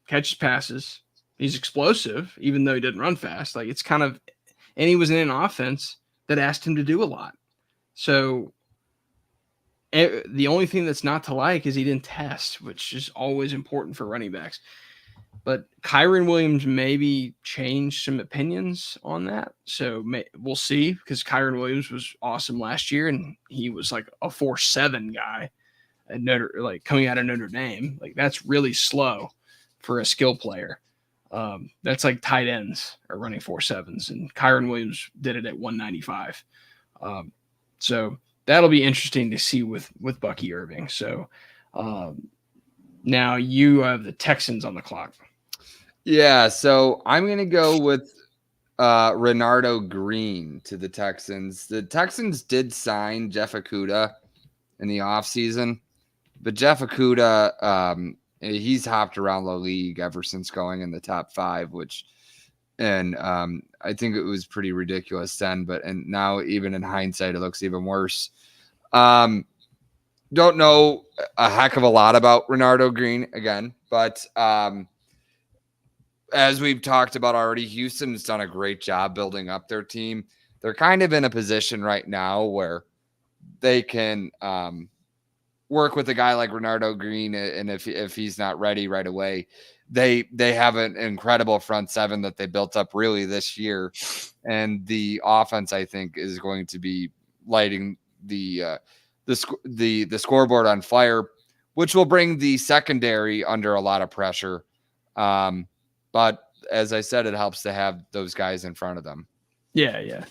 catches passes. He's explosive, even though he didn't run fast. Like it's kind of, and he was in an offense that asked him to do a lot. So the only thing that's not to like is he didn't test, which is always important for running backs. But Kyren Williams maybe changed some opinions on that. So we'll see, because Kyren Williams was awesome last year, and he was like a 4.7 guy at coming out of Notre Dame. Like that's really slow for a skill player. That's like tight ends are running 4.7s, and Kyren Williams did it at 195. So that'll be interesting to see with Bucky Irving. So now you have the Texans on the clock. Yeah, so I'm going to go with Renardo Green to the Texans. The Texans did sign Jeff Okudah in the offseason, but Jeff Okudah, he's hopped around the league ever since going in the top 5, and I think it was pretty ridiculous then, and now even in hindsight, it looks even worse. Don't know a heck of a lot about Renardo Green again, but as we've talked about already, Houston's done a great job building up their team. They're kind of in a position right now where they can work with a guy like Renardo Green, and if he's not ready right away, they have an incredible front seven that they built up really this year, and the offense I think is going to be lighting the scoreboard on fire, which will bring the secondary under a lot of pressure. But as I said, it helps to have those guys in front of them. Yeah.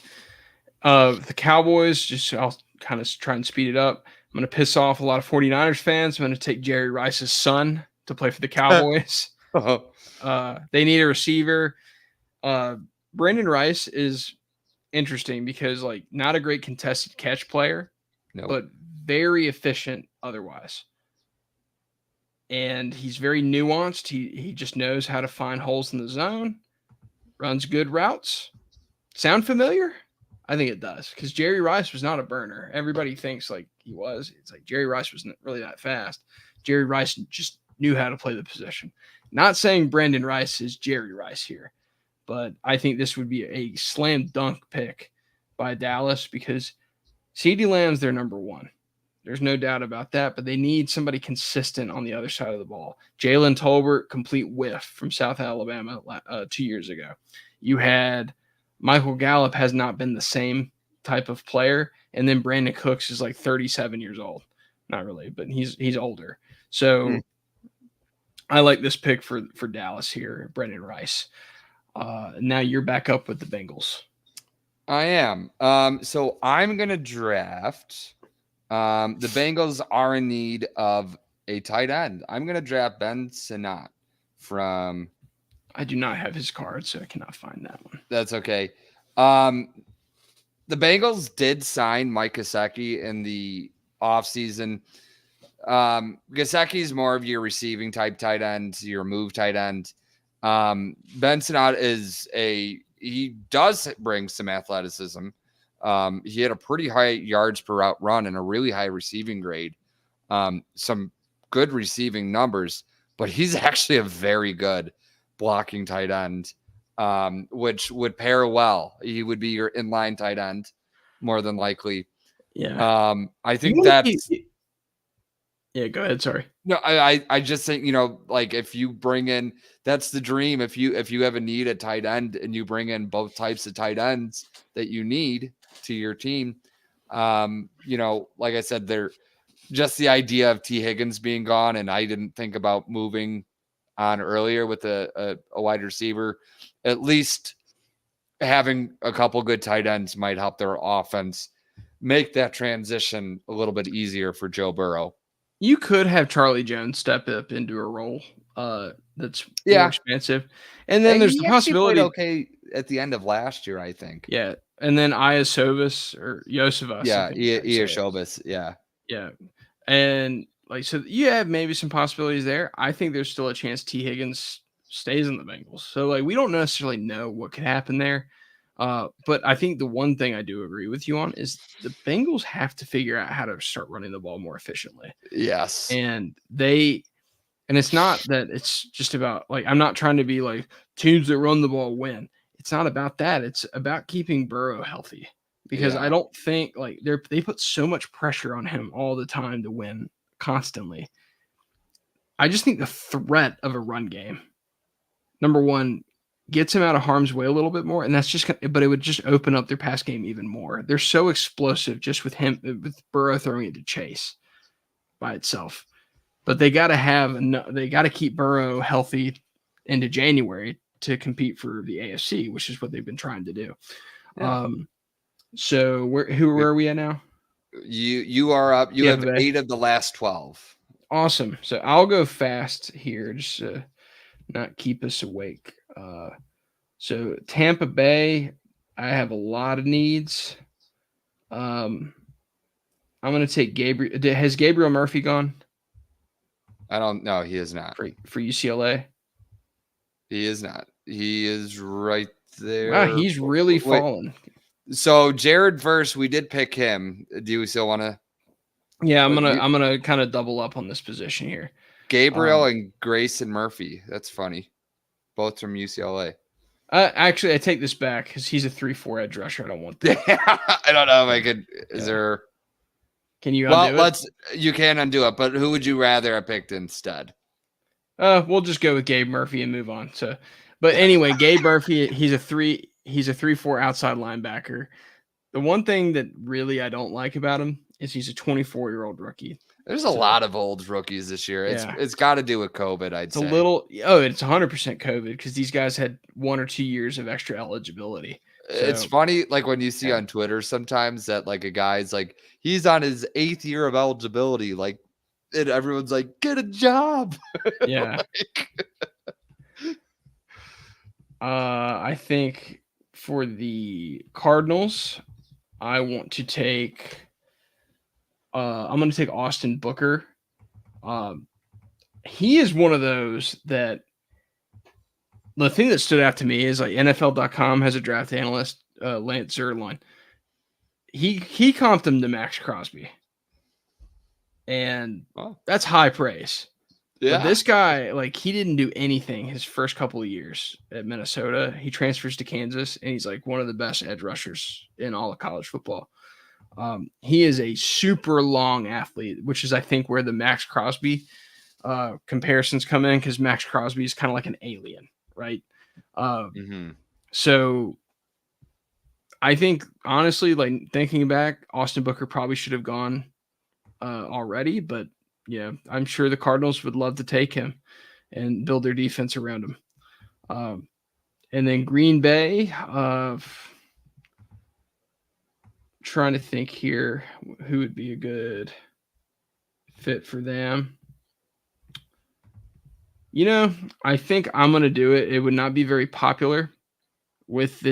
The Cowboys, I'll kind of try and speed it up. I'm going to piss off a lot of 49ers fans. I'm going to take Jerry Rice's son to play for the Cowboys. They need a receiver. Brandon Rice is interesting because not a great contested catch player, but very efficient otherwise. And he's very nuanced. He just knows how to find holes in the zone, runs good routes. Sound familiar? I think it does, because Jerry Rice was not a burner. Everybody thinks like he was. It's like Jerry Rice wasn't really that fast. Jerry Rice just knew how to play the position. Not saying Brandon Rice is Jerry Rice here, but I think this would be a slam dunk pick by Dallas because CeeDee Lamb's their number one. There's no doubt about that, but they need somebody consistent on the other side of the ball. Jalen Tolbert, complete whiff from South Alabama 2 years ago. You had Michael Gallup, has not been the same type of player, and then Brandon Cooks is like 37 years old. Not really, but he's older. So I like this pick for Dallas here, Brandon Rice. Now you're back up with the Bengals. I am. So I'm going to draft. The Bengals are in need of a tight end. I'm going to draft Ben Sinnott from. I do not have his card, so I cannot find that one. That's okay. The Bengals did sign Mike Gesicki in the offseason. Gesicki is more of your receiving type tight end, your move tight end. Ben Sinnott he does bring some athleticism. He had a pretty high yards per route run and a really high receiving grade. Some good receiving numbers, but he's actually a very good blocking tight end, which would pair well. He would be your inline tight end more than likely. Yeah. I think that's Yeah, go ahead. Sorry. No, I just think, like if you bring in, that's the dream. If you have a need at tight end and you bring in both types of tight ends that you need to your team, like I said, they're just the idea of T. Higgins being gone, and I didn't think about moving on earlier with a wide receiver. At least having a couple good tight ends might help their offense make that transition a little bit easier for Joe Burrow. You could have Charlie Jones step up into a role that's more Yeah. expansive. And then there's the He actually played possibility. okay at the end of last year, I think. Yeah. And then Iosivas or Yosivas. Yeah, Iosivas. Yeah. Yeah. And like, so you have maybe some possibilities there. I think there's still a chance T. Higgins stays in the Bengals. So like, we don't necessarily know what could happen there. But I think the one thing I do agree with you on is the Bengals have to figure out how to start running the ball more efficiently. Yes. And it's not that it's just about like, I'm not trying to be like teams that run the ball win. It's not about that. It's about keeping Burrow healthy, because I don't think like they put so much pressure on him all the time to win constantly. I just think the threat of a run game, number one, gets him out of harm's way a little bit more, and that's just, but it would just open up their pass game even more. They're so explosive just with with Burrow throwing it to Chase by itself. But they got to keep Burrow healthy into January to compete for the AFC, which is what they've been trying to do. Yeah. So where are we at now? You are up. You have 8 of the last 12. Awesome. So I'll go fast here, just to not keep us awake. So Tampa Bay, I have a lot of needs. I'm going to take Gabriel. Has Gabriel Murphy gone? I don't know. He is not. For UCLA? He is not. He is right there. Wow, he's really fallen. So Jared Verse, we did pick him. Do you still want to? Yeah, I'm gonna kind of double up on this position here. Gabriel and Grayson Murphy. That's funny. Both from UCLA. Actually, I take this back because he's a 3-4 edge rusher. I don't want that. I don't know if I could. Is there? Can you undo it? You can undo it, but who would you rather have picked instead? We'll just go with Gabe Murphy and move on. So, but anyway, Gabe Murphy, he's a 3-4 outside linebacker. The one thing that really I don't like about him is he's a 24-year-old rookie. There's a lot of old rookies this year. It's got to do with COVID, I'd say. It's 100% COVID because these guys had 1 or 2 years of extra eligibility. So, it's funny, like when you see on Twitter sometimes that like a guy's like he's on his 8th year of eligibility, like, and everyone's like, get a job. Yeah. I think for the Cardinals, I want to take. I'm going to take Austin Booker. He is one of those that the thing that stood out to me is like NFL.com has a draft analyst, Lance Zierlein. He comped him to Max Crosby. And that's high praise. Yeah. But this guy, like, he didn't do anything his first couple of years at Minnesota. He transfers to Kansas, and he's like one of the best edge rushers in all of college football. He is a super long athlete, which is, I think, where the Max Crosby comparisons come in, because Max Crosby is kind of like an alien, right? So I think, honestly, like thinking back, Austin Booker probably should have gone already, but yeah, I'm sure the Cardinals would love to take him and build their defense around him. And then Green Bay, trying to think here who would be a good fit for them. You know, I think I'm going to do it. It would not be very popular with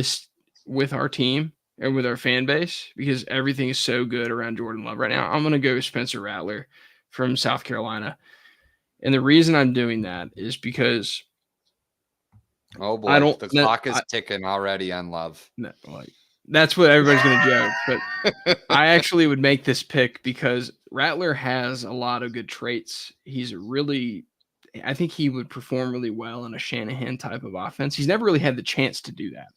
our team and with our fan base because everything is so good around Jordan Love right now. I'm going to go with Spencer Rattler from South Carolina. And the reason I'm doing that is because the clock is ticking already on Love. No, like, that's what everybody's going to joke. But I actually would make this pick because Rattler has a lot of good traits. I think he would perform really well in a Shanahan type of offense. He's never really had the chance to do that.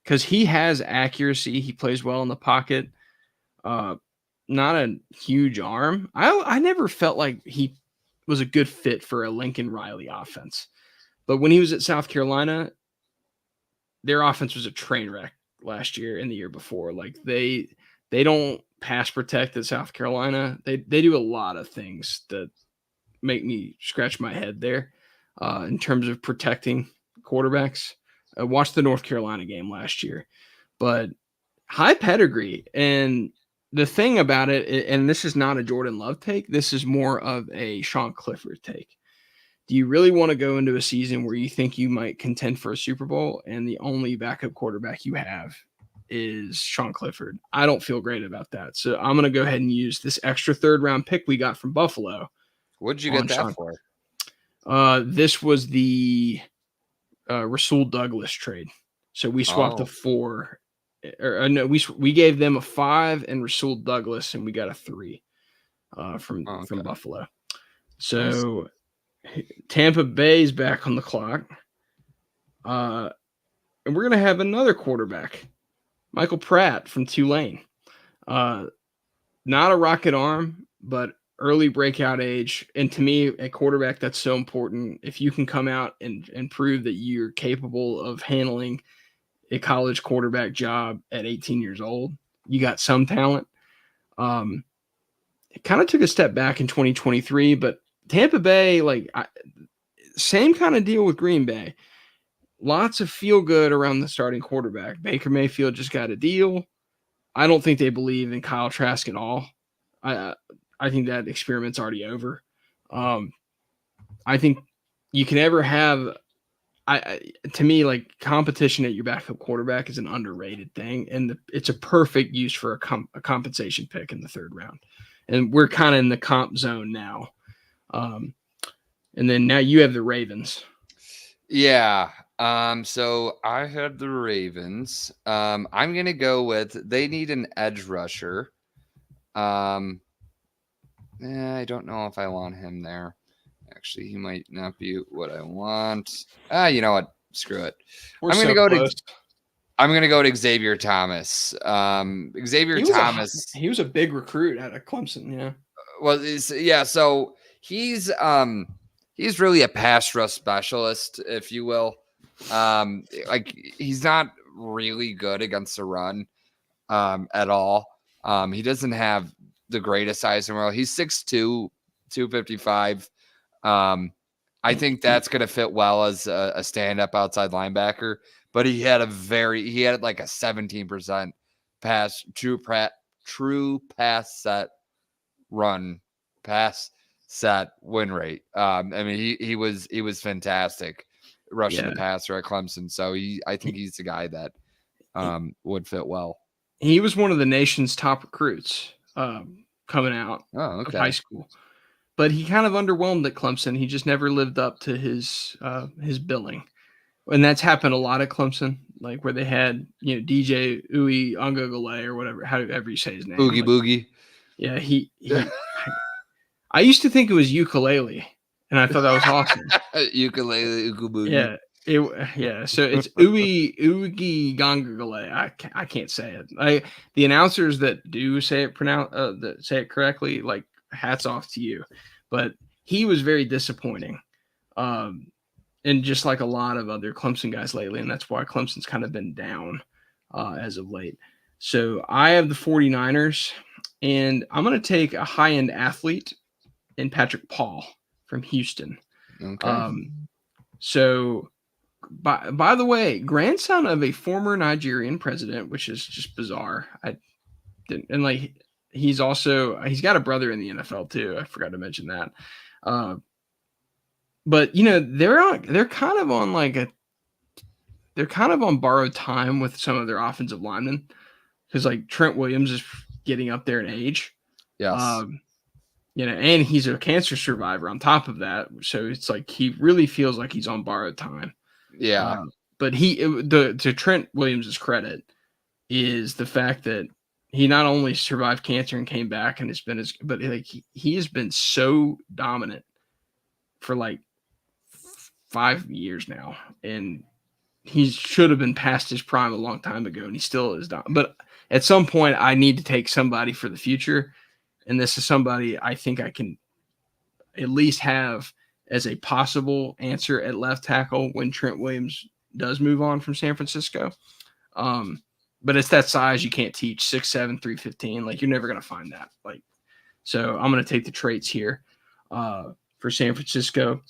Because he has accuracy. He plays well in the pocket. not a huge arm. I never felt like he was a good fit for a Lincoln Riley offense. But when he was at South Carolina, their offense was a train wreck last year and the year before. Like they don't pass protect at South Carolina. They do a lot of things that make me scratch my head there in terms of protecting quarterbacks. I watched the North Carolina game last year, but high pedigree. And the thing about it, and this is not a Jordan Love take, this is more of a Sean Clifford take. Do you really want to go into a season where you think you might contend for a Super Bowl and the only backup quarterback you have is Sean Clifford? I don't feel great about that. So I'm going to go ahead and use this extra third round pick we got from Buffalo. What'd you get that for? This was the Rasul Douglas trade. So we swapped a 4. Or no, we gave them a 5 and Rasul Douglas, and we got a 3 from Buffalo. So Tampa Bay's back on the clock. And we're going to have another quarterback, Michael Pratt from Tulane. Not a rocket arm, but early breakout age. And to me, a quarterback that's so important. If you can come out and prove that you're capable of handling a college quarterback job at 18 years old, you got some talent. It kind of took a step back in 2023, but Tampa Bay, same kind of deal with Green Bay. Lots of feel good around the starting quarterback. Baker Mayfield just got a deal. I don't think they believe in Kyle Trask at all. I think that experiment's already over. I think you can ever have, to me, like competition at your backup quarterback is an underrated thing, and it's a perfect use for a compensation pick in the 3rd round. And we're kind of in the comp zone now. And then now you have the Ravens. Yeah. So I had the Ravens. I'm gonna go with they need an edge rusher. I don't know if I want him there. Actually, he might not be what I want. You know what? Screw it. I'm gonna go to Xavier Thomas. Xavier Thomas. He was a big recruit out of Clemson. Yeah. Well, yeah. So he's really a pass rush specialist, if you will. He's not really good against the run at all. He doesn't have the greatest size in the world. He's 6'2", 255. I think that's going to fit well as a stand-up outside linebacker. But he had like a 17% true pass set win rate. I mean, he was fantastic rushing the passer at Clemson. So I think he's the guy that would fit well. He was one of the nation's top recruits coming out of high school, but he kind of underwhelmed at Clemson. He just never lived up to his billing, and that's happened a lot at Clemson, like where they had DJ Uiagalelei or whatever, however you say his name, Oogie Boogie. Yeah, he I used to think it was ukulele, and I thought that was awesome. Ukulele, Oogie Boogie. Yeah, so it's Oogie Gongagale. I can't say it. The announcers that do say it that say it correctly, like hats off to you. But he was very disappointing, and just like a lot of other Clemson guys lately, and that's why Clemson's kind of been down as of late. So I have the 49ers, and I'm going to take a high-end athlete in Patrick Paul from Houston. Okay. So. By the way, grandson of a former Nigerian president, which is just bizarre. He's got a brother in the NFL too. I forgot to mention that. But they're kind of on borrowed time with some of their offensive linemen, because like Trent Williams is getting up there in age. Yes. And he's a cancer survivor on top of that. So it's like he really feels like he's on borrowed time. Yeah. But to Trent Williams' credit is the fact that he not only survived cancer and came back and he has been so dominant for like 5 years now. And he should have been past his prime a long time ago, and he still is not. But at some point, I need to take somebody for the future, and this is somebody I think I can at least have as a possible answer at left tackle when Trent Williams does move on from San Francisco. But it's that size you can't teach, 6'7", 315. Like, you're never going to find that. Like, so I'm going to take the traits here for San Francisco.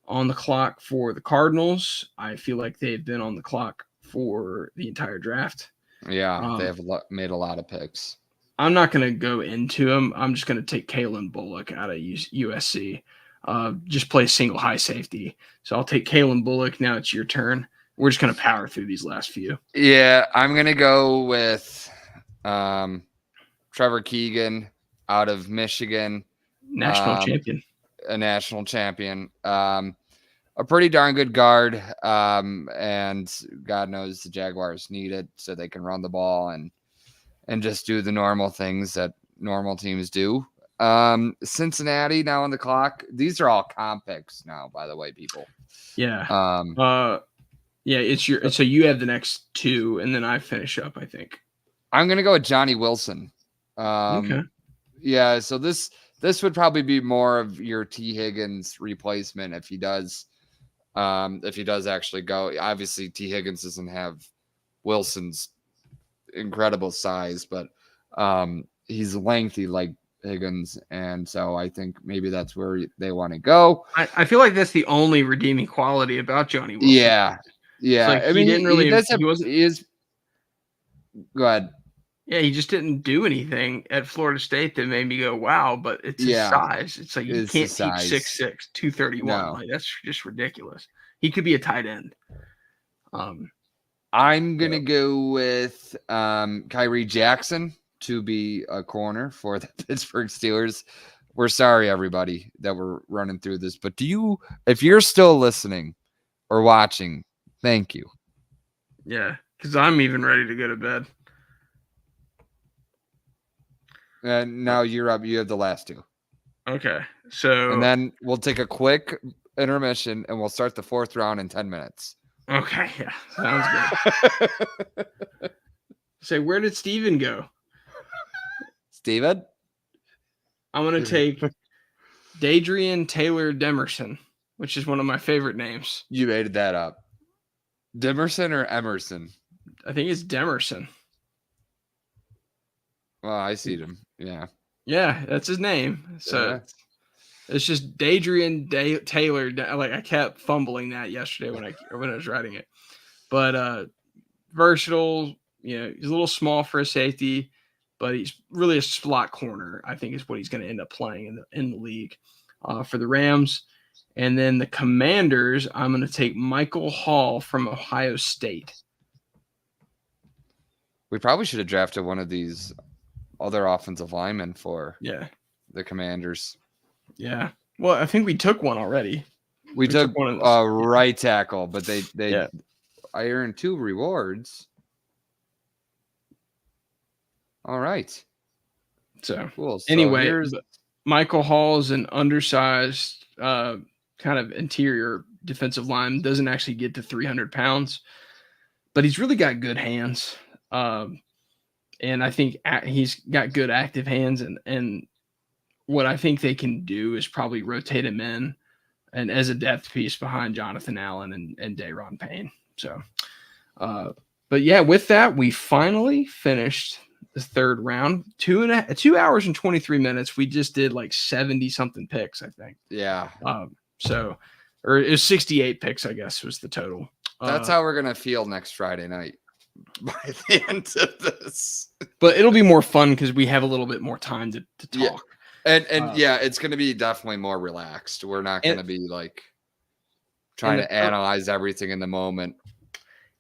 On the clock for the Cardinals, I feel like they've been on the clock for the entire draft. Yeah, they have made a lot of picks. I'm not going to go into them. I'm just going to take Kalen Bullock out of USC. Just play single high safety. So I'll take Kalen Bullock. Now it's your turn. We're just going to power through these last few. Yeah, I'm going to go with Trevor Keegan out of Michigan. National champion. A national champion. A pretty darn good guard. And God knows the Jaguars need it so they can run the ball and just do the normal things that normal teams do. Cincinnati now on the clock. These are all comp picks now, by the way, people. Yeah. Yeah, so you have the next two, and then I finish up, I think. I'm gonna go with Johnny Wilson. Okay. Yeah, so this would probably be more of your T. Higgins replacement if he does actually go. Obviously, T. Higgins doesn't have Wilson's incredible size, but he's lengthy like Higgins, and so I think maybe that's where they want to go. I feel like that's the only redeeming quality about Johnny Wilson. Yeah. Like, I mean, go ahead. Yeah, he just didn't do anything at Florida State that made me go, wow, but it's his size. It's like you can't teach 6'6", 231. No. Like, that's just ridiculous. He could be a tight end. I'm going to go with Kyrie Jackson to be a corner for the Pittsburgh Steelers. We're sorry, everybody, that we're running through this, but if you're still listening or watching, thank you. Yeah, because I'm even ready to go to bed. Now you're up. You have the last two. Okay, so... And then we'll take a quick intermission, and we'll start the fourth round in 10 minutes. Okay, yeah, sounds good. Say, where did Steven go? Steven? I'm going to take Dadrian Taylor Demerson, which is one of my favorite names. You made that up. Demerson or Emerson? I think it's Demerson. Well, I see him. Yeah. Yeah, that's his name. So it's just Dadrian Taylor. Like, I kept fumbling that yesterday when I was writing it. But versatile, he's a little small for a safety, but he's really a slot corner, I think, is what he's going to end up playing in the league for the Rams. And then the Commanders, I'm going to take Michael Hall from Ohio State. We probably should have drafted one of these other offensive linemen for the Commanders. Yeah. Well, I think we took one already. We took one right tackle, but they I earned 2 rewards. All right. So cool. Anyway, Michael Hall is an undersized kind of interior defensive line. Doesn't actually get to 300 pounds, but he's really got good hands. And I think he's got good active hands. And what I think they can do is probably rotate him in and as a depth piece behind Jonathan Allen and Daron Payne. So, but yeah, with that, we finally finished the third round. 2 hours and 23 minutes. We just did like 70 something picks, I think. Yeah. Or it was 68 picks, I guess, was the total. That's how we're going to feel next Friday night by the end of this. But it'll be more fun because we have a little bit more time to talk. And it's going to be definitely more relaxed. We're not going to be like trying to analyze everything in the moment.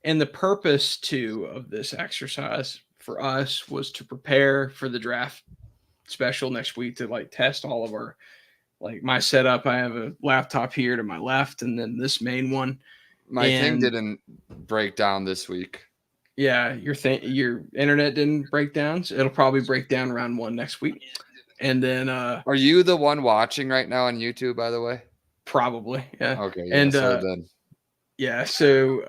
And the purpose too of this exercise for us was to prepare for the draft special next week, to like test all of our, like my setup. I have a laptop here to my left and then this main one. My thing didn't break down this week. Yeah, your internet didn't break down, so it'll probably break down around 1 next week. And then are you the one watching right now on YouTube, by the way? Probably, yeah. Okay. And so then. yeah, so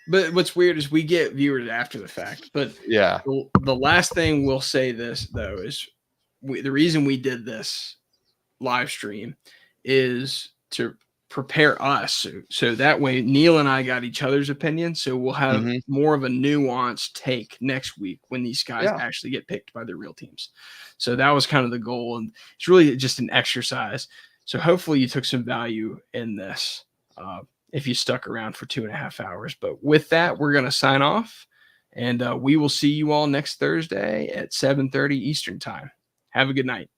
But what's weird is we get viewers after the fact. But Yeah. the last thing we'll say this though is the reason we did this live stream is to prepare us so that way Neil and I got each other's opinion, so we'll have more of a nuanced take next week when these guys actually get picked by their real teams. So that was kind of the goal, and it's really just an exercise. So hopefully you took some value in this if you stuck around for 2.5 hours. But with that, we're going to sign off, and we will see you all next Thursday at 7:30 Eastern time. Have a good night.